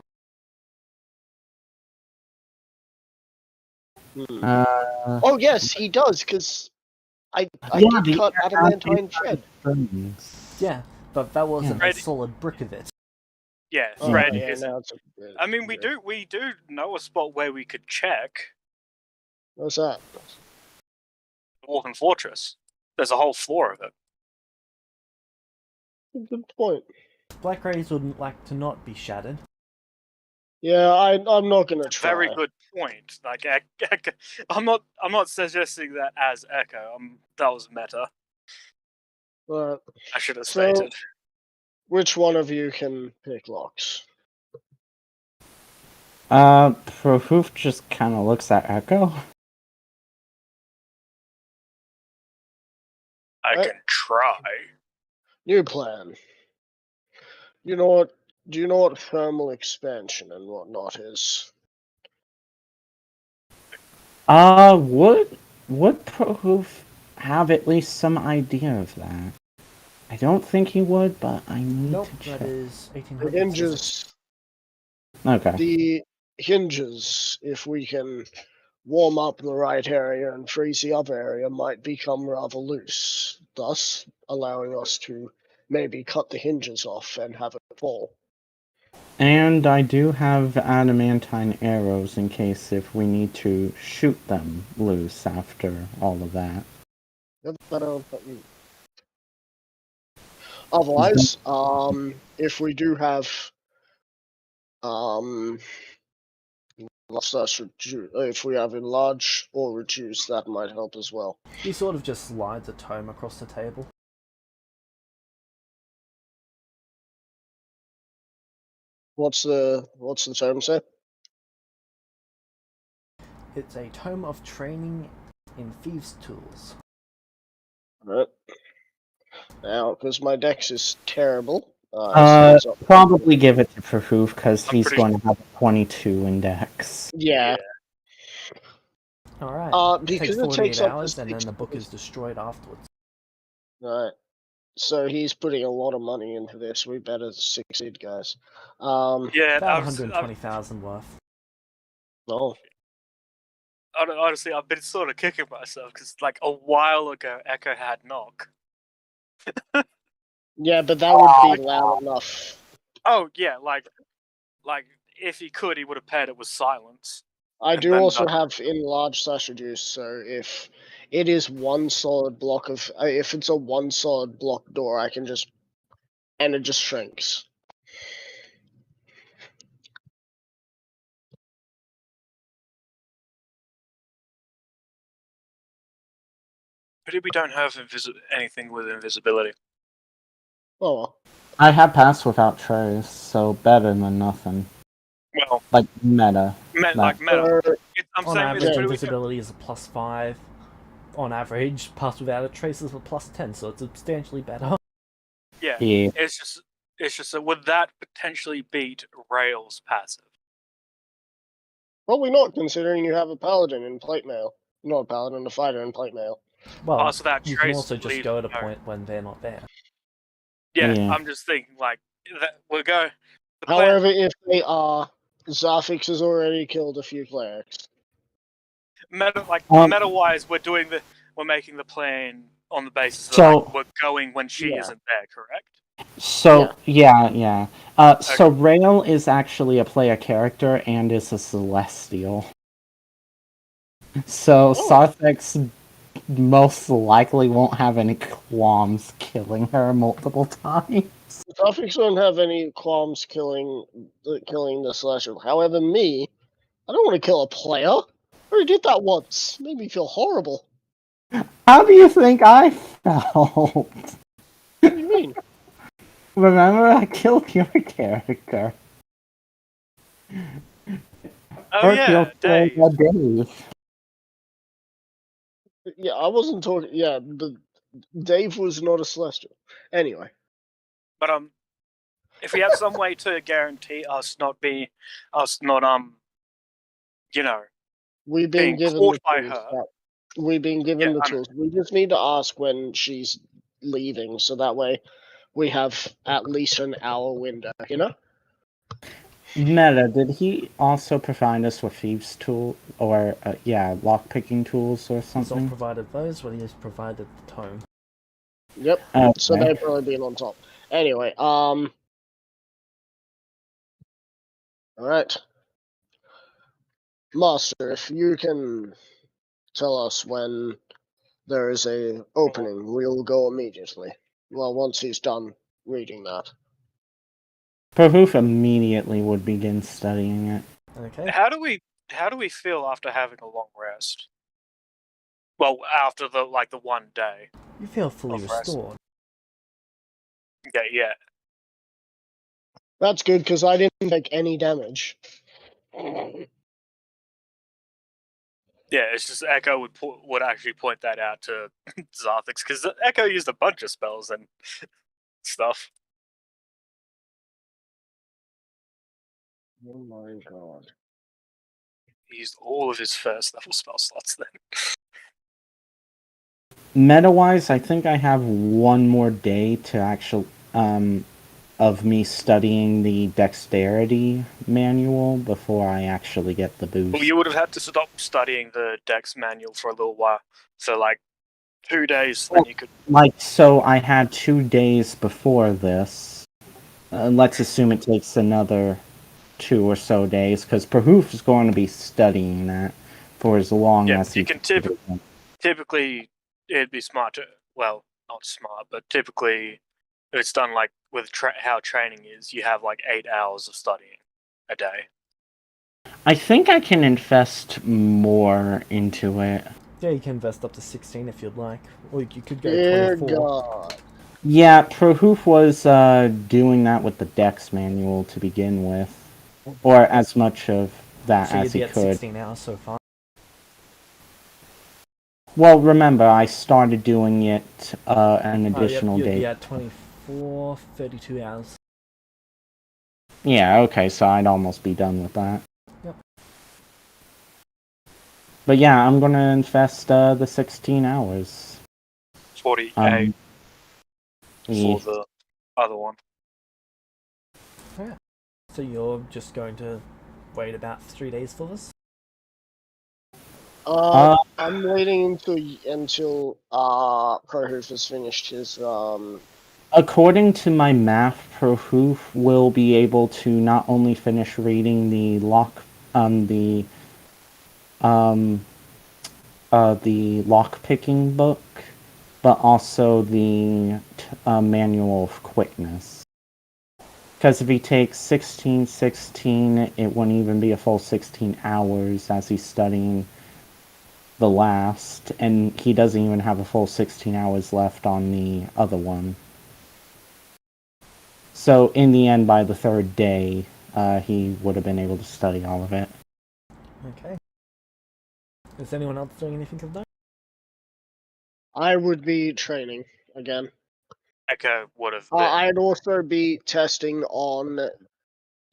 Oh yes, he does, because I Yeah, did the cut adamantine thread. Yeah, but that wasn't Yeah. a solid brick of it. Yeah, Oh, thread yeah, is. now it's a I mean, we yeah. do know a spot where we could check What's that? the Walking Fortress. There's a whole floor of it. Good point. Black Rays wouldn't like to not be shattered. Yeah, I'm not gonna try. Very good point. Like, I'm not suggesting that as Echo. That was meta. But, I should have So- stated. which one of you can pick locks? Pro-Hoof just kind of looks at Echo. I can try. New plan. You know what? Do you know what thermal expansion and whatnot is? Would Pro-Hoof have at least some idea of that? I don't think he would, but I need Nope, to check. that is The 1800s. hinges. Okay. The hinges, if we can warm up the right area and freeze the other area, might become rather loose, thus allowing us to maybe cut the hinges off and have it fall. And I do have adamantine arrows in case if we need to shoot them loose after all of that. Otherwise, if we do have, if we have enlarge or reduce, that might help as well. He sort of just slides a tome across the table. What's the term say? It's a tome of training in thieves' tools. Right. Now, because my dex is terrible. So it's Probably give it to Pro-Hoof because I'm he's pretty going to have a 22 index. yeah. Alright. Because Takes it 48 takes up hours to and then 6 the book is hours. destroyed afterwards. Right. So he's putting a lot of money into this. We better succeed, guys. Yeah, About 120,000 worth. No. honestly, I've been sort of kicking myself because, like, a while ago, Echo had knock. Yeah, but that would be loud enough. Oh yeah, like if he could, he would have paired it with silence. I And do then also that- have enlarge / reduce, so if it is one solid block of, if it's a one solid block door, I can just, and it just shrinks. But we don't have anything with invisibility. Oh well. I have passed without trace, so better than nothing. Well, Like meta. like meta. Or- I'm On saying average, it's really invisibility is a +5. On average, pass without a trace is a +10, so it's substantially better. yeah. Yeah. It's just that would that potentially beat Rail's passive? Probably not, considering you have a paladin in plate mail. Not a paladin, a fighter in plate mail. Well, So that you can trace also just leaves go at a no- point when they're not there. Yeah, Yeah. I'm just thinking like that. We'll go. The plan- However, if they are, Zafix has already killed a few clerics. meta wise, we're making the plan on the basis that So- like, we're going when she Yeah. isn't there, correct? So, yeah. So Rail is actually a player character and is a Celestial. So Sarthex most likely won't have any qualms killing her multiple times. Suffix don't have any qualms killing the Celestia. However, me, I don't want to kill a player. I already did that once. Made me feel horrible. How do you think I felt? What do you mean? Remember, I killed your character. Oh yeah, Dave. Dave. Yeah, I wasn't talking. Yeah, but Dave was not a Celestial. Anyway. But if we have some way to guarantee us not, you know, We've been being given caught the by tools. her. We've been given Yeah, the I know. tools. We just need to ask when she's leaving, so that way we have at least an hour window, you know? Meta, did he also provide us with thieves' tool or lock-picking tools or He's not something? provided those, but he has provided the tome. Yep. Okay. So they've probably been on top. Anyway, alright. Master, if you can tell us when there is a opening, we'll go immediately. Well, once he's done reading that. Prahoof immediately would begin studying it. Okay. How do we feel after having a long rest? Well, after the one day. You feel fully Of rest. restored. Yeah. That's good, because I didn't take any damage. Yeah, it's just Echo would actually point that out to Zarthix, because Echo used a bunch of spells and stuff. Oh my god. He used all of his first level spell slots then. Meta-wise, I think I have one more day to actually of me studying the dexterity manual before I actually get the boost. Well, you would have had to stop studying the Dex manual for a little while. So, 2 days, then you could... So I had 2 days before this. Let's assume it takes another 2 or so days, because Prahoof is going to be studying that for as long as he can typically, it'd be smart to... Well, not smart, but typically it's done with how training is. You have 8 hours of studying a day. I think I can invest more into it. Yeah, you can invest up to 16 if you'd like. Or you could go Dear 24. God. Yeah, Prahoof was doing that with the Dex manual to begin with. Or as much of that So as you'd he be at could. 16 hours so far. Well, remember, I started doing it an additional you'd day. be at 24, 32 hours. Yeah, okay, so I'd almost be done with that. Yep. But yeah, I'm gonna invest the 16 hours. 48 for Yeah. the other one. Yeah. So you're just going to wait about 3 days for this? I'm waiting until Prahoof has finished his According to my math, Prahoof will be able to not only finish reading the lock-picking book, but also the manual of quickness. Because if he takes 16, it wouldn't even be a full 16 hours as he's studying the last, and he doesn't even have a full 16 hours left on the other one. So in the end, by the 3rd day, he would have been able to study all of it. Okay. Is anyone else doing anything of note? I would be training again. Echo would have been. I'd also be testing on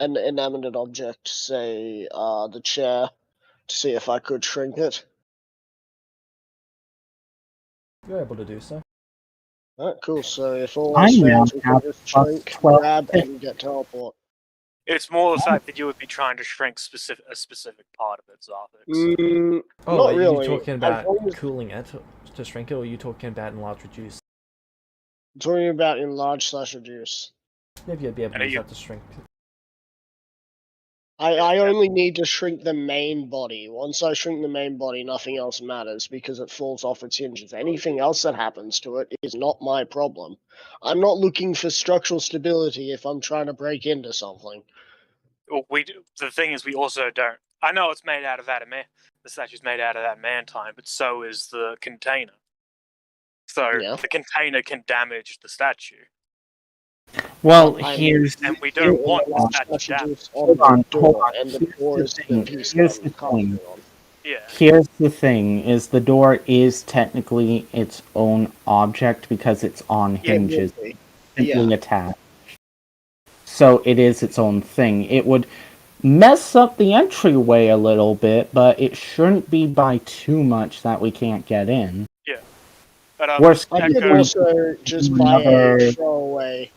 an inanimate object, say the chair, to see if I could shrink it. You're able to do so. Alright, cool. So if all I else now fails, we can have just plus shrink, 12. grab, and get teleport. It's more the fact that you would be trying to shrink a specific part of it, Zarthix. Oh, Not are really. you talking about long as- cooling it to shrink it, or are you talking about enlarge reduce? I'm talking about enlarge/reduce. Maybe you'd be able to And use you- that to shrink. I only need to shrink the main body. Once I shrink the main body, nothing else matters because it falls off its hinges. Anything else that happens to it is not my problem. I'm not looking for structural stability if I'm trying to break into something. Well, the thing is, we also don't. I know it's made out of adamant. The statue's made out of adamantine, but so is the container. So Yeah. the container can damage the statue, Well, But I'm here's and we don't putting want a the large statue damaged. messages on the door, and the Here's door the is the thing. piece Here's I'm the commenting thing. on. Yeah. Here's the thing: is the door is technically its own object because it's on It would hinges, be. simply Yeah. attached. So it is its own thing. It would mess up the entryway a little bit, but it shouldn't be by too much that we can't get in. Yeah. But Worst I case, could Echo, also just buy another- a throwaway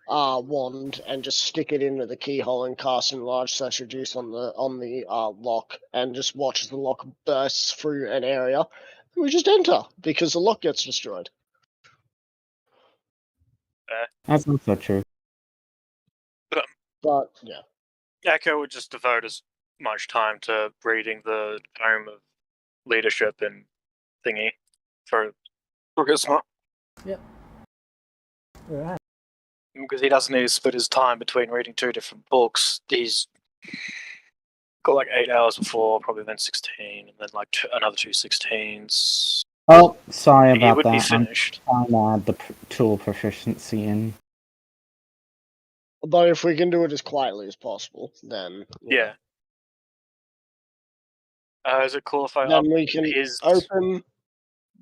wand and just stick it into the keyhole and cast enlarge slash reduce on the lock and just watch as the lock bursts through an area. And we just enter because the lock gets destroyed. That's also true. But yeah. Echo would just devote as much time to reading the Tome of Leadership and thingy for charisma. Alright. Because he doesn't need to split his time between reading two different books. He's got like 8 hours before, probably then 16, and then like another two 16s. Oh, sorry He about would be that. I'm finished. trying to add the tool proficiency in. But if we can do it as quietly as possible, then Yeah. Is it cool if I then we can his? open,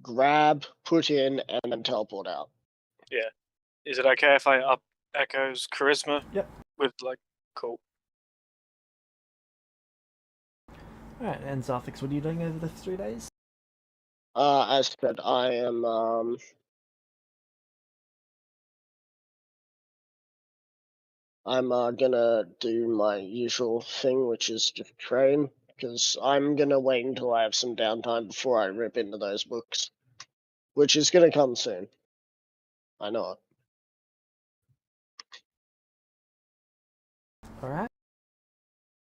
grab, put in, and then teleport out. Yeah. Is it okay if I up Echo's charisma? Yep. With like, cool. Alright, and Zarthix, what are you doing over the 3 days? As said, I am I'm gonna do my usual thing, which is just train, because I'm gonna wait until I have some downtime before I rip into those books, which is gonna come soon. I know it. Alright.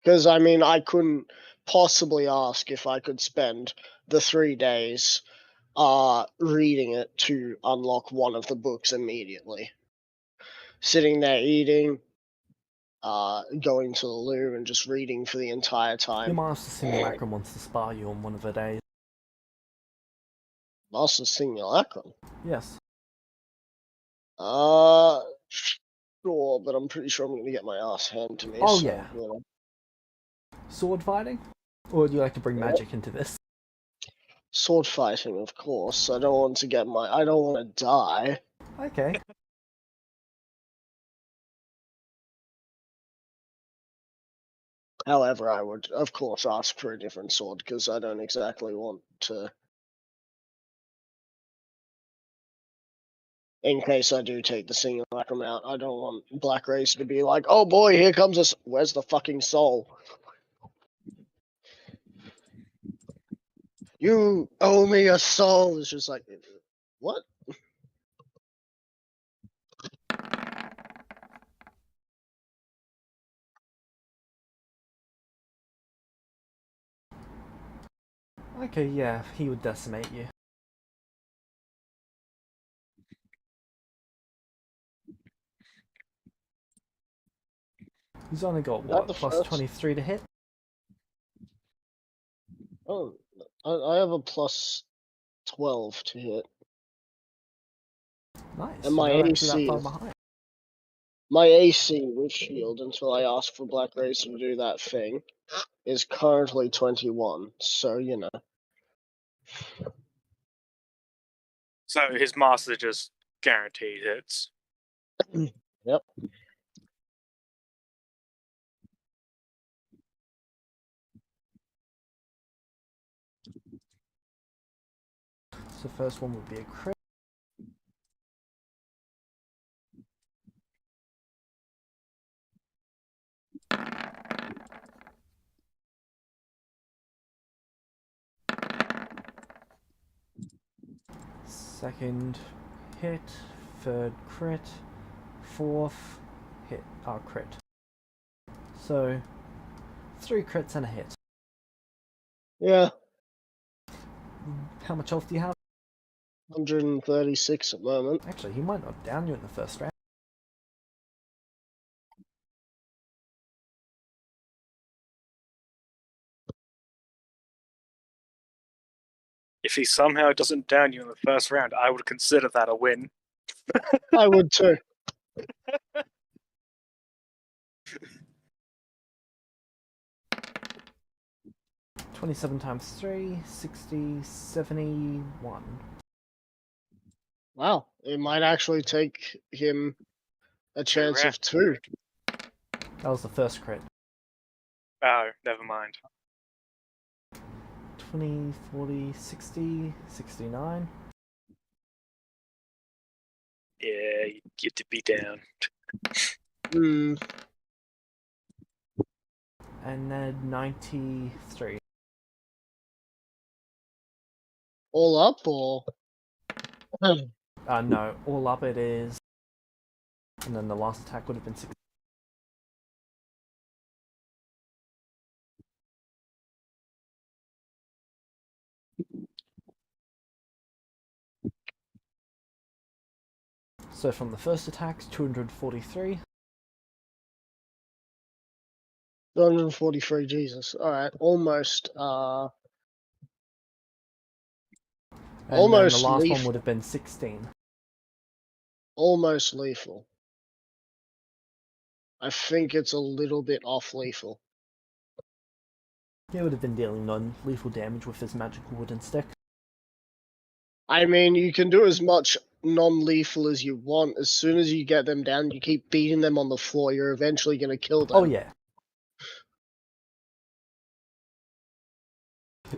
Because, I mean, I couldn't possibly ask if I could spend the 3 days reading it to unlock one of the books immediately. Sitting there eating, going to the loo and just reading for the entire Your time. Master Simulacrum wants to spar you on one of the days. Master Simulacrum? Yes. Sure, but I'm pretty sure I'm gonna get my ass handed to me. Oh, so, yeah. you know. Sword fighting? Or would you like to bring magic into this? Sword fighting, of course. I don't want to I don't want to die. Okay. However, I would, of course, ask for a different sword, because I don't exactly want to... In case I do take the simulacrum out, I don't want Black Race to be like, oh boy, here comes us. Where's the fucking soul? You owe me a soul. It's just like, what? Okay, yeah, he would decimate you. He's only got, what, the plus first? 23 to hit? Oh, I have a plus 12 to hit. Nice. And my you're not actually that AC far is- behind. My AC with shield, until I ask for Black Race to do that thing, is currently 21. So, you know. So his master just guaranteed hits. Yep. So first one would be a crit. Second hit, third crit, fourth hit, crit. So 3 crits and a hit. Yeah, How much health do you have? 136 at the moment. Actually, he might not down you in the first round. If he somehow doesn't down you in the first round, I would consider that a win. I would too. 27 times 3, 60, 71. Wow, it might actually take him a chance of 2. That was the first crit. Oh, never mind. 20, 40, 60, 69. Yeah, you get to be down. Hmm. And then 93. All up, or? No, all up it is. And then the last attack would have been 60. So from the first attack, 243. 243, Jesus. Alright, almost, And then the almost last one lethal. would have been 16. Almost lethal. I think it's a little bit off lethal. He would have been dealing non-lethal damage with his magical wooden stick. I mean, you can do as much non-lethal as you want. As soon as you get them down, you keep beating them on the floor, you're eventually going to kill them. Oh yeah.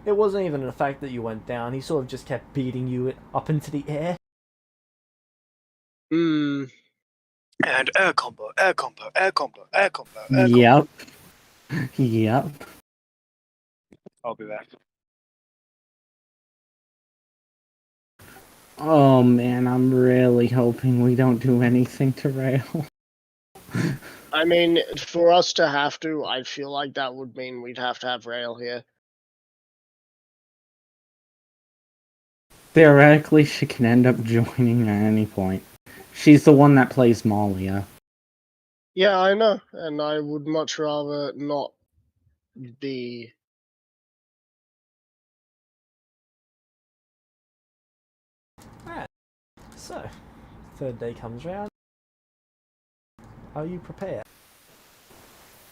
It wasn't even the fact that you went down, he sort of just kept beating you up into the air. Hmm. And air combo, air combo, air combo, air combo, air combo. Yep. Yep. I'll be back. Oh man, I'm really hoping we don't do anything to Rail. I mean, for us to have to, I feel like that would mean we'd have to have Rail here. Theoretically, she can end up joining at any point. She's the one that plays Malia. Yeah, I know, and I would much rather not be. Alright. So, third day comes round. Are you prepared?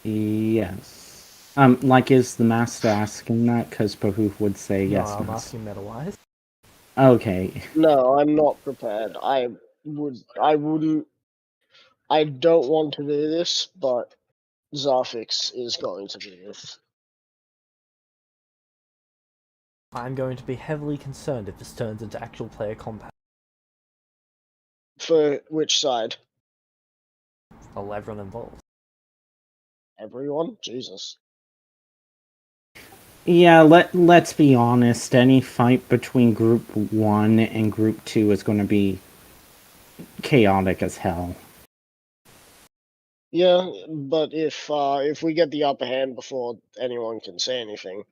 Yes. Like, is the master asking that? Because Pahoof would say yes, No, I'm master. asking meta-wise. Okay. No, I'm not prepared. I wouldn't. I don't want to do this, but Zarfix is going to do this. I'm going to be heavily concerned if this turns into actual player combat. For which side? Everyone involved. Everyone? Jesus. Yeah, let's be honest. Any fight between Group 1 and Group 2 is going to be chaotic as hell. Yeah, but if we get the upper hand before anyone can say anything,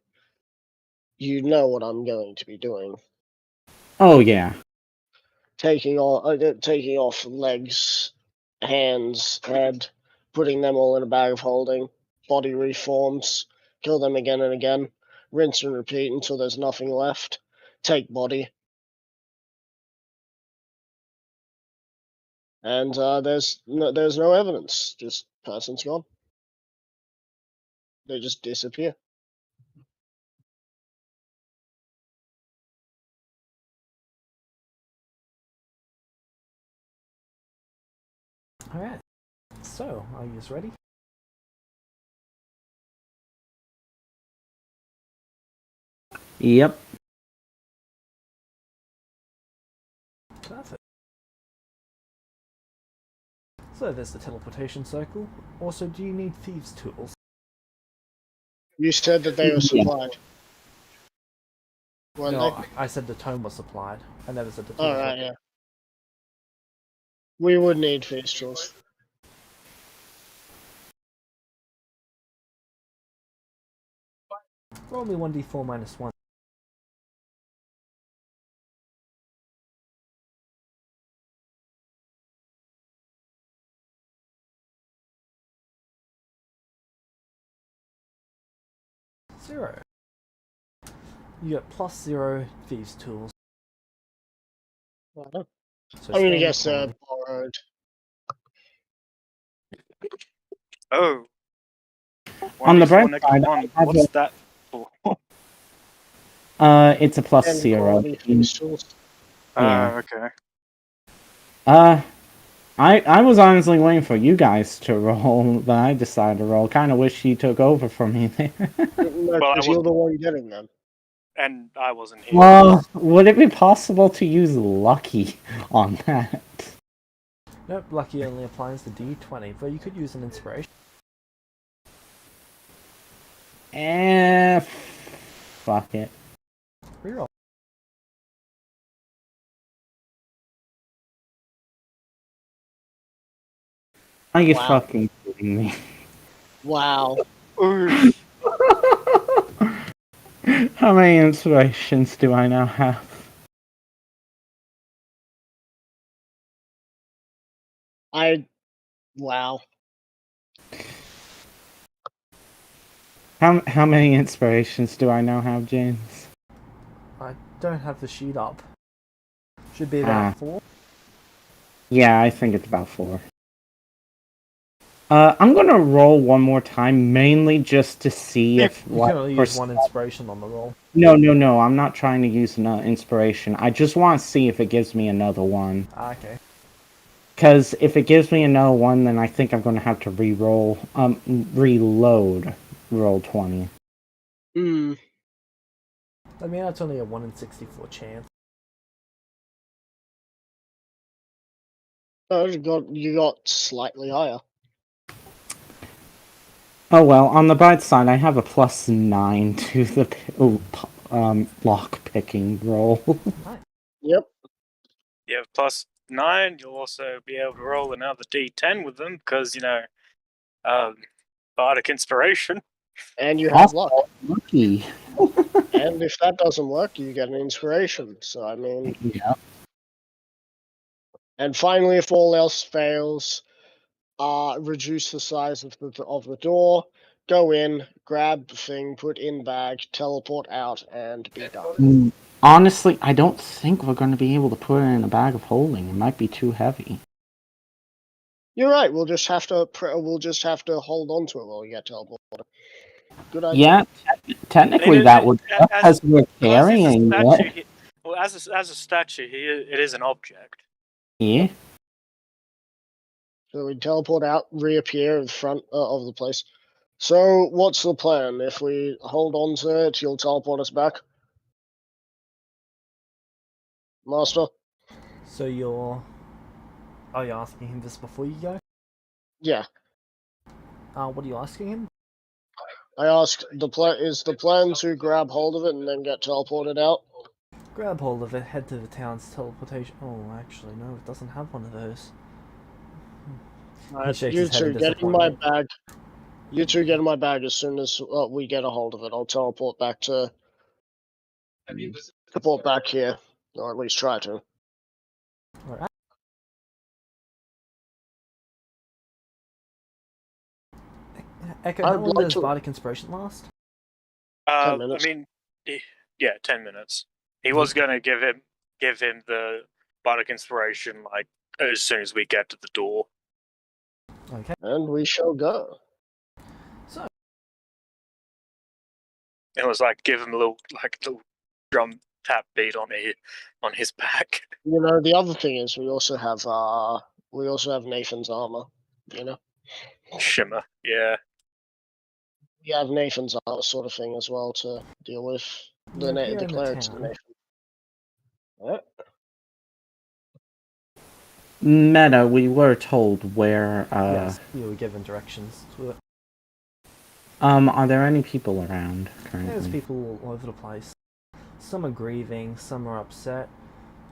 you know what I'm going to be doing. Oh, yeah. Taking off legs, hands, head, putting them all in a bag of holding, body reforms, kill them again and again, rinse and repeat until there's nothing left, take body. And there's no evidence, just person's gone. They just disappear. Alright. So, are you ready? Yep. Perfect. So there's the teleportation circle. Also, do you need thieves' tools? You said that they were supplied. Weren't No, they? I said the tome was supplied. I never said the tools. Alright, yeah. We would need feastrels. Roll me 1d4 minus 1. Zero. You get plus 0 thieves' tools. I'm So gonna standard guess quality. borrowed. Oh. On the bright 1d4 side, -1. I have What's that for? it's a plus Standard 0. quality these tools. Yeah. Okay. I was honestly waiting for you guys to roll, but I decided to roll. Kind of wish you took over from me there. No, Well, I because you're the wasn't, one getting them. and I wasn't here. Well, would it be possible to use lucky on that? Nope, lucky only applies to d20, but you could use an inspiration. Fuck it. Reroll. Are you Wow. fucking kidding me? Wow. How many inspirations do I now have? Wow. How many inspirations do I now have, James? I don't have the sheet up. Should be about 4. Yeah, I think it's about 4. I'm gonna roll one more time, mainly just to see if You can only use 1 inspiration on the roll. No, I'm not trying to use another inspiration. I just want to see if it gives me another one. Okay. Because if it gives me another one, then I think I'm gonna have to reload roll 20. Hmm. I mean, that's only a 1 in 64 chance. Oh, you got slightly higher. Oh well, on the bright side, I have a plus 9 to the lock picking roll. Yep. You have +9. You'll also be able to roll another d10 with them because, bardic inspiration. And you have luck. Lucky. And if that doesn't work, you get an inspiration. So I mean, Yeah. and finally, if all else fails, reduce the size of the door. Go in, grab the thing, put in bag, teleport out, and be done. Honestly, I don't think we're going to be able to put it in a bag of holding. It might be too heavy. You're right. We'll just have to hold on to it while we get teleported. Good idea. Yeah, technically that would work as we're Because he's a carrying statue. it. Well, as a statue, it is an object. Yeah. So we teleport out, reappear in front of the place. So what's the plan? If we hold on to it, you'll teleport us back, Master? So you're... Are you asking him this before you go? Yeah. What are you asking him? I asked, is the plan to grab hold of it and then get teleported out? Grab hold of it, head to the town's teleportation... Oh, actually, no, it doesn't have one of those. He shakes You his head two in get in my disappointment. bag. You two get in my bag as soon as we get a hold of it. I'll teleport back to... Teleport back here. Or at least try to. Alright. Echo, how long does bardic inspiration last? 10 minutes. I mean, yeah, 10 minutes. He was going to give him the bardic inspiration like as soon as we get to the door. Okay. And we shall go. So, It was like give him a little drum tap beat on his back. You know, the other thing is we also have Nathan's armor, you know? Shimmer, yeah. We have Nathan's armor sort of thing as well to deal with the cleric's town. Nathan. Alright. Meta, we were told where, yes, you were given directions to it. Are there any people around currently? There's people all over the place. Some are grieving, some are upset.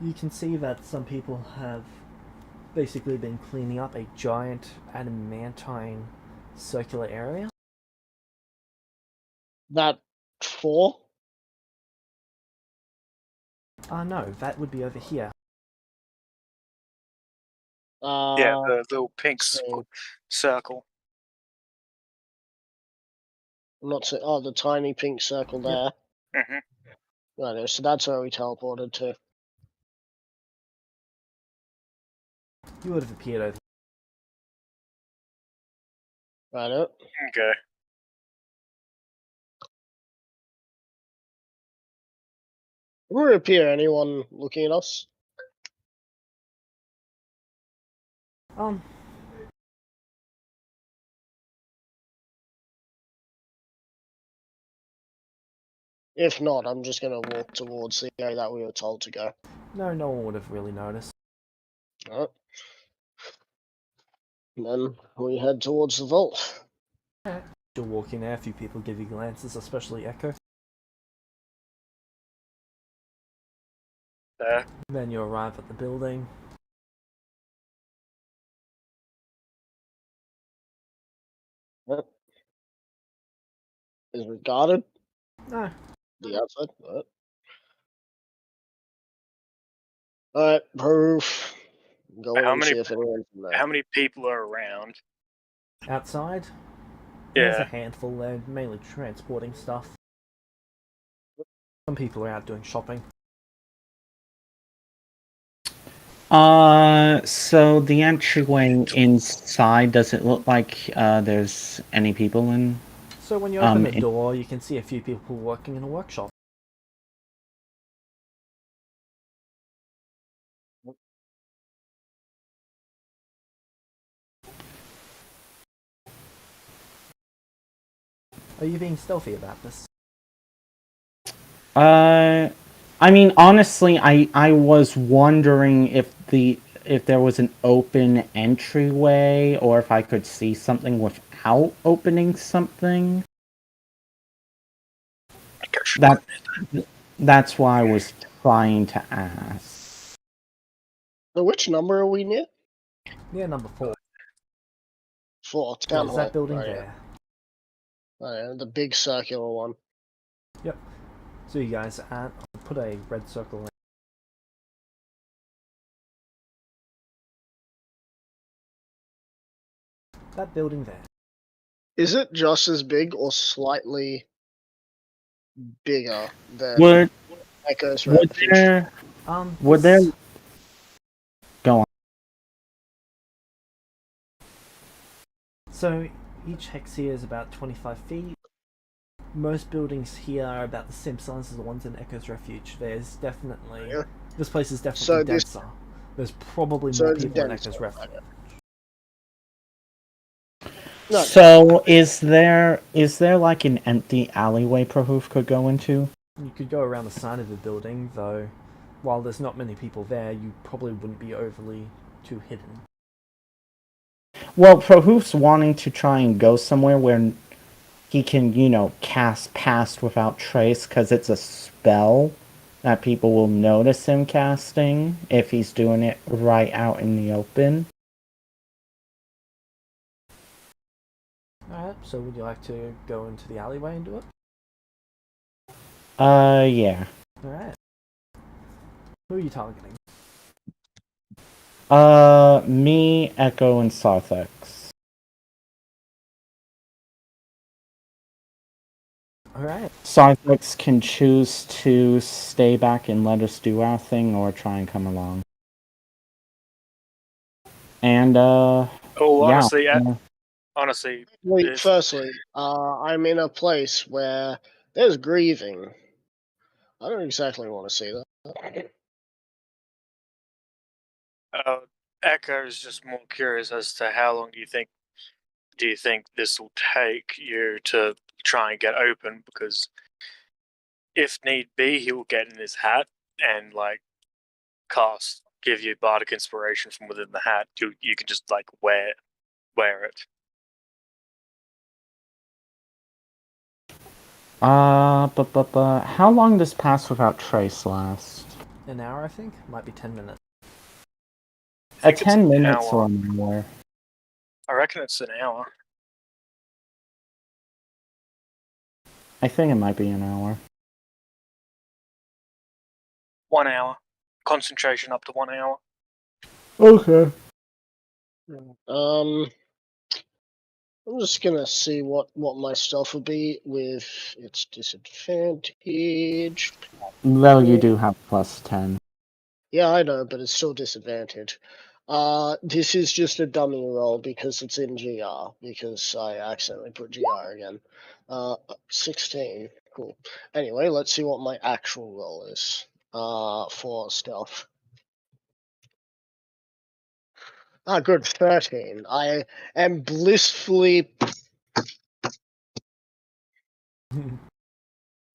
You can see that some people have basically been cleaning up a giant adamantine circular area. That 4? No, that would be over here. Yeah, the little pink so circle. I'm not saying. Oh, the tiny pink circle there. hmm Right, so that's where we teleported to. You would have appeared over. Right. Okay. Will we appear? Anyone looking at us? If not, I'm just gonna walk towards the area that we were told to go. No, no one would have really noticed. Alright. And then we head towards the vault. You're walking there, a few people give you glances, especially Echo. Then you arrive at the building. Yep. Is it guarded? No. The outside? Alright, proof. Go in How and many see if anyone's in there. How many people are around? Outside? There's a Yeah. handful there, mainly transporting stuff. Some people are out doing shopping. So the entryway inside, does it look like there's any people in? So when you open the door, you can see a few people working in a workshop. Are you being stealthy about this? I mean, honestly, I was wondering if there was an open entryway or if I could see something without opening something. That's why I was trying to ask. So which number are we near? Near number 4. 4, town hall. There's that building Right, there. Right, the big circular one. Yep. So you guys put a red circle in. That building there. Is it just as big or slightly bigger than Would Echo's would Refuge? there would there go on? So each hex here is about 25 feet. Most buildings here are about the same size as the ones in Echo's Refuge. There's definitely this place is definitely denser. There's probably more people in Echo's Refuge. No. So is there like an empty alleyway Prahoof could go into? You could go around the side of the building, though while there's not many people there, you probably wouldn't be overly too hidden. Well, Prahoof's wanting to try and go somewhere where he can, cast Past Without Trace, because it's a spell that people will notice him casting if he's doing it right out in the open. Alright, so would you like to go into the alleyway and do it? Yeah. Alright. Who are you targeting? Me, Echo, and Sarthex. Alright. Sarthex can choose to stay back and let us do our thing, or try and come along. And, honestly, Wait, firstly, I'm in a place where there's grieving. I don't exactly want to see that. Echo is just more curious as to how long do you think this will take you to try and get open? Because if need be, he will get in his hat and give you bardic inspiration from within the hat. You can just wear it. but how long does Pass Without Trace last? An hour, I think? Might be 10 minutes. 10 minutes or more. I reckon it's an hour. I think it might be an hour. 1 hour. Concentration up to 1 hour. Okay. I'm just gonna see what my stuff would be with its disadvantage. Well, you do have +10. Yeah, I know, but it's still disadvantage. This is just a dummy roll because it's in GR, because I accidentally put GR again. 16. Cool. Anyway, let's see what my actual roll is. For stealth. Ah, good, 13. I am blissfully...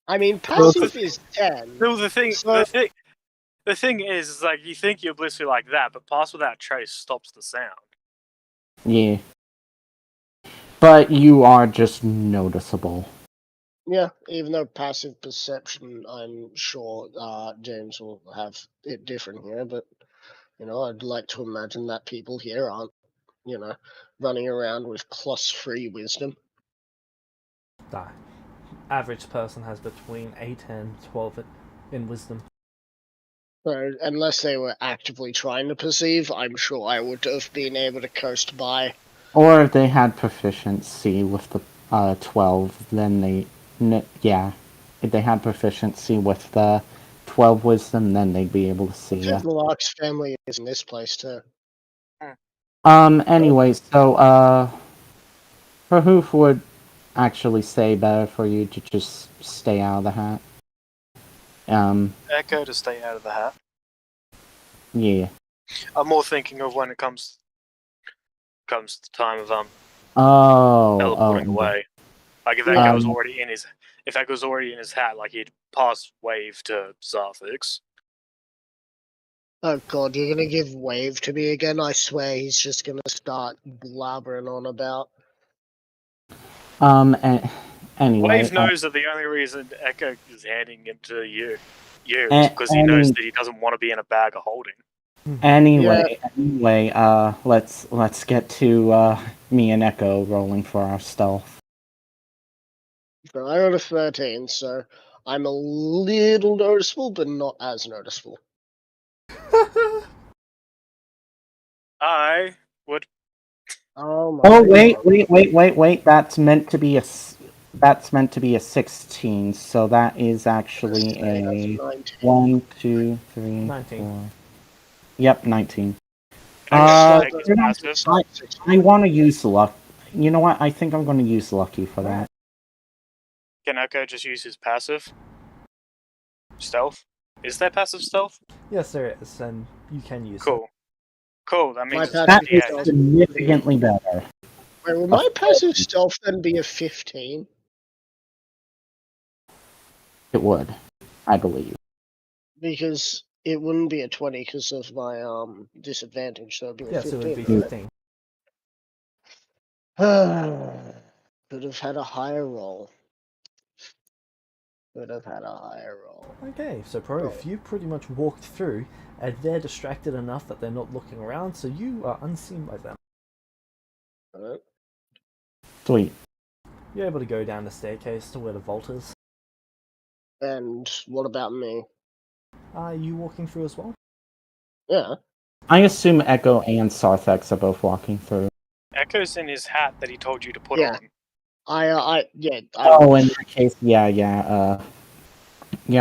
I mean, passive is 10. No, the thing is like you think you're blissfully like that, but pass without trace stops the sound. Yeah. But you are just noticeable. Yeah, even though passive perception, I'm sure James will have it different here, but, I'd like to imagine that people here aren't, running around with +3 wisdom. Die. Average person has between 8 and 12 in wisdom. So, unless they were actively trying to perceive, I'm sure I would have been able to coast by. Or if they had proficiency with the 12, then yeah. If they had proficiency with the 12 wisdom, then they'd be able to see The it. Lark's family is in this place too. Anyway, so, Rahoof would actually say better for you to just stay out of the hat. Echo to stay out of the hat. Yeah. I'm more thinking of when it comes to the time of teleporting away. Like if Echo was already in his hat, like he'd pass wave to Zarthix. Oh god, you're gonna give wave to me again? I swear he's just gonna start blabbering on about. Anyway. Wave knows that the only reason Echo is handing him to you is because he knows that he doesn't want to be in a bag of holding. Anyway, let's get to me and Echo rolling for our stealth. So I got a 13, so I'm a little noticeable, but not as noticeable. I would. Oh my Oh god. wait! That's meant to be a 16. So that is actually a 1, 2, 3, 19. 4. Yep, 19. Take his I want to use luck. You know what? I think I'm going to use lucky for that. Can Echo just use his passive? Stealth? Is there passive stealth? Yes, there is, and you can use it. Cool, that means it's That is 58. significantly better. Wait, would my passive stealth then be a 15? It would, I believe. Because it wouldn't be a 20 because of my disadvantage, so it'd be a 15. Yes, it would be 15. Could have had a higher roll. Okay, so Proof, you pretty much walked through, and they're distracted enough that they're not looking around, so you are unseen by them. Alright. Sweet. You're able to go down the staircase to where the vault is. And what about me? Are you walking through as well? Yeah. I assume Echo and Sarthex are both walking through. Echo's in his hat that he told you to put Yeah. on. In that case, yeah,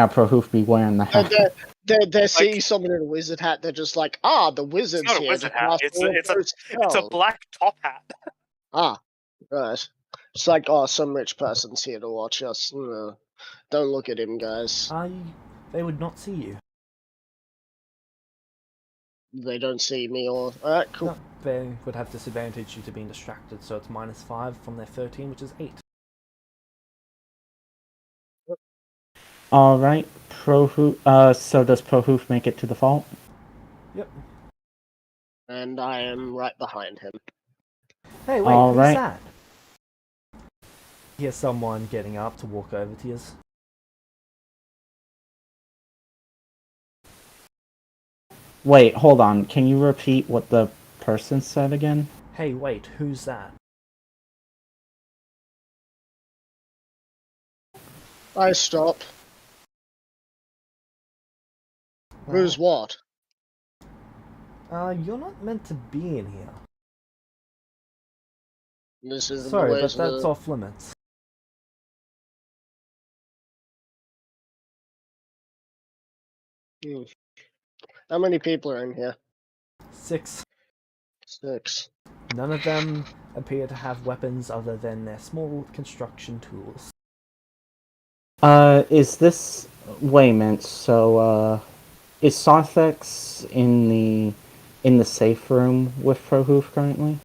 Prahoof be wearing the hat. They're seeing someone in a wizard hat. They're just like, the wizard's It's not a here. wizard hat. It's a black top hat. Right. It's like, some rich person's here to watch us. Don't look at him, guys. They would not see you. They don't see me or... Alright, cool. No, they would have disadvantage due to being distracted, so it's -5 from their 13, which is 8. Alright, Prahoof. So does Prahoof make it to the vault? Yep. And I am right behind him. Hey, wait, who's that? Here's someone getting up to walk over to you. Wait, hold on. Can you repeat what the person said again? Hey, wait, who's that? I stop. Who's what? You're not meant to be in here. This is the Sorry, way but to that's the... off limits. How many people are in here? 6. 6. None of them appear to have weapons other than their small construction tools. Is this... Wait a minute, so, is Sarthex in the safe room with Prohoof currently?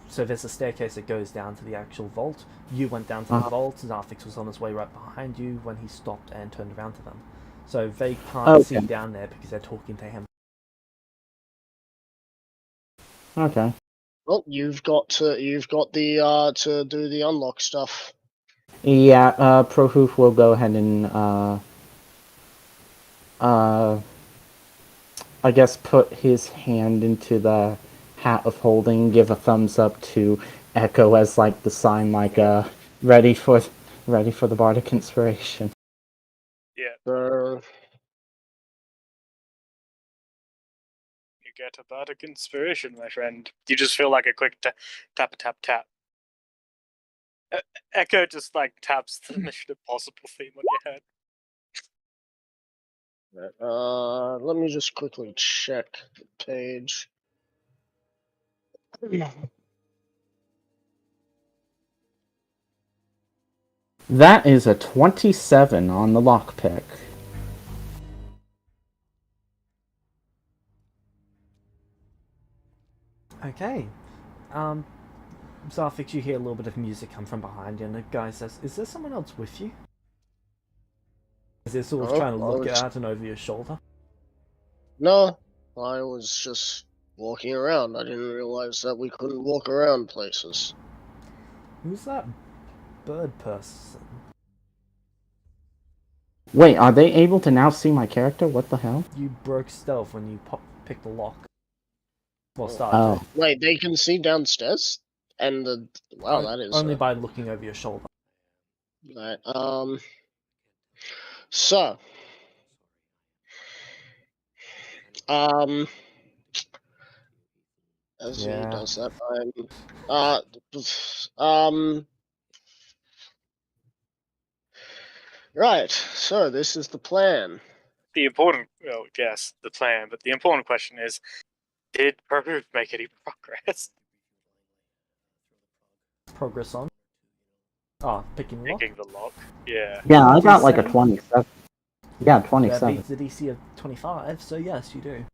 So there's a staircase that goes down to the actual vault. You went down to the vault, Zarfix was on his way right behind you when he stopped and turned around to them. So they can't see down there because they're talking to him. Okay. Well, you've got to do the unlock stuff. Yeah, Prohoof will go ahead and, I guess put his hand into the hat of holding, give a thumbs up to Echo as like the sign, like ready for the bardic inspiration. Yeah, So, you get a bardic inspiration, my friend. You just feel like a quick tap, tap, tap. Echo just like taps the Mission Impossible theme on your head. let me just quickly check the page. That is a 27 on the lockpick. Okay. Zarfix, you hear a little bit of music come from behind you, and the guy says, "Is there someone else with you?" Is he sort of trying to look out and over your shoulder? No, I was just walking around. I didn't realize that we couldn't walk around places. Who's that bird person? Wait, are they able to now see my character? What the hell? You broke stealth when you picked the lock. Well, Oh. started. Wait, they can see downstairs? And the... Wow, that is... Only by looking over your shoulder. Right, so... As he does that, right, so this is the plan. The important, well, yes, the plan, but the important question is, did Prohoof make any progress? Progress on? Oh, picking the lock? Picking the lock, yeah. Yeah, I got like a 27. Yeah, 27. That beats the DC of 25, so yes, you do.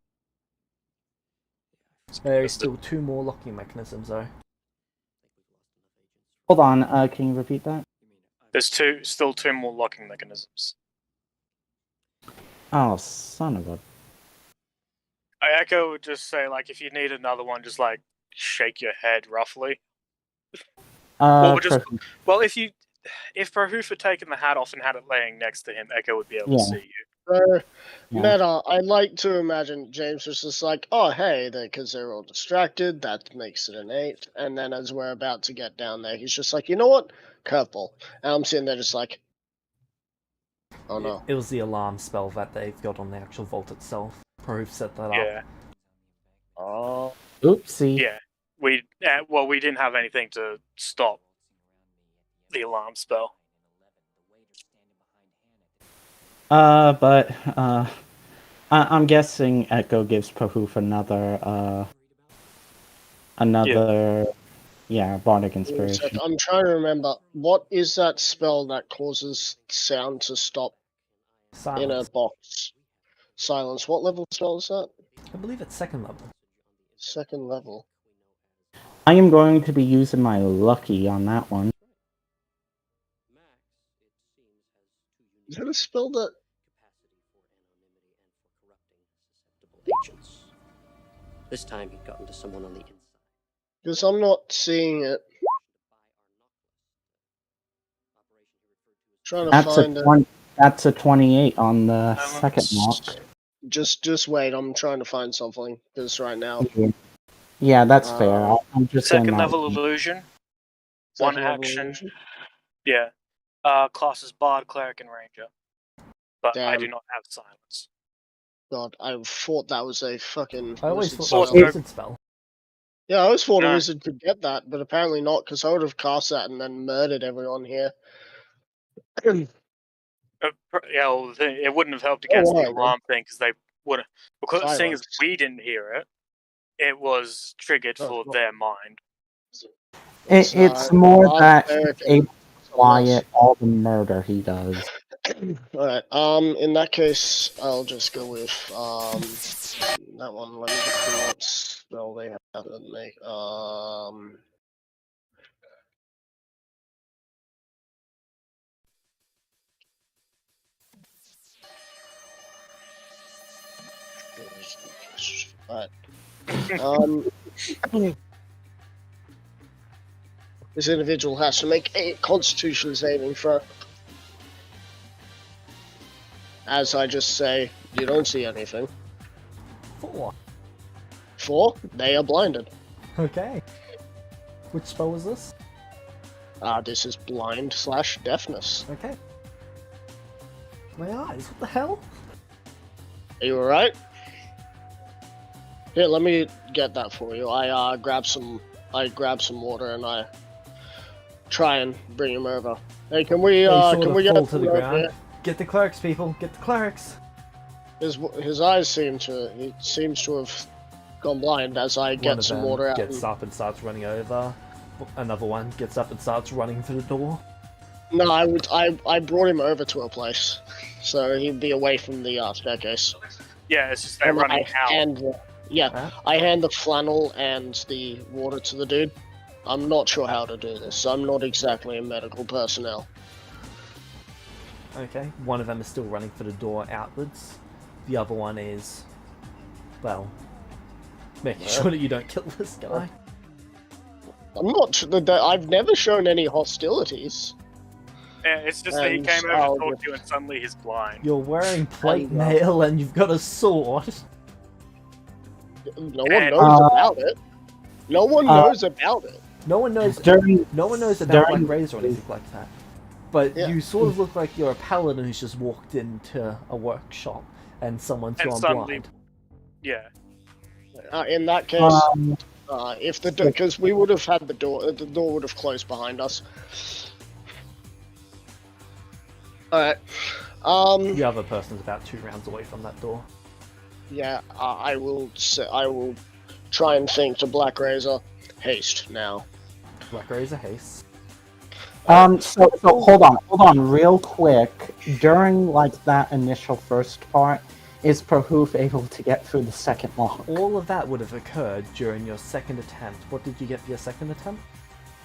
There is still 2 more locking mechanisms, though. Hold on, can you repeat that? There's still two more locking mechanisms. Oh, son of a... I Echo would just say, like, if you need another one, just, like, shake your head roughly. Well, if Prohoof had taken the hat off and had it laying next to him, Echo would be able to see you. Meta, I like to imagine James was just like, oh, hey, because they're all distracted, that makes it an 8. And then as we're about to get down there, he's just like, you know what? Curveball. And I'm sitting there just like, oh no. It was the alarm spell that they've got on the actual vault itself. Proof set that up. Yeah. Oh. Oopsie. Yeah. We didn't have anything to stop the alarm spell. I'm guessing Echo gives Prohoof another bardic inspiration. I'm trying to remember, what is that spell that causes sound to stop in a box? Silence. What level spell is that? I believe it's 2nd level. 2nd level. I am going to be using my lucky on that one. Is that a spell that... Agents. This time he'd gotten to someone on the inside. Because I'm not seeing it. Trying to find it. That's a 28 on the 2nd lock. Just wait, I'm trying to find something. Because right now... Yeah, that's fair. I'm just 2nd level illusion. 1 action. Illusion? Yeah. Classes Bard, Cleric, and Ranger. But I do Damn. not have Silence. God, I thought that was a fucking I always wizard thought that was spell. a wizard spell. Yeah, I always thought a No. wizard could get that, but apparently not, because I would have cast that and then murdered everyone here. Yeah, well, it wouldn't have helped against the alright then. alarm thing because they would have. Because seeing as Silence. we didn't hear it, it was triggered Oh, for it's not- their mind. It's more Bard, that Cleric, he's able to something else. quiet all the murder he does. Alright, in that case, I'll just go with, that one. Let me just see what spell they have on me. Alright. This individual has to make a Constitution saving throw. As I just say, you don't see anything. 4. 4, they are blinded. Okay. Which spell was this? This is blind/deafness. Okay. My eyes, what the hell? Are you alright? Here, let me get that for you. I grab some water and I try and bring him over. Hey, can we They sort can of we get fall to the him over ground. here? Get the clerics, people. Get the clerics. His eyes seems to have gone blind as I One get of some them water out. gets up and starts running over. Another one gets up and starts running for the door. No, I brought him over to a place, so he'd be away from the staircase. Yeah, it's just they're And running out. Huh? I hand the flannel and the water to the dude. I'm not sure how to do this. I'm not exactly a medical personnel. Okay. One of them is still running for the door outwards. The other one is, well, making sure that you don't kill this guy. I'm not sure that I've never shown any hostilities. Yeah, it's just that he And came over I'll to talk just- to you and suddenly he's blind. You're wearing plate And, mail and you've got a sword. No one And- knows about it. No one knows about it. No one knows. During No one knows about during- Black Razor or anything like that. But Yeah. you sort of look like you're a paladin who's just walked into a workshop and someone's And gone suddenly- blind. Yeah. In that case, um, if because we would have had the door would have closed behind us. Alright. The other person's about 2 rounds away from that door. Yeah, I will try and think to Black Razor. Haste now. Black Razor haste. so hold on real quick. During like that initial first part, is Prahoof able to get through the second lock? All of that would have occurred during your second attempt. What did you get for your second attempt?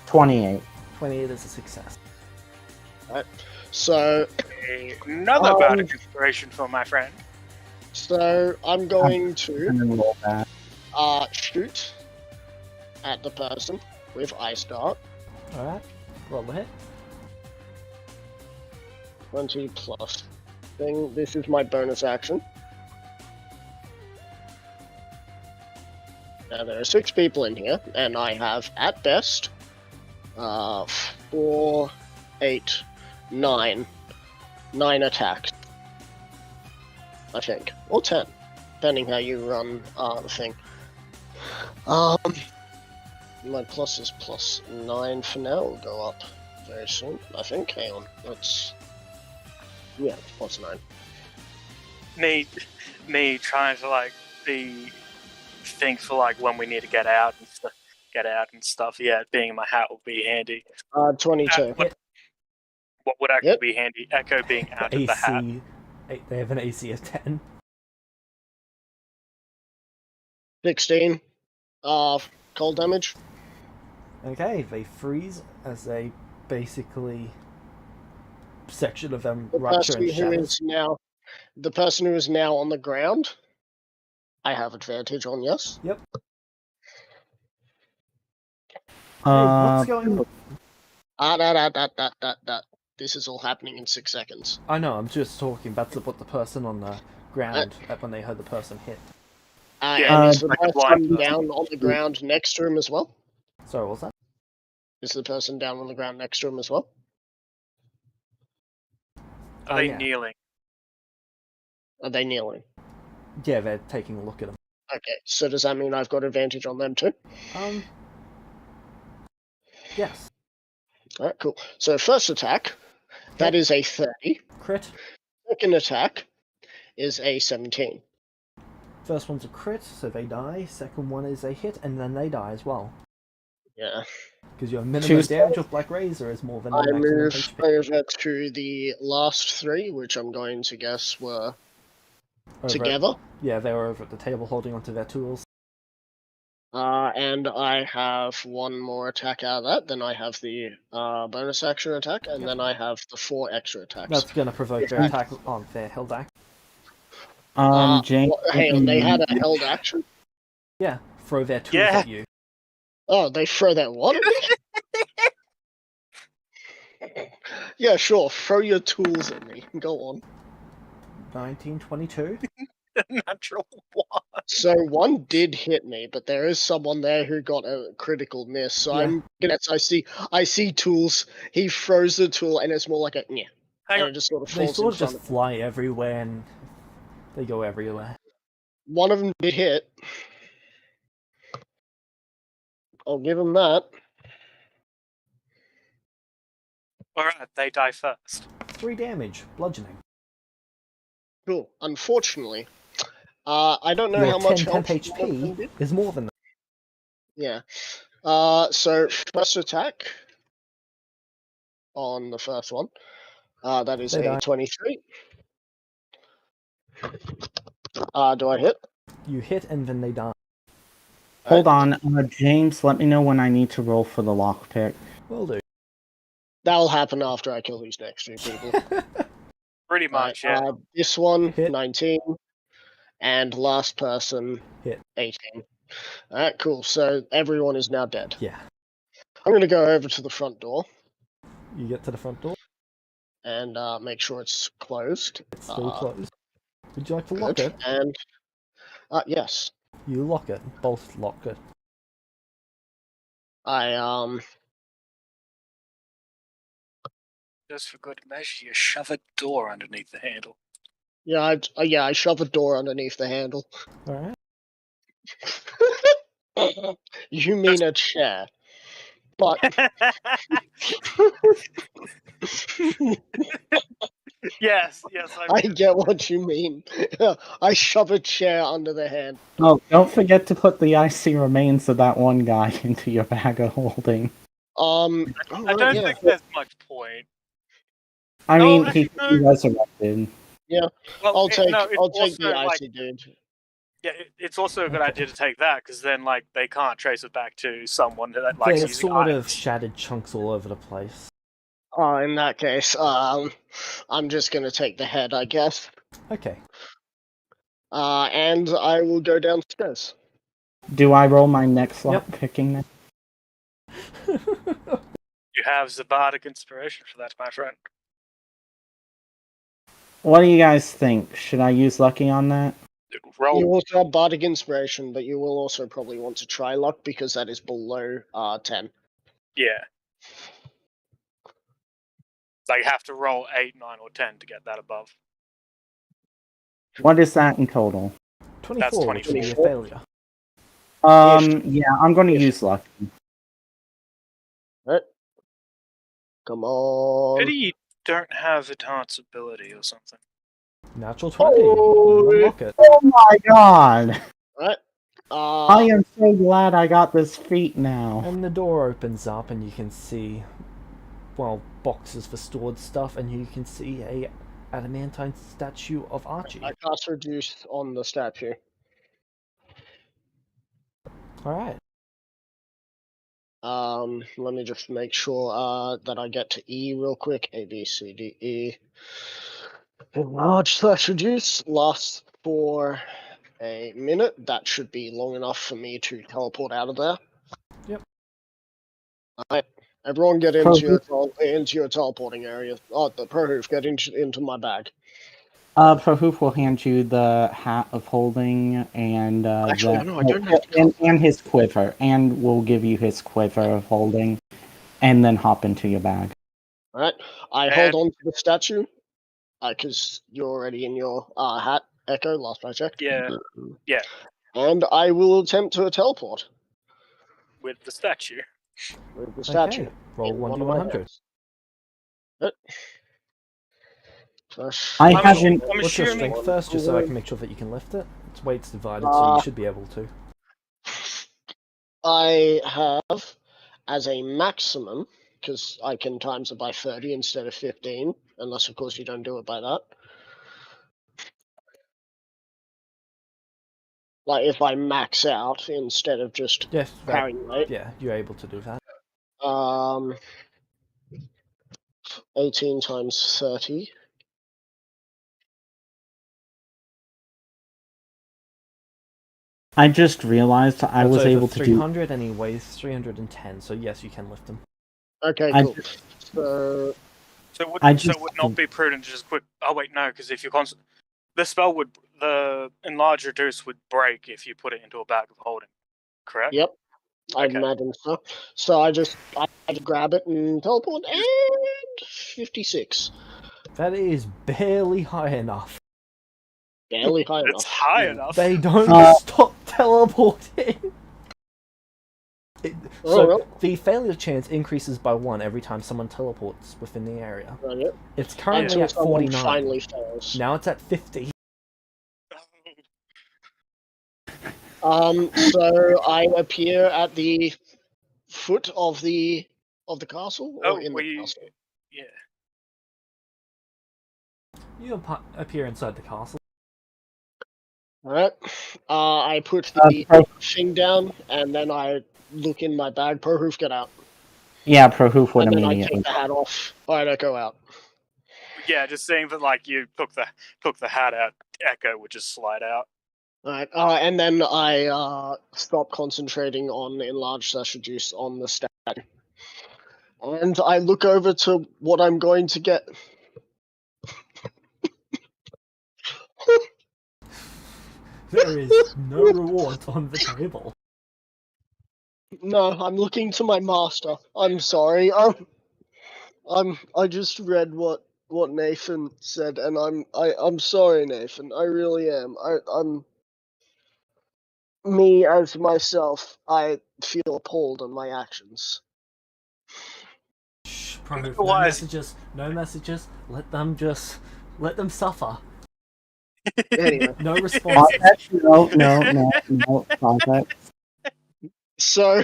28. 28 is a success. So Another bout of inspiration for my friend. I'm going to And then roll that. shoot at the person with Ice Dart. Alright, roll the hit. 20 plus thing. This is my bonus action. Now there are 6 people in here, and I have at best 4, 8, 9 attacks. I think, or 10, depending how you run the thing. My plus is plus 9 for now. Will go up very soon, I think. Hang on, let's. Yeah, plus 9. Me trying to like be think for like when we need to get out and stuff. Yeah, being in my hat will be handy. 22. What would actually Yep. be handy? Echo being out of the hat. They have an AC of 10. 16. Cold damage. Okay, they freeze as they basically section of them The rupture person and who shatters. is now, the person who is now on the ground. I have advantage on, yes. Yep. Hey, what's going on? This is all happening in 6 seconds. I know, I'm just talking about to put the person on the ground when they heard the person hit. Yeah, And is the like a person blind down on the ground next to him as well? Sorry, what was that? Is the person down on the ground next to him as well? Are they yeah. kneeling? Are they kneeling? Yeah, they're taking a look at him. Okay, so does that mean I've got advantage on them too? Yes. Alright, cool. So first attack, that Hit. is a 30. Crit. Second attack is a 17. First one's a crit, so they die. Second one is a hit, and then they die as well. Yeah. Because your minimum Choose- damage of Black Razor is more than I your maximum move HP. over to the last three, which I'm going to guess were Over together. Yeah, they were over at the table holding onto their tools. And I have one more attack out of that. Then I have the bonus action attack, and Yep. then I have the 4 extra attacks. That's going to provoke their attack on their held action. James. Hang on, they had a held action? Yeah, throw their tools Yeah. at you. Oh, they throw that what at me? Yeah, sure. Throw your tools at me. Go on. 1922. Natural one. So one did hit me, but there is someone there who got a critical miss. So Yeah. I'm gonna. I see tools. He throws the tool, and it's more like a yeah, Hang and on. it just sort of They falls sort in of front just of. fly everywhere and they go everywhere. One of them did hit. I'll give him that. Alright, they die first. 3 damage, bludgeoning. Cool. Unfortunately, I don't know Your how much 10 health HP is more than that. Yeah. So first attack on the first one. That is They die. a 23. Do I hit? You hit and then they die. Hold on, James. Let me know when I need to roll for the lockpick. Will do. That'll happen after I kill these next 2 people. Pretty much, yeah. This one, Hit. 19. And last person, Hit. 18. Alright, cool. So everyone is now dead. Yeah. I'm going to go over to the front door You get to the front door. and make sure it's closed. It's still closed. Would you like to lock Good. it? And, yes. You lock it. Both lock it. Just for good measure, you shove a door underneath the handle. Yeah, I shove a door underneath the handle. Alright. You mean a chair. But Yes, I get what you mean. I shove a chair under the hand. Oh, don't forget to put the icy remains of that one guy into your bag of holding. I I don't think there's much point. I No, mean, actually, he can be resurrected. Well, I'll take it's the also, icy dude. Yeah, it's also a good idea to take that, because then, like, they can't trace it back to someone that likes There's using sort items. of shattered chunks all over the place. In that case, I'm just gonna take the head, I guess. Okay. And I will go downstairs. Do I roll my next Yep. lockpicking then? You have the bardic inspiration for that, my friend. What do you guys think? Should I use lucky on that? You Roll. also have bardic inspiration, but you will also probably want to try luck because that is below 10. Yeah. So you have to roll 8, 9, or 10 to get that above. What is that in total? 24, which would be a 24. failure. Yeah, I'm going to use lucky. Right. Come on. Pity you don't have enhance ability or something. Natural 20. Oh, Unlock it. Oh my god! Right. I am so glad I got this feat now. And the door opens up and you can see, well, boxes for stored stuff, and you can see a adamantine statue of Archie. I cast reduce on the statue. Alright. Let me just make sure that I get to E real quick. A, B, C, D, E. Enlarge / reduce lasts for a minute. That should be long enough for me to teleport out of there. Yep. Alright. Everyone get into your teleporting area. Oh, the Prohoof, get into my bag. Prohoof will hand you the hat of holding and Actually, no, I don't have to and his quiver, and we'll give you his quiver of holding, and then hop into your bag. Alright. I hold on to the statue. Because you're already in your hat, Echo, last I checked. Yeah. Yeah. And I will attempt to teleport With the statue. with the statue. Okay, roll in one of my 1d100. hands. Plus- I I'm haven't. I'm What's your assuming. strength first, just so I can make sure that you can lift it? Its weight's divided, so you should be able to. I have, as a maximum, because I can times it by 30 instead of 15, unless, of course, you don't do it by that. Like, if I max out instead of just Yes, carrying weight. yeah, you're able to do that. 18 times 30. I just realized I That's was over able to do. 300 and he weighs 310, so yes, you can lift him. Okay, I cool. So, So it would, I so just- it would not be prudent to just quick. Oh wait, no, because if you the spell would the enlarge reduce would break if you put it into a bag of holding. Correct. yep, I Okay. imagine so. So I just grab it and teleport, and 56. That is barely high enough. Barely high It's enough. high enough. They don't Uh, stop teleporting. Oh, So well. the failure chance increases by 1 every time someone teleports within the area. Right, It's currently until at someone 49. finally fails. Now it's at 50. So I appear at the foot of the castle, or in the castle. Yeah. You appear inside the castle. Alright. I put the thing down, and then I look in my bag. Prohoof, get out. Yeah, Prohoof would And then I immediately. take the hat off. Alright, Echo out. Yeah, just saying that like you took the hat out, Echo would just slide out. Alright, and then I stop concentrating on enlarge/reduce on the statue. And I look over to what I'm going to get. There is no reward on the table. No, I'm looking to my master. I'm sorry. I just read what Nathan said, and I'm sorry, Nathan. I really am. I'm me as myself. I feel appalled at my actions. Shh, Prohoof, no messages. Let them suffer. Anyway, No response. No, context. so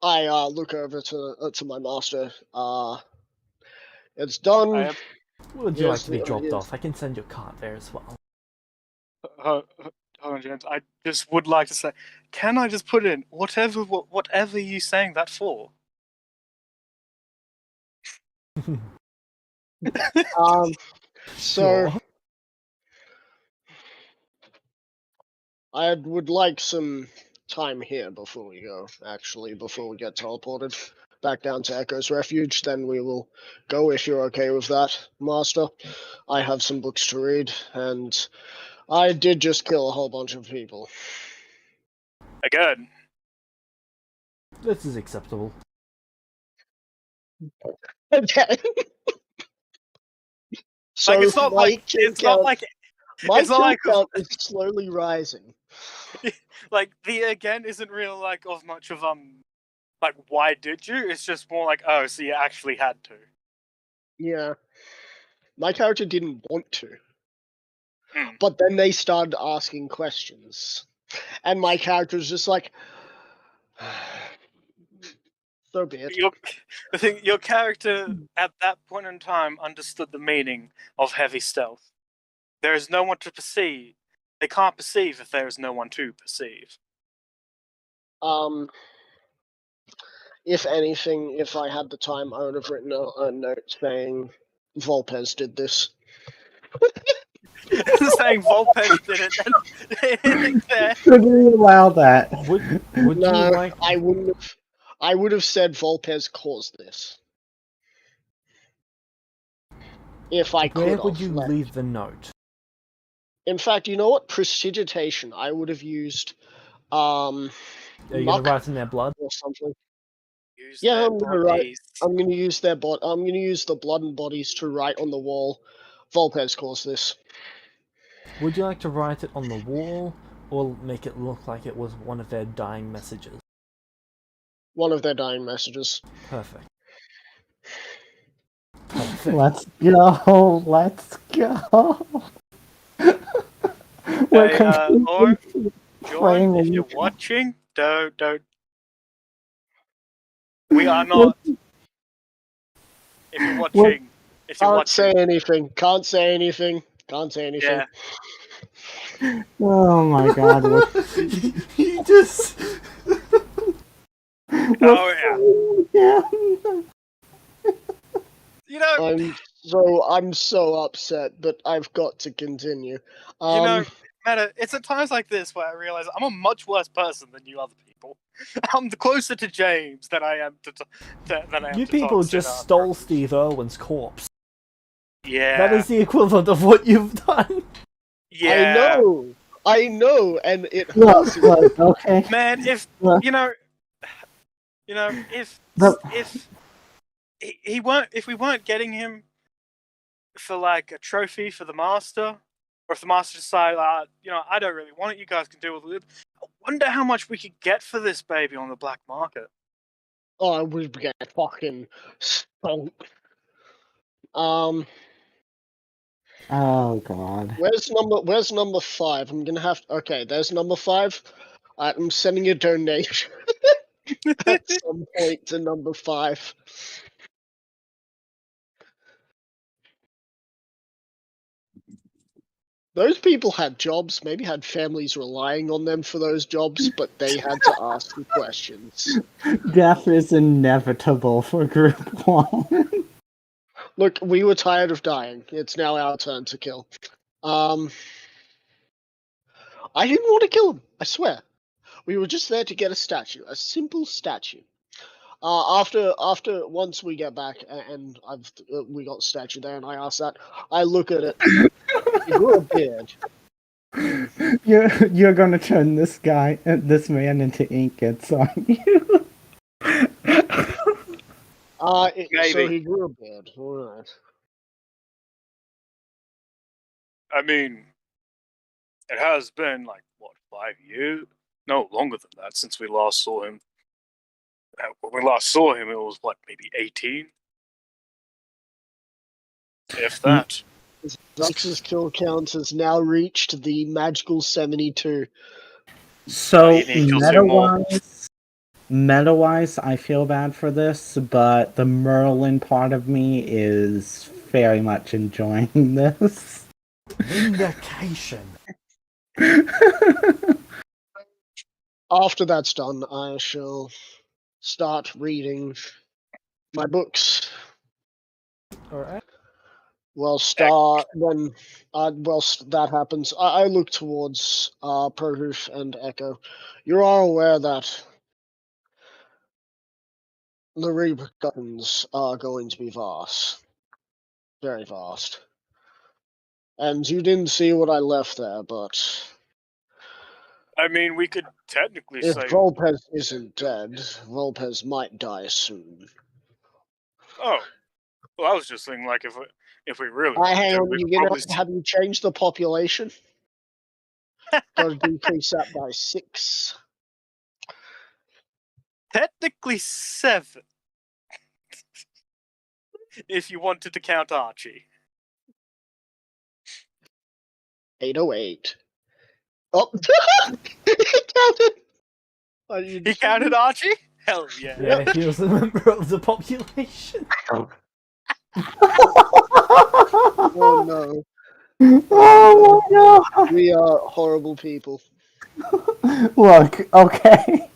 I look over to my master. It's done. Would you like Yes, to be it dropped is. off? I can send your cart there as well. Hold on, James. I just would like to say, can I just put in whatever you saying that for? So Sure. I would like some time here before we go. Actually, before we get teleported back down to Echo's Refuge, then we will go if you're okay with that, Master. I have some books to read, and I did just kill a whole bunch of people. Again. This is acceptable. Okay. So Like it's not my like kill it's not count- like my it's not kill like count is slowly rising. like the again isn't real like of much of like why did you? It's just more like oh, so you actually had to. Yeah. My character didn't want to. Hmm. But then they started asking questions. And my character was just like, so be it. Your character at that point in time understood the meaning of heavy stealth. There is no one to perceive. They can't perceive if there is no one to perceive. If anything, if I had the time, I would have written a note saying Volpez did this. Saying Volpez did it, and anything there. Could we allow that? Would No, you like? I wouldn't have. I would have said Volpez caused this. If I could Where have. would you leave the note? In fact, you know what? Prestidigitation. I would have used Are you gonna muck write in their blood? or something. Use Yeah, their I'm gonna write. bodies. I'm gonna use their I'm gonna use the blood and bodies to write on the wall. Volpez caused this. Would you like to write it on the wall, or make it look like it was one of their dying messages? One of their dying messages. Perfect. Perfect. Let's go. Let's go. We're Hey, or completely John, playing if you're with- watching, don't. We are not. If you're watching, Can't say anything. Can't say anything. Can't say anything. yeah. Oh my god. You just. Oh yeah. You know, I'm so upset, but I've got to continue. Matter. It's at times like this where I realize I'm a much worse person than you other people. I'm closer to James than I am to You people Toxic just Arthur. stole Steve Irwin's corpse. Yeah. That is the equivalent of what you've done. Yeah. I know, and it Look, hurts. look, okay. Man, if Look. if But- if we weren't getting him for like a trophy for the master, or if the master decided, I don't really want it, you guys can deal with it. I wonder how much we could get for this baby on the black market. Oh, I would get fucking stunk. Oh god. Where's number 5? I'm gonna have to, okay, there's number 5. I'm sending a donation at some point to number 5. Those people had jobs, maybe had families relying on them for those jobs, but they had to ask the questions. Death is inevitable for group 1. Look, we were tired of dying. It's now our turn to kill. I didn't want to kill him, I swear. We were just there to get a statue, a simple statue. Once we get back and we got the statue there, and I asked that, I look at it. You grew a beard. You're gonna turn this man into ingots, aren't you? So Maybe. he grew a beard. Alright. I mean, it has been like what, 5 years? No, longer than that since we last saw him. When we last saw him, it was what, maybe 18, if that. Zux's kill count has now reached the magical 72. So you need to kill two more. meta-wise, I feel bad for this, but the Merlin part of me is very much enjoying this. Vindication. After that's done, I shall start reading my books. Alright. Whilst that happens, I look towards Prohoof and Echo. You are aware that the repercussions are going to be vast. Very vast. And you didn't see what I left there, but I mean, we could technically if say, Volpez isn't dead, Volpez might die soon. oh, well, I was just thinking, like, if we really Hang on, we could you know, probably have you changed the population? Got to decrease that by 6. technically 7, if you wanted to count Archie. 808. Oh, he counted. Oh, you He just- counted Archie? Hell yeah. Yeah, he was a member of the population. Oh no, Oh my god! we are horrible people. Look, okay.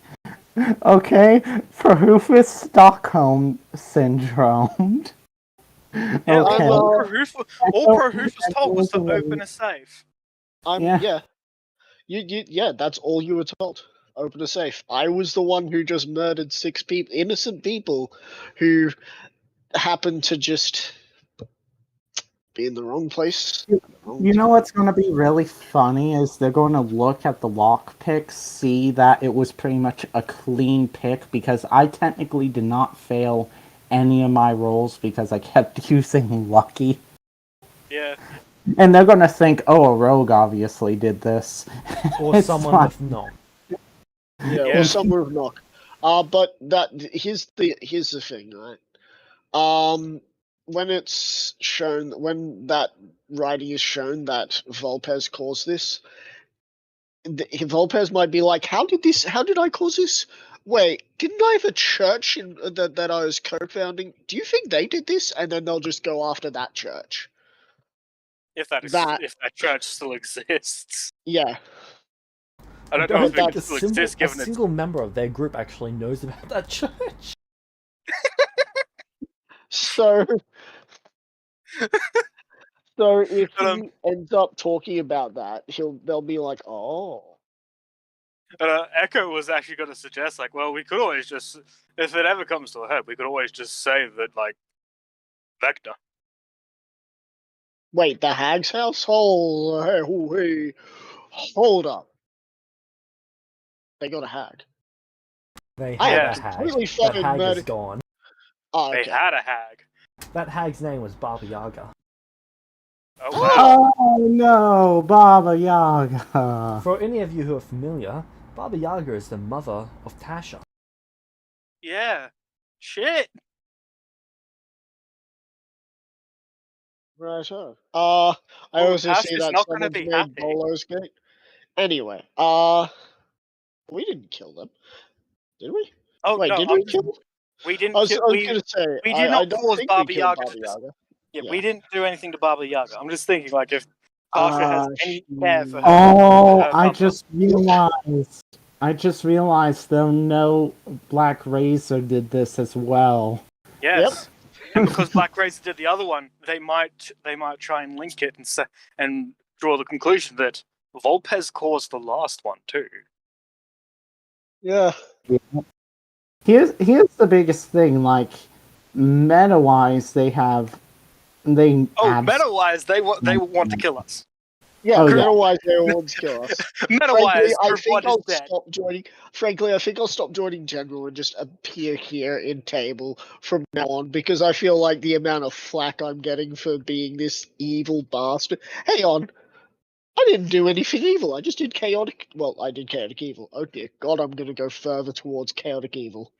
Okay, Prohufus Stockholm syndrome. Yeah, Okay. all Prohoof was told was to open a safe. Yeah. Yeah, that's all you were told. Open a safe. I was the one who just murdered 6 people, innocent people, who happened to just be in the wrong place. You know what's going to be really funny is they're going to look at the lock picks, see that it was pretty much a clean pick because I technically did not fail any of my rolls because I kept using lucky. Yeah. And they're going to think, oh, a rogue obviously did this. Or It's someone fine. with knock. Yeah, Yeah. or somewhere of knock. But here's the thing, right? When it's shown, when that writing is shown that Volpez caused this, Volpez might be like, how did I cause this? Wait, didn't I have a church that I was co-founding? Do you think they did this? And then they'll just go after that church. If that if that church still exists. Yeah. I don't know if think it still exists A given its single member of their group actually knows about that church. So if he ends up talking about that, they'll be like, oh. Echo was actually going to suggest, like, well, we could always just, if it ever comes to a head, we could always just say that, like, vecna. Wait, the hag's house? Hey, hold up. They got a hag. They I had Yeah. a hag. completely That fucking hag is murdered. gone. Oh, They okay. had a hag. That hag's name was Baba Yaga. Oh, wow. Oh no, Baba Yaga. For any of you who are familiar, Baba Yaga is the mother of Tasha. Yeah. Shit. Right. I also Ash see is that not gonna someone's be made happy. Bolo's gate. Anyway, we didn't kill them, did we? Oh, Wait, no, did we kill them? we didn't I was kill, gonna say, we I did not don't cause think we Baba killed Yaga. Baba Yaga. Yeah, Yeah. we didn't do anything to Baba Yaga. I'm just thinking, like, if Tasha has any care for her. Oh, her I mother. just realized though no Black Razor did this as well. Yes. And because Black Razor did the other one, they might try and link it and draw the conclusion that Volpez caused the last one too. Yeah. Here's the biggest thing, like meta-wise, Meta-wise, they want to kill us. Yeah, Oh, yeah. meta-wise, they want to kill us. Meta-wise, I Group think 1 is I'll dead. stop joining. Frankly, I think I'll stop joining General and just appear here in table from now on because I feel like the amount of flack I'm getting for being this evil bastard. Hang on. I didn't do anything evil. I just did chaotic. Well, I did chaotic evil. Oh dear God, I'm going to go further towards chaotic evil.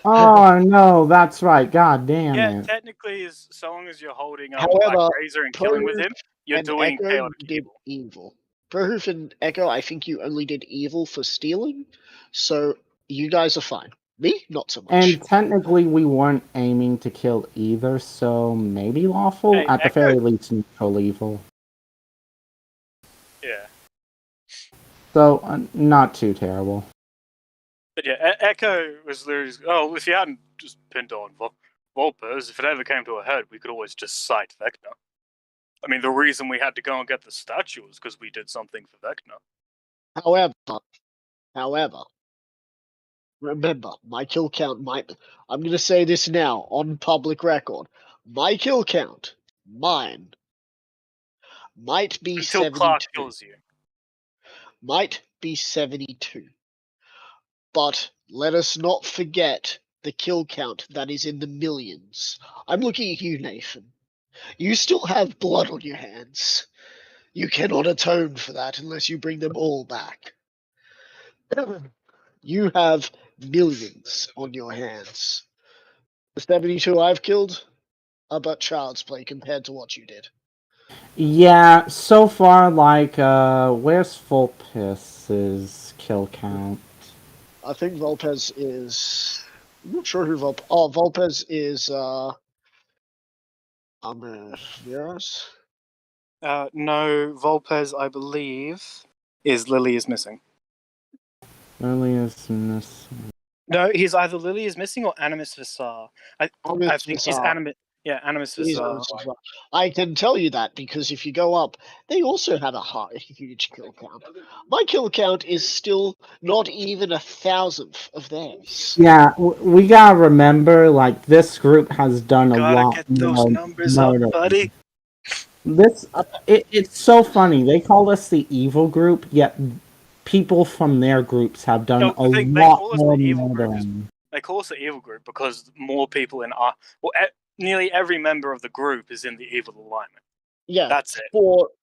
Oh no, that's right. God damn Yeah, it. technically, so long as you're holding up However, Black Razor and killing with him, you're and doing Echo chaotic did evil. evil. Prohoof and Echo, I think you only did evil for stealing, so you guys are fine. Me, not so much. And technically we weren't aiming to kill either, so maybe lawful? Hey, At the Echo- very least neutral evil. Yeah. So, not too terrible. But yeah, Echo was literally, oh, if you hadn't just pinned on Volpez, if it ever came to a head, we could always just cite Vecna. I mean, the reason we had to go and get the statue was because we did something for Vecna. However, remember, my kill count might... I'm going to say this now, on public record. My kill count, mine, might be Until 72. Clark kills you. Might be 72. But let us not forget the kill count that is in the millions. I'm looking at you, Nathan. You still have blood on your hands. You cannot atone for that unless you bring them all back. You have millions on your hands. The 72 I've killed are but child's play compared to what you did. Yeah, so far, like, where's Volpez's kill count? I think Volpez is... I'm not sure who Volpez... Oh, Volpez is, Yes? No, Volpez, I believe, is Lily is missing. Lily is missing. No, he's either Lily is missing or Animus Visar. I think he's Animus. Yeah, Animus Visar. I can tell you that because if you go up, they also have a huge kill count. My kill count is still not even 1,000th of theirs. Yeah, we gotta remember, like, this group has done a Gotta lot get those more numbers up, murder. buddy. This it's so funny. They call us the evil group, yet people from their groups have done No, a they lot call us more the evil group. murdering. They call us the evil group because more people in our nearly every member of the group is in the evil alignment. Yeah, That's it.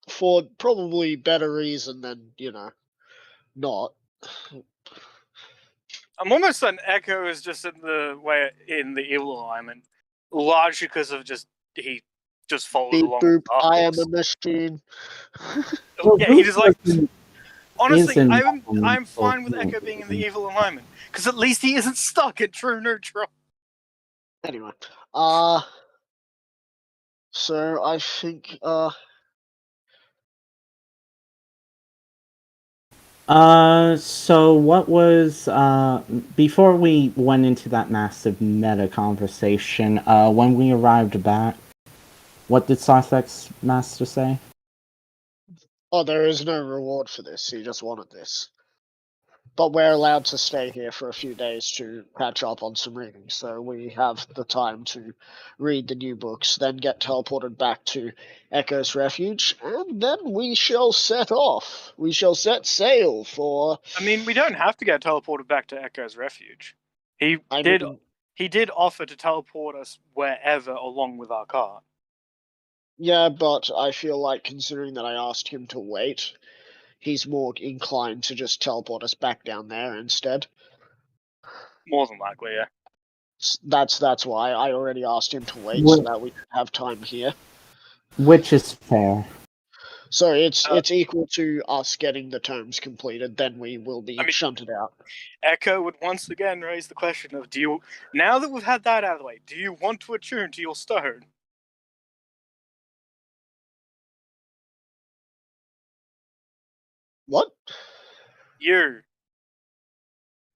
for probably better reason than not. I'm almost certain Echo is just in the evil alignment, largely because of he just followed Beep along with boop. Dark I am Books. a machine. Yeah, he just like. Honestly, Isn't I'm fine with Echo being in the evil alignment because at least he isn't stuck at true neutral. Anyway, so I think So what was before we went into that massive meta conversation? When we arrived back, what did Sarthek's master say? oh, there is no reward for this. He just wanted this. But we're allowed to stay here for a few days to catch up on some reading, so we have the time to read the new books, then get teleported back to Echo's Refuge, and then we shall set off. We shall set sail for. I mean, we don't have to get teleported back to Echo's Refuge. He did offer to teleport us wherever along with our car. Yeah, but I feel like considering that I asked him to wait, he's more inclined to just teleport us back down there instead. More than likely, yeah. That's why I already asked him to wait so that we could have time here. Which is fair. So it's equal to us getting the terms completed, then we will be shunted out. Echo would once again raise the question of now that we've had that out of the way, do you want to attune to your stone? What?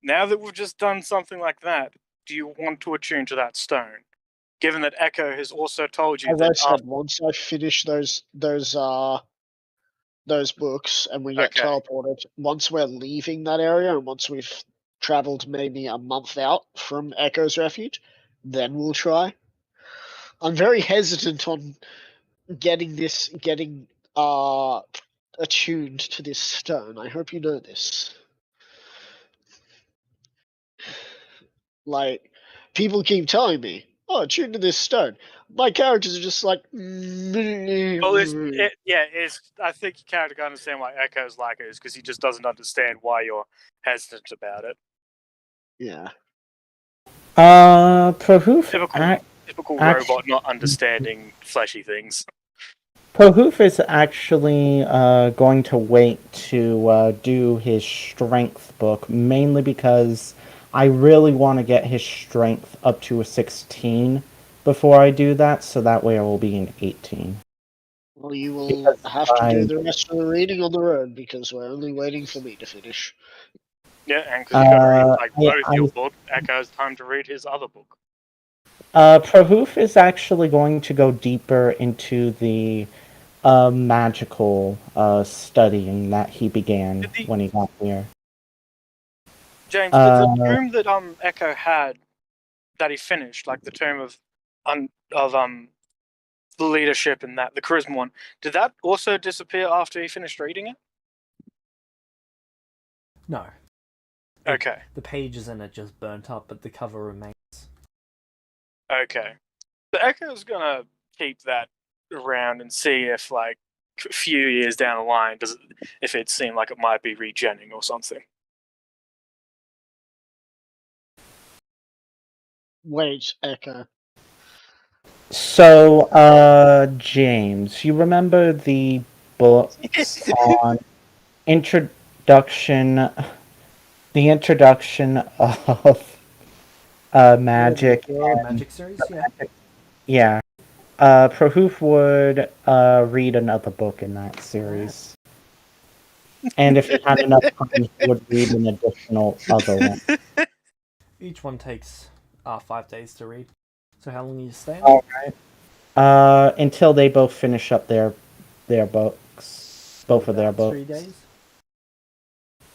Now that we've just done something like that, do you want to attune to that stone? Given that Echo has also told you As that I said, once I finish those books and we get teleported, once we're leaving that area and once we've traveled maybe a month out from Echo's Refuge, then we'll try. I'm very hesitant on getting attuned to this stone. I hope you know this. Like, people keep telling me, "Oh, attune to this stone." My characters are just like. Well, I think your character can understand why Echo's like it is because he just doesn't understand why you're hesitant about it. Yeah. Prahoof. Typical robot not understanding fleshy things. Prahoof is actually going to wait to do his strength book, mainly because I really want to get his strength up to a 16 before I do that, so that way I will be an 18. Well, you will have to do the rest of the reading on the road because we're only waiting for me to finish. Yeah, and because you got to read both your book, Echo's time to read his other book. Prahoof is actually going to go deeper into the magical studying that he began when he got here. James, the term that Echo had that he finished, like the term of the leadership and the charisma one, did that also disappear after he finished reading it? No. Okay. The pages in it just burnt up, but the cover remains. Okay. So Echo's gonna keep that around and see if, like, a few years down the line, if it seemed like it might be regenning or something. Wait, Echo. So, James, you remember the books on introduction of magic. Magic series, yeah. Yeah. Prahoof would read another book in that series. And if he had enough time, he would read an additional other one. Each one takes 5 days to read. So how long are you staying? Alright. Until they both finish up their books. Both of their books. 3 days?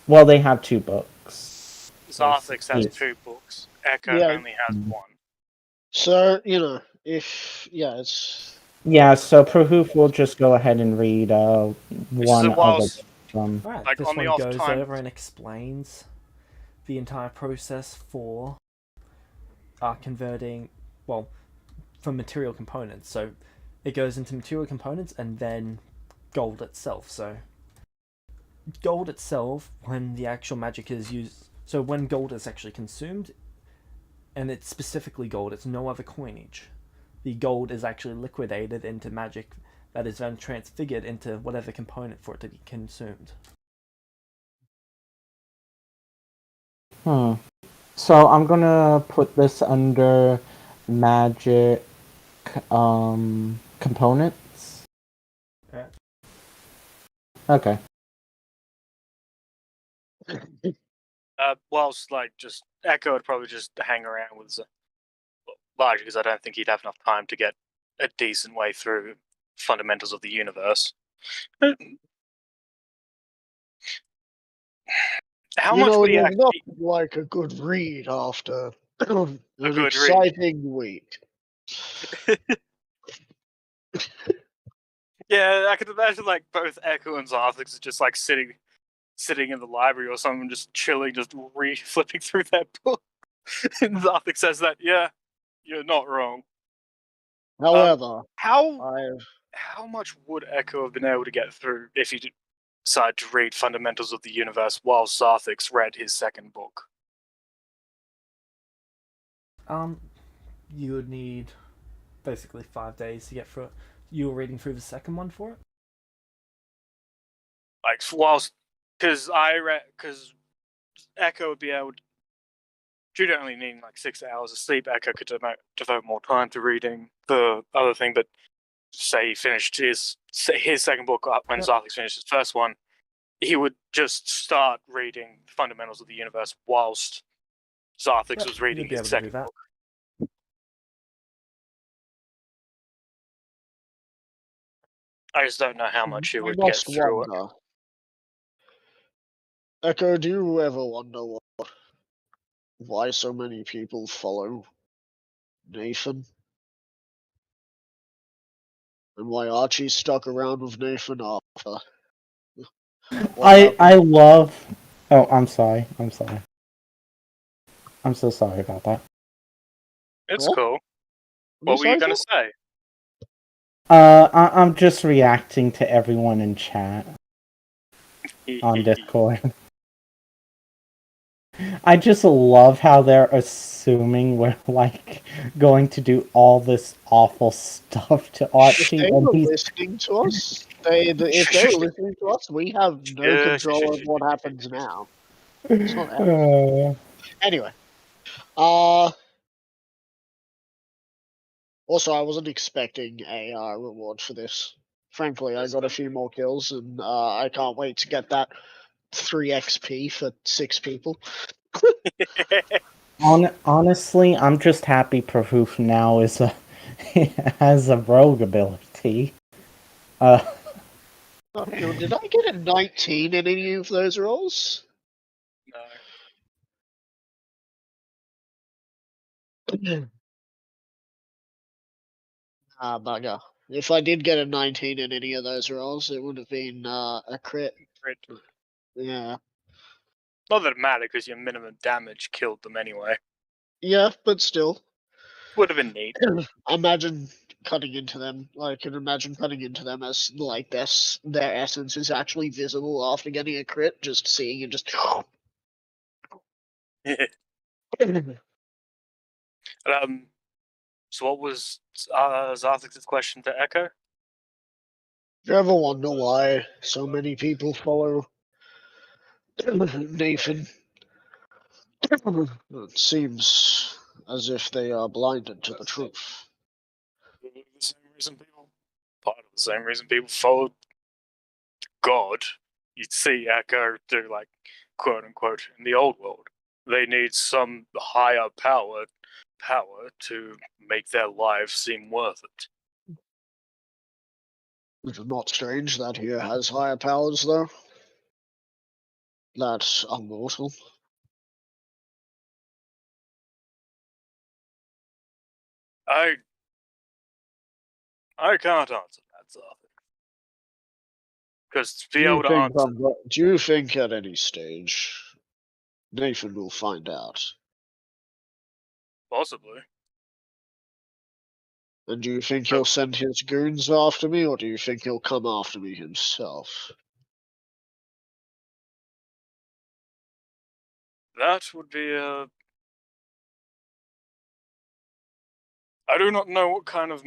Well, they have 2 books. Zarthix has 2 books. Echo only has 1. So, it's Yeah, so Prahoof will just go ahead and read one of whilst- them. Alright, Like, this on the one off goes time- over and explains the entire process for converting, well, from material components. So it goes into material components and then gold itself. So gold itself, when the actual magic is used, so when gold is actually consumed, and it's specifically gold, it's no other coinage. The gold is actually liquidated into magic that is then transfigured into whatever component for it to be consumed. So I'm gonna put this under magic components. Alright. Okay. Whilst like just Echo would probably just hang around with largely because I don't think he'd have enough time to get a decent way through fundamentals of the universe. How You much know, would it he was not actually? like a good read after an good read. exciting week. Yeah, I could imagine like both Echo and Zarthix just like sitting in the library or something, just chilling, just flipping through that book. And Zarthix says that, yeah, you're not wrong. However, How much would Echo have been able to get through if he decided to read Fundamentals of the Universe while Zarthix read his second book? You would need basically 5 days to get through it. You were reading through the second one for it? Like, because Echo would be able to, due to only needing like 6 hours of sleep, Echo could devote more time to reading the other thing, but say he finished his second book up when Zarthix finished his first one, he would just start reading Fundamentals of the Universe whilst Zarthix was reading you'd be his able to do second that. book. I just don't know how much he I would get must through it. wonder. Echo, do you ever wonder why so many people follow Nathan? And why Archie's stuck around with Nathan after? I love. Oh, I'm sorry. I'm so sorry about that. It's What? cool. What What were you going to say? I'm just reacting to everyone in chat on Discord. I just love how they're assuming we're like going to do all this awful stuff to Archie. If they And were he's... listening to us, if they were listening to us, we have no control of what happens now. It's not happening. Anyway, also, I wasn't expecting a reward for this. Frankly, I got a few more kills, and I can't wait to get that 3 XP for 6 people. Honestly, I'm just happy Prahoof now has a rogue ability. Oh, did I get a 19 in any of those rolls? No. Bugger. If I did get a 19 in any of those rolls, it would have been a crit. Yeah. Not that it mattered because your minimum damage killed them anyway. Yeah, but still. Would have been neat. Imagine cutting into them. I can imagine cutting into them as like their essence is actually visible after getting a crit, just seeing it just. So what was Zarthix's question to Echo? Do you ever wonder why so many people follow Nathan? It seems as if they are blinded to the truth. Part of the same reason people followed God. You'd see Echo do like quote unquote in the old world. They need some higher power to make their lives seem worth it. It's not strange that he has higher powers, though. That's immortal. I can't answer that, Zarth. Because to be Do you able to think answer, do you think at any stage Nathan will find out? possibly. And do you think he'll send his goons after me, or do you think he'll come after me himself? That would be a. I do not know what kind of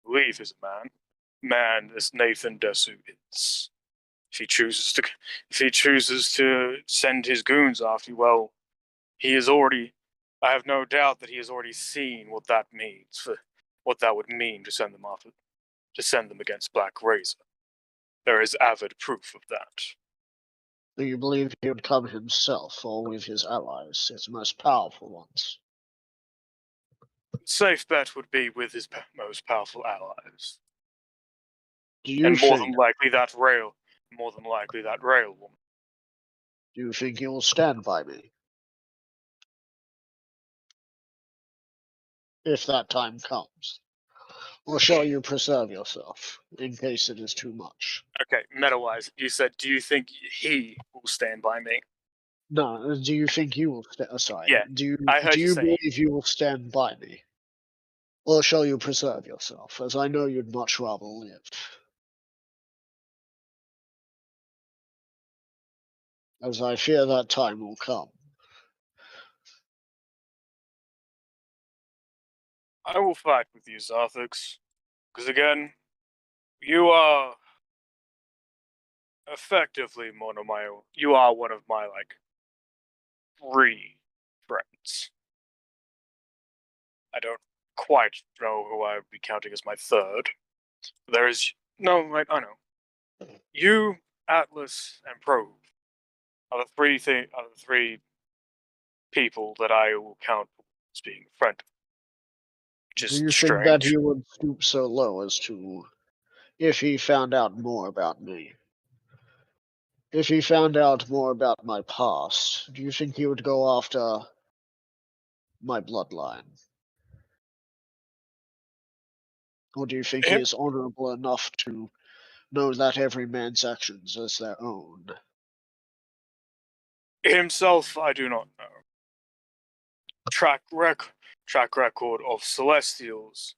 belief is a man this Nathan Desu is. If he chooses to send his goons after you, well, he is already. I have no doubt that he has already seen what that means, what that would mean to send them against Black Razor. There is avid proof of that. Do you believe he would come himself, or with his allies, his most powerful ones? Safe bet would be with his most powerful allies, Do you and more think? than likely that rail woman. Do you think he will stand by me? If that time comes. Or shall you preserve yourself, in case it is too much? Okay, meta-wise, you said, do you think he will stand by me? No, do you think you will sorry. Yeah, Do I heard you you say believe you will stand by me? Or shall you preserve yourself, as I know you'd much rather live? As I fear that time will come. I will fight with you, Zarthix. Because again, you are effectively you are one of my, 3 friends. I don't quite know who I would be counting as my 3rd. There is, no, right, I know. You, Atlas, and Probe are the 3 people that I will count as being a friend. Which is Do you strange. think that he would stoop so low as to, if he found out more about me? If he found out more about my past, do you think he would go after my bloodline? Or do you think he is honorable enough to know that every man's actions is their own? Himself, I do not know. Track record of Celestials,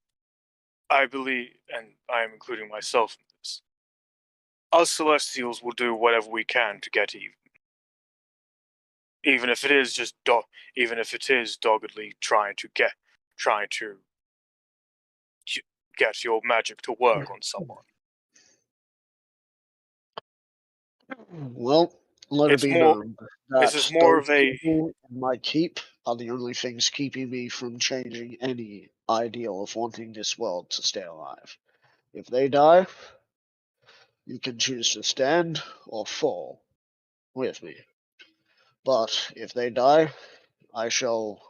I believe, and I am including myself in this. Us Celestials will do whatever we can to get even. Even if it is doggedly trying to get your magic to work on someone. Well, let it be known that this is more those of a people in my keep are the only things keeping me from changing any ideal of wanting this world to stay alive. If they die, you can choose to stand or fall with me. But if they die, I shall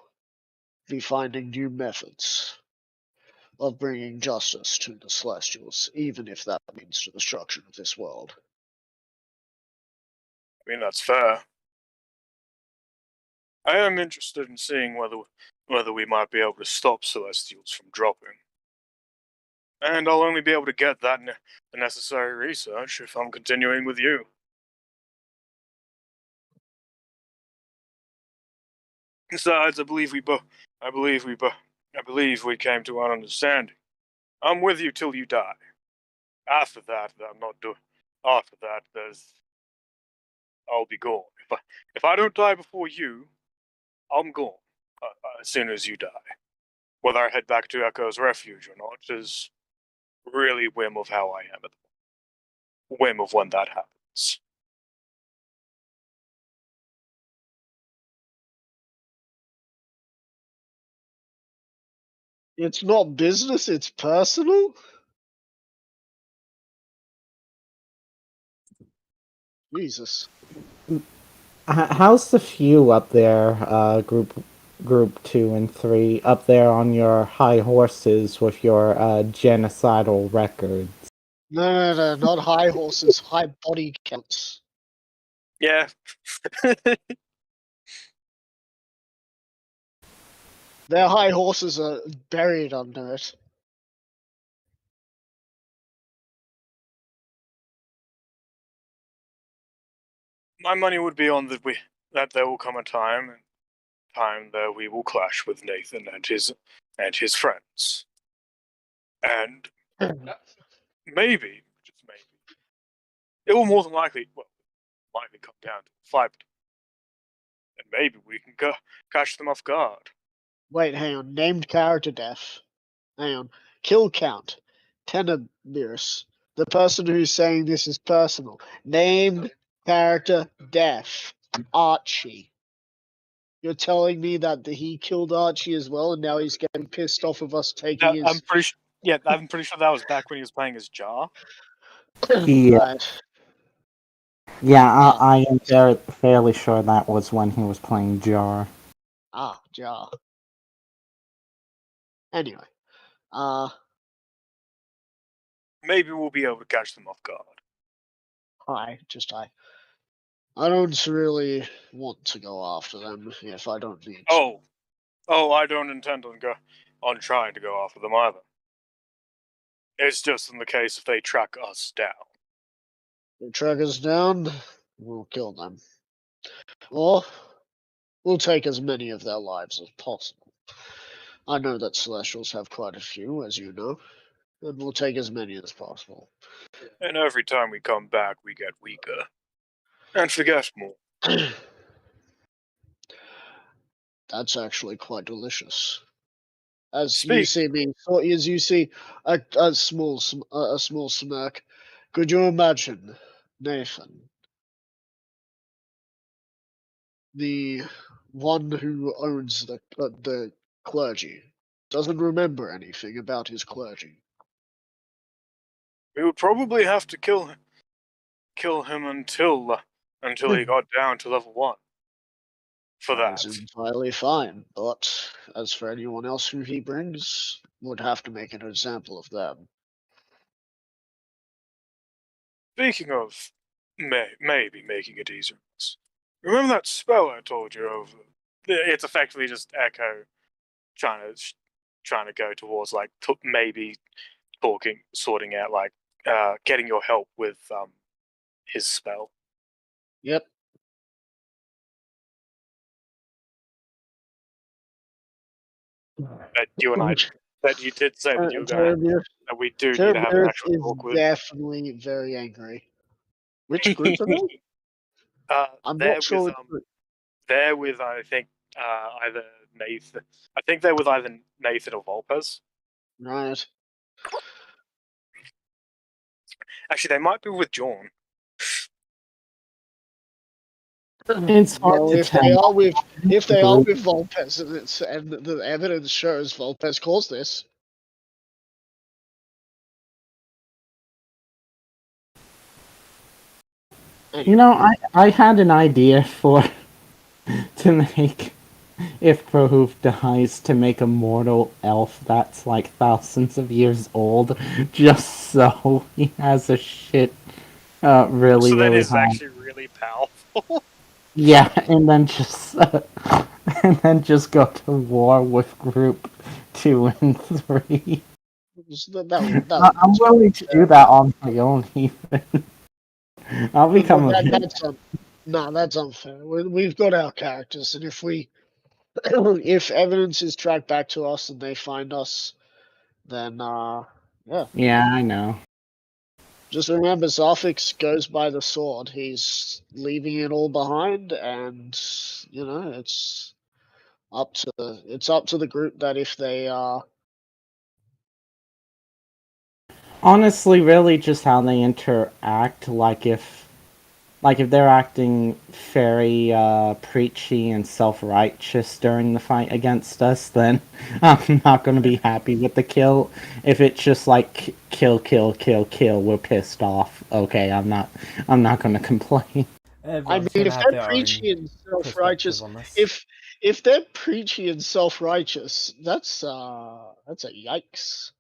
be finding new methods of bringing justice to the Celestials, even if that means the destruction of this world. I mean, that's fair. I am interested in seeing whether we might be able to stop Celestials from dropping. And I'll only be able to get the necessary research if I'm continuing with you. Besides, I believe we came to an understanding. I'm with you till you die. After that, I'll be gone. If I don't die before you, I'm gone as soon as you die. Whether I head back to Echo's Refuge or not is really whim of how I am at the whim of when that happens. It's not business, it's personal? Jesus. How's the few up there, group 2 and 3, up there on your high horses with your genocidal records? No, not high horses, high body counts. Yeah. Their high horses are buried under it. My money would be on that there will come a time that we will clash with Nathan and his friends, and maybe, just maybe, it will more than likely come down to a fight, and maybe we can catch them off guard. Wait, hang on. Named character death. Hang on. Kill count. Tenebrous. The person who's saying this is personal. Named character death. Archie. You're telling me that he killed Archie as well, and now he's getting pissed off of us taking his. I'm pretty sure. Yeah, I'm pretty sure that was back when he was playing as Jar. Yeah. Right. Yeah, I am fairly sure that was when he was playing Jar. Jar. Anyway. Maybe we'll be able to catch them off guard. Hi. I don't really want to go after them if I don't need to. Oh, I don't intend on trying to go after them either. It's just in the case if they track us down. If they track us down, we'll kill them. Or we'll take as many of their lives as possible. I know that Celestials have quite a few, as you know, and we'll take as many as possible. And every time we come back, we get weaker. And forget more. That's actually quite delicious. As Speak. you see me, as you see a small smirk, could you imagine, Nathan, the one who owns the clergy, doesn't remember anything about his clergy? We would probably have to kill him until he got down to level 1. For that. That's entirely fine, but as for anyone else who he brings, would have to make an example of them. Speaking of maybe making it easier, remember that spell I told you over? It's effectively just Echo trying to go towards like maybe sorting out like getting your help with his spell. Yep. That you and I, that you did say that you were going to, that we do need to have an actual talk with. Definitely very angry. Which group are they? I'm not sure. They're with I think either Nathan. I think they're with either Nathan or Volpez. Right. Actually, they might be with Jorn. It's hard Well, to if tell. they are with Volpez and the evidence shows Volpez caused this. You know, I had an idea to make, if Prohoof dies, to make a mortal elf that's like thousands of years old, just so he has a shit really, so that really is high. actually really powerful. Yeah, and then just go to war with group 2 and 3. I'm willing to do that on my own, even. I'll become that's unfair. We've got our characters, and if evidence is tracked back to us and they find us, then yeah. Yeah, I know. Just remember, Zarfix goes by the sword. He's leaving it all behind, and you know it's up to the group that if they Honestly, really, just how they interact. Like if they're acting very preachy and self-righteous during the fight against us, then I'm not going to be happy with the kill. If it's just like kill, we're pissed off. Okay, I'm not going to complain. I mean, if they're preachy and self-righteous, if they're preachy and self-righteous, that's a yikes.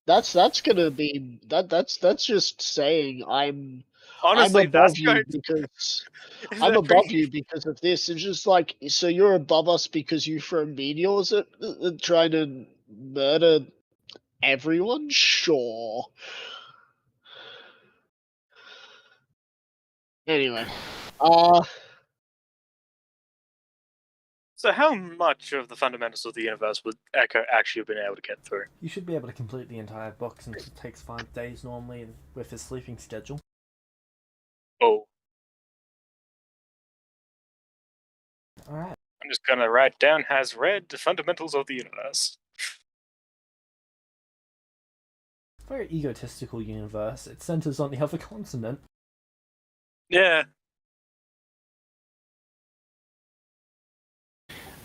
That's gonna be that's just saying I'm Honestly, I'm that's above you going because to... I'm above you because of this. It's just like, so you're above us because you throw meteors at trying to murder everyone? Sure. Anyway, So how much of the fundamentals of the universe would Echo actually have been able to get through? You should be able to complete the entire book since it takes 5 days normally with his sleeping schedule. Oh, Alright. I'm just gonna write down has read the fundamentals of the universe. Very egotistical universe. It centers on the other continent. Yeah.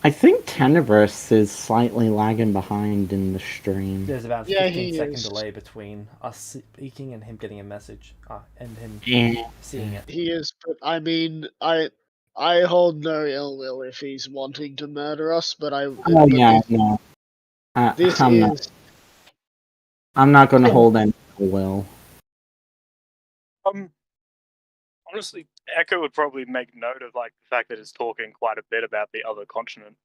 I think Tenebrous is slightly lagging behind in the stream. There's about a Yeah, 15-second is. delay between us speaking and him getting a message, and him Yeah. seeing it. He is, but I mean, I hold no ill will if he's wanting to murder us, but Oh but yeah, no. this I'm is. not going to hold any will. Honestly, Echo would probably make note of like the fact that it's talking quite a bit about the other continent.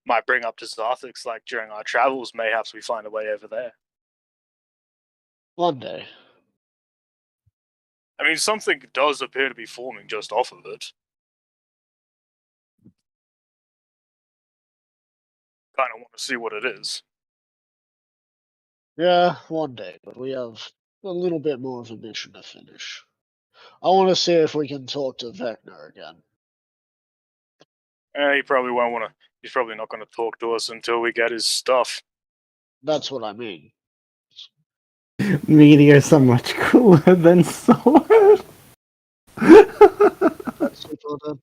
Might bring up to Zarthix like during our travels, mayhaps we find a way over there. One day. I mean, something does appear to be forming just off of it. Kind of want to see what it is. Yeah, one day, but we have a little bit more of a mission to finish. I want to see if we can talk to Vecna again. He probably won't want to. He's probably not going to talk to us until we get his stuff. That's what I mean. Meteors are much cooler than sword. That's what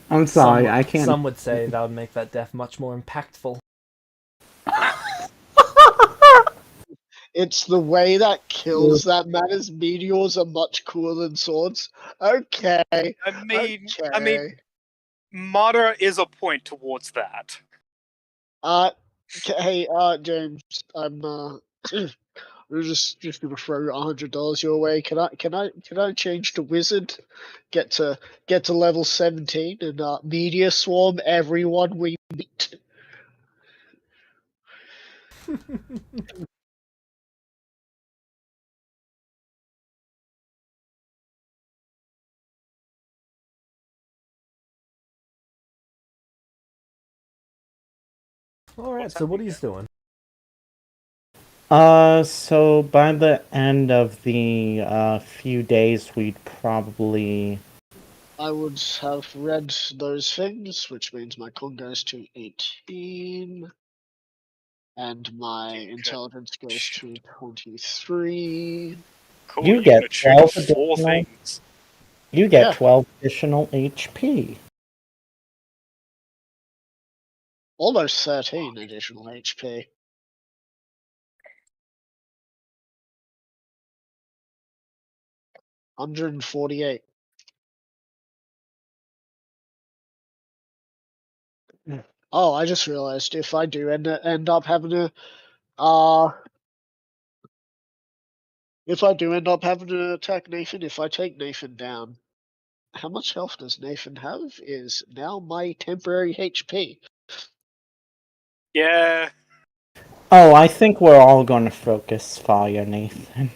I'm sorry, I can't. Some would say that would make that death much more impactful. It's the way that kills that matters. Meteors are much cooler than swords. Okay. I mean, Mara is a point towards that. Hey, James, I'm we're just gonna throw $100 your way. Can I change to wizard? Get to level 17 and meteor swarm everyone we meet. Alright, so what are you doing? So by the end of the few days, we'd probably. I would have read those things, which means my con goes to 18. And my intelligence goes to 23. Cool, You get 12 4 additional. things. You get Yeah. 12 additional HP. Almost 13 additional HP. $148. Oh, I just realized if I do end up having to attack Nathan, if I take Nathan down, how much health does Nathan have is now my temporary HP. Yeah. Oh, I think we're all going to focus fire, Nathan.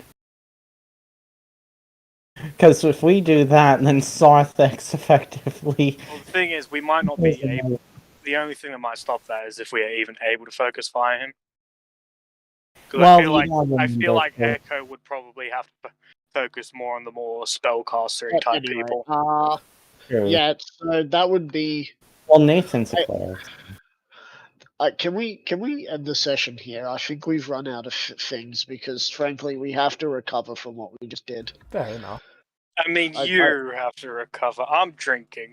Because if we do that, then Sarthex effectively. Well, the thing is, we might not be able. The only thing that might stop that is if we are even able to focus fire him. Because I feel like Echo would probably have to focus more on the more spellcastery type Anyway, people. Sure. yeah, so that would be. Well, Nathan's a cleric. Can we end the session here? I think we've run out of things because, frankly, we have to recover from what we just did. Fair enough. I mean, you have to recover. I'm drinking.